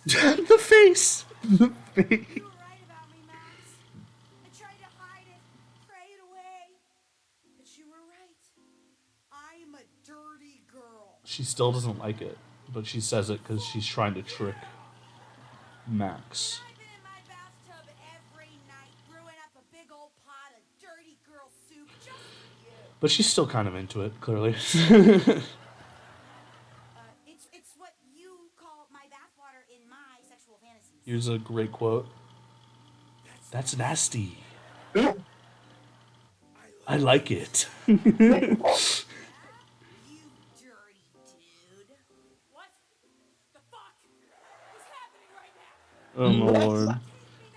The face. The face. You were right about me, Max. I tried to hide it, pray it away. But you were right. I'm a dirty girl. She still doesn't like it, but she says it because she's trying to trick Max. I've been in my bathtub every night, brewing up a big old pot of dirty girl soup just for you. But she's still kind of into it, clearly. It's what you call my bathwater in my sexual fantasies. Here's a great quote. That's nasty. I like it. You dirty dude. What the fuck is happening right now? Oh my lord.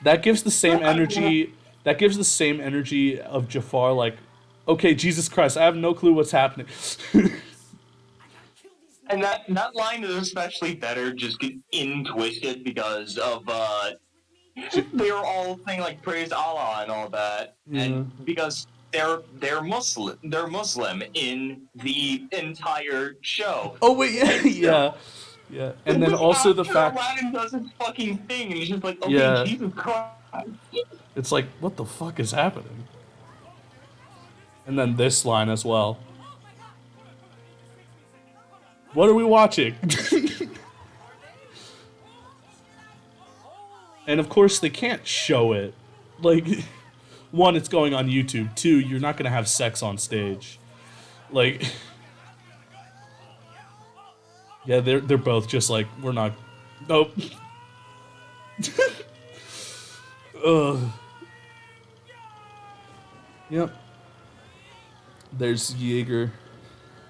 That gives the same energy. That gives the same energy of Jafar. Like, okay, Jesus Christ, I have no clue what's happening. and that line is especially better just in Twisted because of they were all saying like praise Allah and all that, Yeah. and because they're Muslim in the entire show. Oh wait, yeah, yeah, yeah. And then also the after fact, Aladdin does his fucking thing, and he's just like, okay, Yeah. Jesus Christ. it's like, what the fuck is happening? And then this line as well. What are we watching? And of course, they can't show it. Like, one, it's going on YouTube. Two, you're not gonna have sex on stage. Like, yeah, they're both just like, we're not. Nope. Ugh. Yep. There's Jaeger.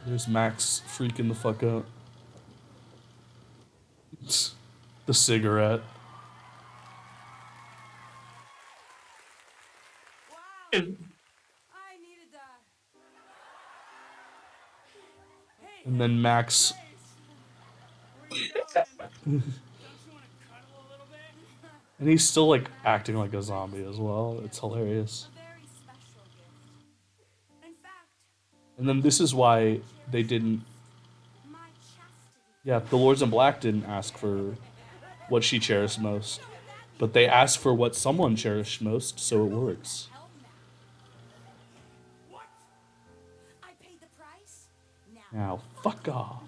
There's Max freaking the fuck out. The cigarette. Wow. And I needed that. And then Max. Where you going? Don't you want to cuddle a little bit? And he's still like acting like a zombie as well. It's hilarious. A very special gift. In fact, And then this is why they didn't. my chastity. Yeah, the Lords in Black didn't ask for what she cherished most. But they asked for what someone cherished most, so it works. Help now. What? I paid the price. Now. Now, fuck off.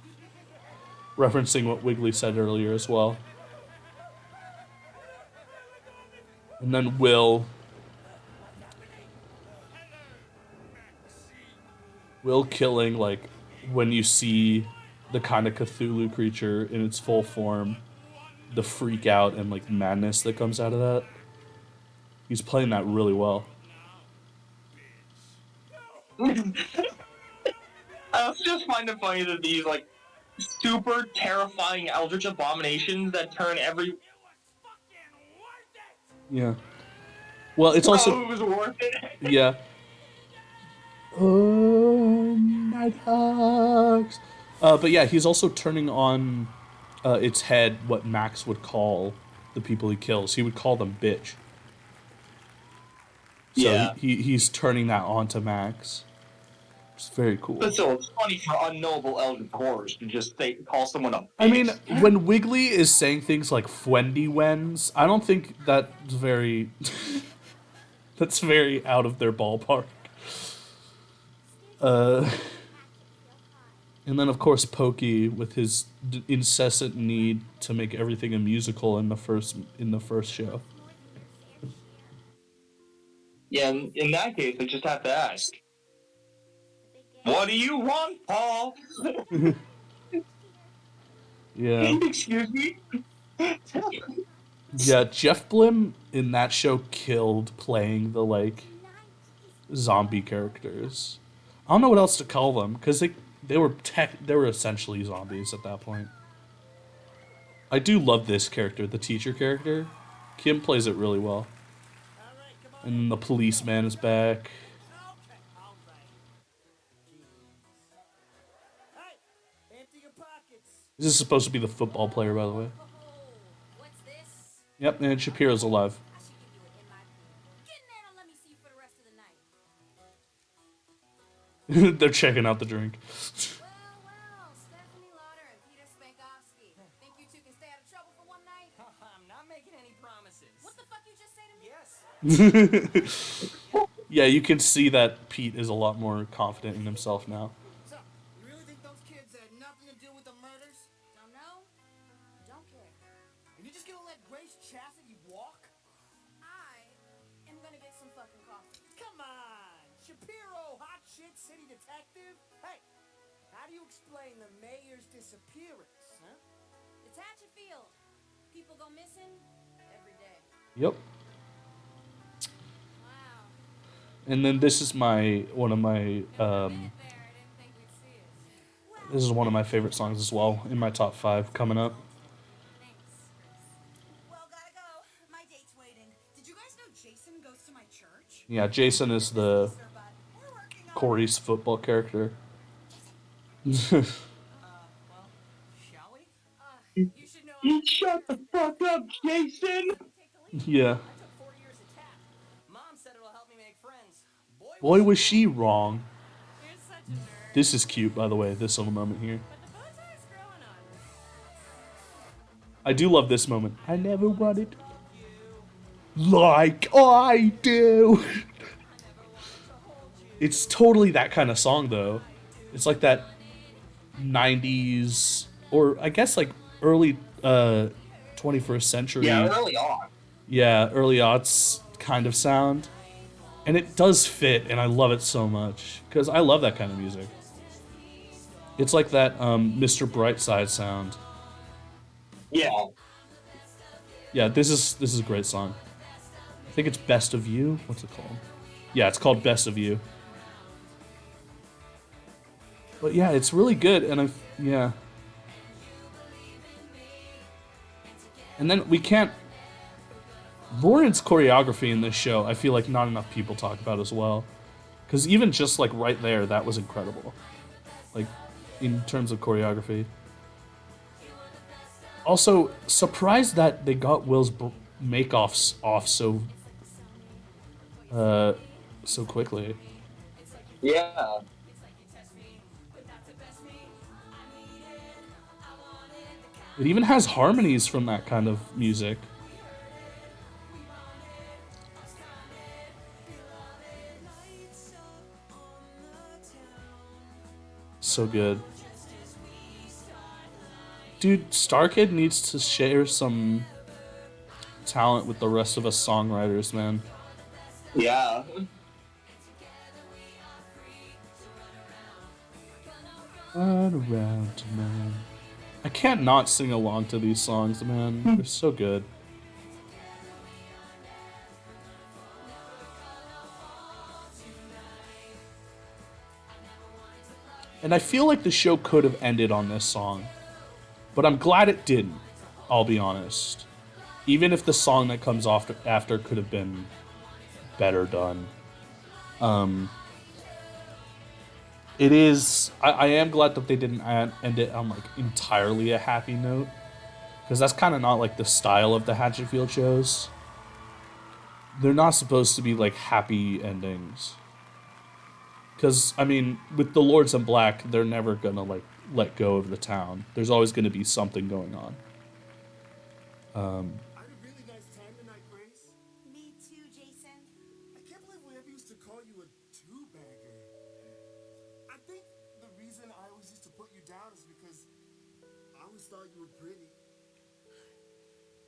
Referencing what Wiggly said earlier as well. And then Will killing, like, when you see the kind of Cthulhu creature in its full form, the freak out and, like, madness that comes out of that. He's playing that really well. I also just find it funny that these like super terrifying eldritch abominations that turn every It was fucking worth it. Yeah. Well, it's Oh, also it was worth it. yeah. Oh, Nighthawks. But yeah, he's also turning on its head what Max would call the people he kills. He would call them bitch. So Yeah. he's turning that on to Max. It's very cool. But still, it's funny for unknowable elder horrors to just call someone a bitch. I mean, when Wiggly is saying things like "Fwendy Wens," I don't think that's very that's very out of their ballpark. And then of course Pokey with his incessant need to make everything a musical in the first show. Yeah, in that case, I just have to ask, what do you want, Paul? Yeah. Excuse me? Yeah, Jeff Blim in that show killed playing the like zombie characters. I don't know what else to call them because they were essentially zombies at that point. I do love this character, the teacher character. Kim plays it really well. And the policeman is back. Okay, all right. Hey, empty your pockets. This is supposed to be the football player, by the way. What's this? Yep, and Shapiro's alive. I should give you an in my pool. Get in there and let me see you for the rest of the night. They're checking out the drink. Well, Stephanie Lauder and Peter Spankovsky. Think you two can stay out of trouble for one night? I'm not making any promises. What the fuck you just say to me? Yes. Yeah, you can see that Pete is a lot more confident in himself now. So, you really think those kids had nothing to do with the murders? Don't know. Don't care. And you're just gonna let Grace Chastity walk? I am gonna get some fucking coffee. Come on! Shapiro, hot shit city detective? Hey, how do you explain the mayor's disappearance, huh? It's Hatchetfield. People go missing every day. Yep. Wow. And then this is one of my this is one of my favorite songs as well in my top 5 coming up. Well, gotta go. My date's waiting. Did you guys know Jason goes to my church? Yeah, Jason is the Sir, bud. We're working on Corey's football character. Well, shall we? You should know. Shut the fuck up, Jason! Yeah. I took 4 years at TAP. Mom said it'll help me make friends. Boy, was she wrong. You're such a nerd. This is cute, by the way, this little moment here. But the bow tie's growing on me. I do love this moment. I never wanted like I do. It's totally that kind of song, though. It's like that 90s, or I guess like early 21st century. Yeah, early on. Yeah, early aughts kind of sound. And it does fit, and I love it so much. Because I love that kind of music. It's like that Mr. Brightside sound. Yeah. Yeah, this is a great song. I think it's Best of You. What's it called? Yeah, it's called Best of You. But yeah, it's really good, and yeah. And then we can't. Lauren's choreography in this show, I feel like not enough people talk about as well. Because even just like right there, that was incredible. Like, in terms of choreography. Also, surprised that they got Will's make-offs off so quickly. Yeah. It even has harmonies from that kind of music. So good. Dude, StarKid needs to share some talent with the rest of us songwriters, man. Yeah. Run around, man. I can't not sing along to these songs, man. They're so good. And I feel like the show could have ended on this song. But I'm glad it didn't, I'll be honest. Even if the song that comes after could have been better done. It is. I am glad that they didn't end it on like entirely a happy note, because that's kind of not like the style of the Hatchetfield shows. They're not supposed to be like happy endings. Because I mean, with the Lords in Black, they're never gonna like let go of the town. There's always gonna be something going on. I had a really nice time tonight, Grace. Me too, Jason. I can't believe we ever used to call you a two-bagger. I think the reason I always used to put you down is because I always thought you were pretty.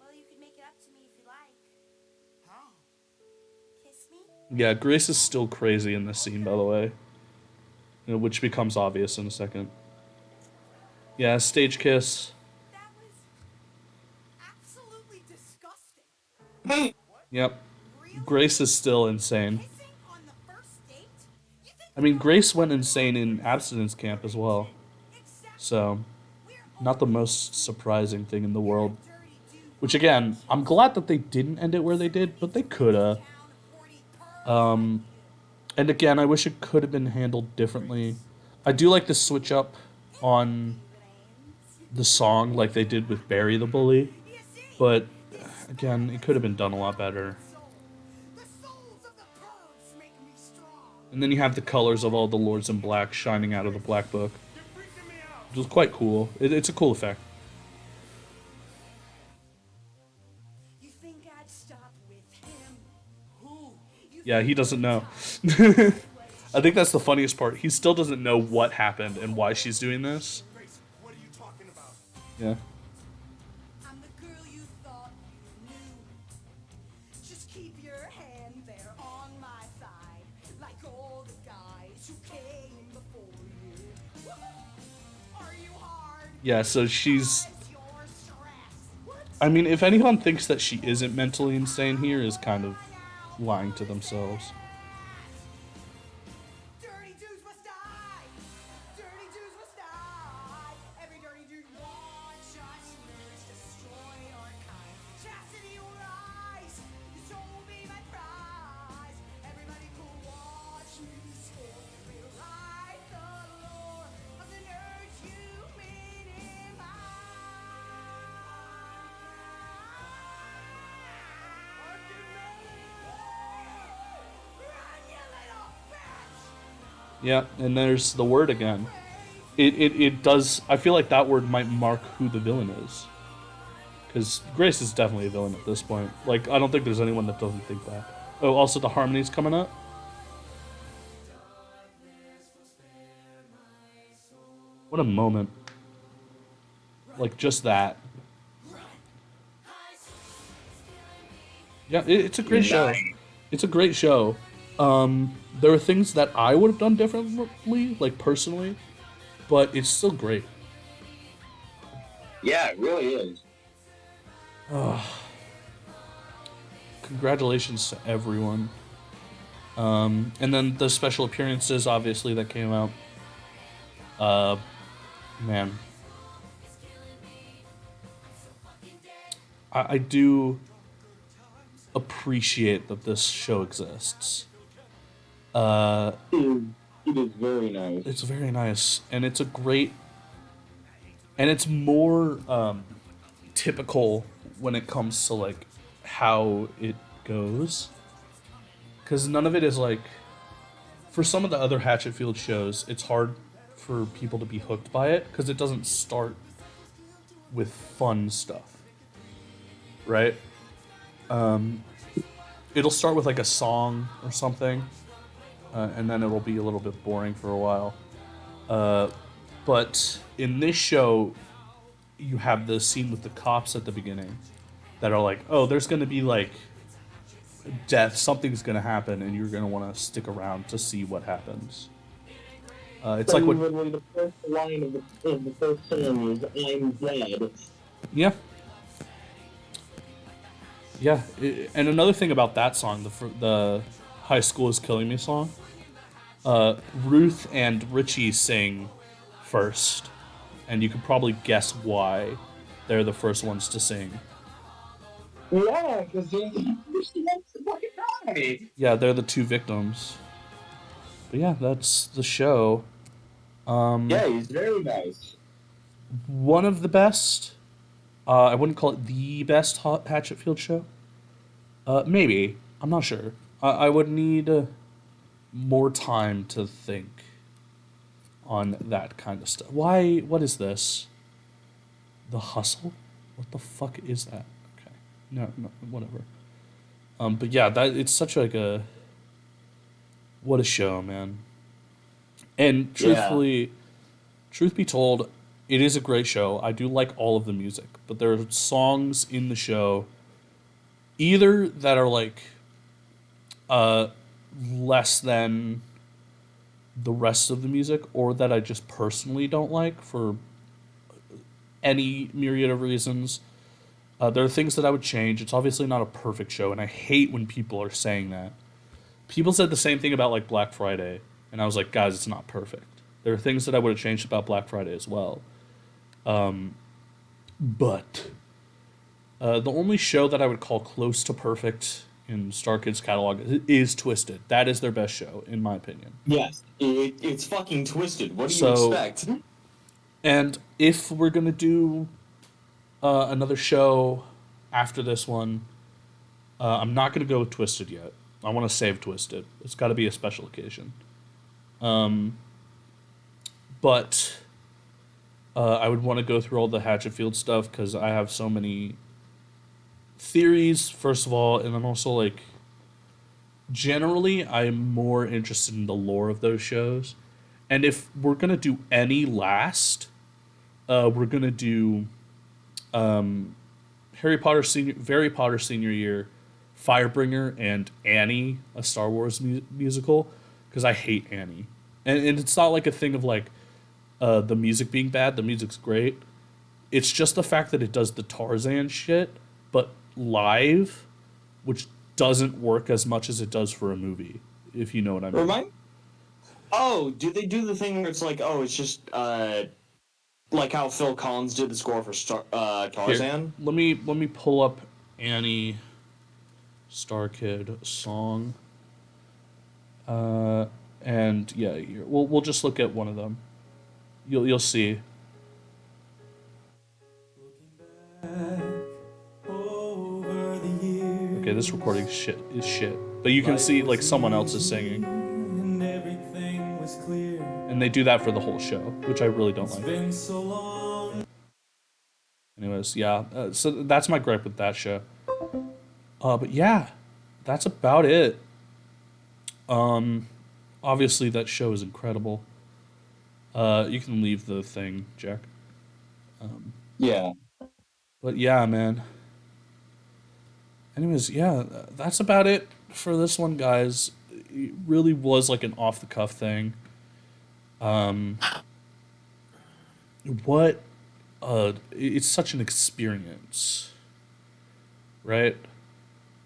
Well, you could make it up to me if you like. How? Kiss me? Yeah, Grace is still crazy in this scene, by the way. Which becomes obvious in a second. Yeah, stage kiss. That was absolutely disgusting. Yep. Really? Grace is still insane. Kissing on the first date? You think I mean, Grace went insane in abstinence camp as well. exactly. So, We're not the most surprising thing in the world. dirty dude. Which, again, I'm glad that they didn't end it where they did, but they coulda. And again, I wish it could have been handled differently. I do like the switch up on the song like they did with Barry the Bully. But, again, it could have been done a lot better. The souls of the Prudes make me strong. And then you have the colors of all the Lords in Black shining out of the Black Book. You're freaking me out. Which was quite cool. It's a cool effect. You think I'd stop with him? Who? Yeah, he doesn't know. I think that's the funniest part. He still doesn't know what happened and why she's doing this. Grace, what are you talking about? Yeah. I'm the girl you thought you knew. Just keep your hand there on my side, like all the guys who came before you. Are you hard? Yeah, so she's... What's your stress? I mean, if anyone thinks that she isn't mentally insane here is kind of lying to themselves. Dirty dudes must die! Dirty dudes must die! Every dirty dude wants us nerds destroy our kind. Chastity will rise! You soul be my prize! Everybody who watch me score will write the lore of the nerds you Run, you little bitch! Yeah, and there's the word again. It does... I feel like that word might mark who the villain is. Because Grace is definitely a villain at this point. Like, I don't think there's anyone that doesn't think that. Oh, also the harmony's coming up. What a moment. Like, just that. Yeah, it's a great show. It's a great show. There are things that I would have done differently, like personally, but it's still great. Yeah, it really is. Congratulations to everyone. And then the special appearances, obviously, that came out. Man. I do appreciate that this show exists. It is very nice. It's very nice, and it's a great, and it's more typical when it comes to like how it goes, because none of it is like, for some of the other Hatchetfield shows, it's hard for people to be hooked by it because it doesn't start with fun stuff, right? It'll start with like a song or something. And then it'll be a little bit boring for a while. But in this show, you have the scene with the cops at the beginning that are like, oh, there's going to be like death, something's going to happen, and you're going to want to stick around to see what happens. It's like what... Literally the first line of the first song is "I'm dead." Yeah. Yeah, and another thing about that song, the High School is Killing Me song, Ruth and Richie sing first, and you could probably guess why they're the first ones to sing. Yeah, because he wants to fucking die. Yeah, they're the two victims. But yeah, that's the show. Um, Yeah, he's very nice. one of the best. I wouldn't call it the best Hatchetfield show. Maybe. I'm not sure. I would need more time to think on that kind of stuff. Why? What is this? The Hustle? What the fuck is that? Okay. No, no, whatever. But yeah, that it's such like a what a show, man. And Yeah. truth be told, it is a great show. I do like all of the music, but there are songs in the show either that are like uh less than the rest of the music or that I just personally don't like for any myriad of reasons. There are things that I would change. It's obviously not a perfect show, and I hate when people are saying that. People said the same thing about like Black Friday, and I was like, guys, it's not perfect. There are things that I would have changed about Black Friday as well. But the only show that I would call close to perfect in Star Kids catalog is Twisted. That is their best show, in my opinion. Yes, it's fucking twisted. What do you So, expect? and if we're gonna do another show after this one, I'm not gonna go with Twisted yet. I want to save Twisted. It's got to be a special occasion. But I would want to go through all the Hatchetfield stuff because I have so many theories, first of all, and then also like generally I'm more interested in the lore of those shows. And if we're gonna do any last, we're gonna do Harry Potter senior year, Firebringer, and Annie, a Star Wars musical, because I hate Annie, and it's not like a thing of like the music being bad. The music's great. It's just the fact that it does the Tarzan shit, but live, which doesn't work as much as it does for a movie, if you know what I mean. Remind. Oh, do they do the thing where it's like, oh, it's just like how Phil Collins did the score for Here, Tarzan? let me pull up Annie Star Kid song. Uh, and yeah, we'll just look at one of them. You'll see. Over the years, Okay, this recording is shit. But you can see like someone else is singing, and everything was clear. and they do that for the whole show, which I really don't It's like. been so long. Anyways, yeah. So that's my gripe with that show. But yeah, that's about it. Obviously that show is incredible. You can leave the thing, Jack. Yeah. But yeah, man. Anyways, yeah, that's about it for this one, guys. It really was like an off the cuff thing. Um, what? It's such an experience, right?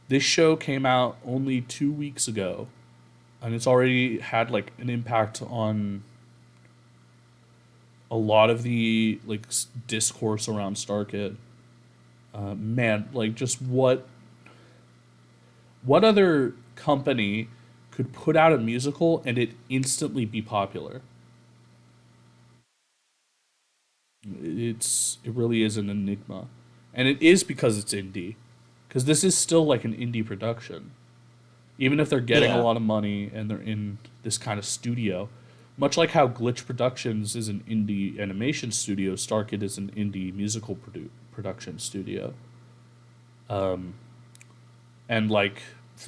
This show came out only 2 weeks ago, and it's already had like an impact on a lot of the like discourse around Starkid. Man, like just what other company could put out a musical and it instantly be popular? It really is an enigma, and it is because it's indie, because this is still like an indie production, even if they're getting a Yeah. lot of money and they're in this kind of studio. Much like how Glitch Productions is an indie animation studio, Starkid is an indie musical production studio. And like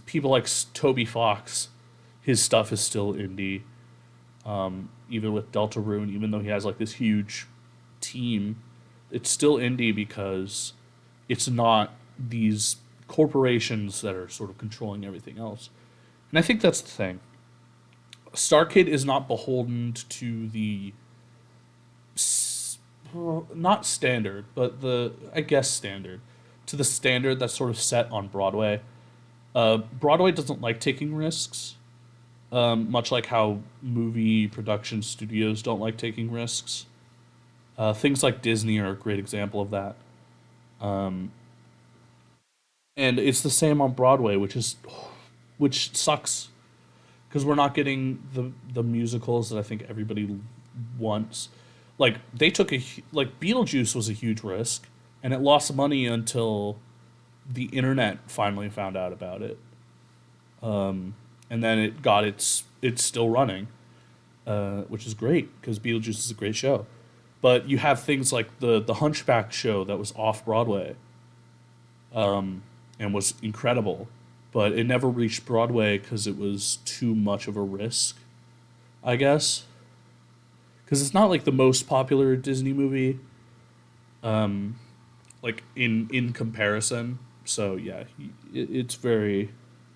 people like Toby Fox, his stuff is still indie. Even with Deltarune, even though he has like this huge team, it's still indie because it's not these corporations that are sort of controlling everything else. And I think that's the thing. Starkid is not beholden to the not standard, but the I guess standard to the standard that's sort of set on Broadway. Broadway doesn't like taking risks, much like how movie production studios don't like taking risks. Things like Disney are a great example of that. and it's the same on Broadway, which sucks because we're not getting the musicals that I think everybody wants. Like they took like Beetlejuice was a huge risk, and it lost money until the internet finally found out about it, and then it's still running, which is great because Beetlejuice is a great show. But you have things like the Hunchback show that was off Broadway, and was incredible, but it never reached Broadway because it was too much of a risk, I guess. Because it's not like the most popular Disney movie, like in comparison. So yeah, it's very,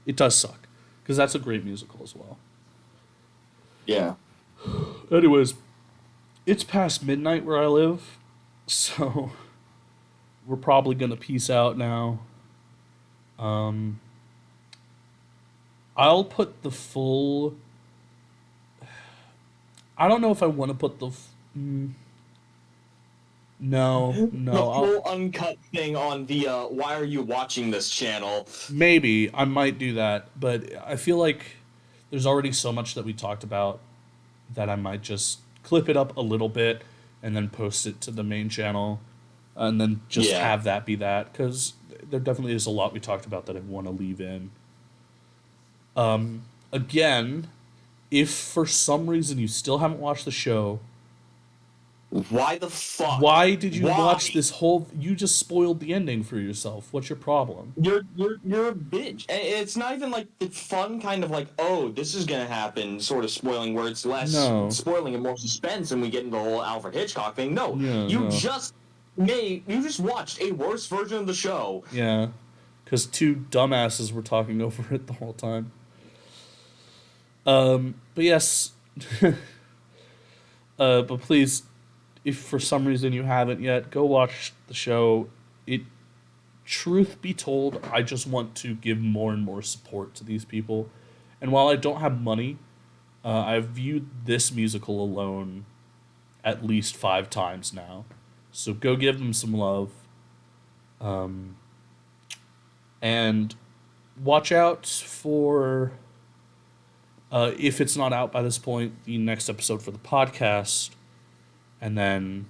it does suck because that's a great musical as well. Yeah. Anyways, it's past midnight where I live, so we're probably gonna peace out now. Um, I'll put the full. I don't know if I want to put the. No, The no. full uncut thing on the "Why are you watching this?" channel. Maybe I might do that, but I feel like there's already so much that we talked about that I might just clip it up a little bit and then post it to the main channel, and then just Yeah. have that be that because there definitely is a lot we talked about that I want to leave in. Again, if for some reason you still haven't watched the show, Why the fuck? why did you Why? watch this whole? You just spoiled the ending for yourself. What's your problem? You're a bitch. And it's not even like the fun kind of like, oh, this is gonna happen sort of spoiling where it's less No. spoiling and more suspense and we get into the whole Alfred Hitchcock thing. No. Yeah, You no. you just watched a worse version of the show. Yeah, because two dumbasses were talking over it the whole time. But yes, but please, if for some reason you haven't yet, go watch the show. It, truth be told, I just want to give more and more support to these people. And while I don't have money, I've viewed this musical alone at least 5 times now. So go give them some love. And watch out for, if it's not out by this point, the next episode for the podcast. And then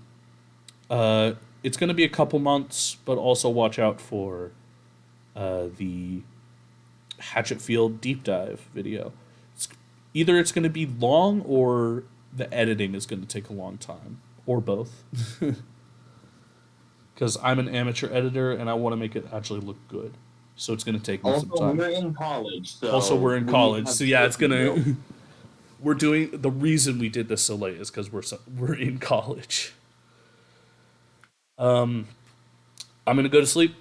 it's going to be a couple months, but also watch out for the Hatchetfield deep dive video. Either it's going to be long or the editing is going to take a long time, or both. Because I'm an amateur editor and I want to make it actually look good. So it's going to take me some Also, time. we're in college. So Also, we're in college, so yeah, it's to gonna. We're doing the reason we did this so late is because we're in college. I'm gonna go to sleep,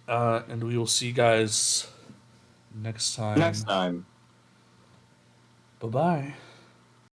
and we will see you guys next time. Next time. Bye bye.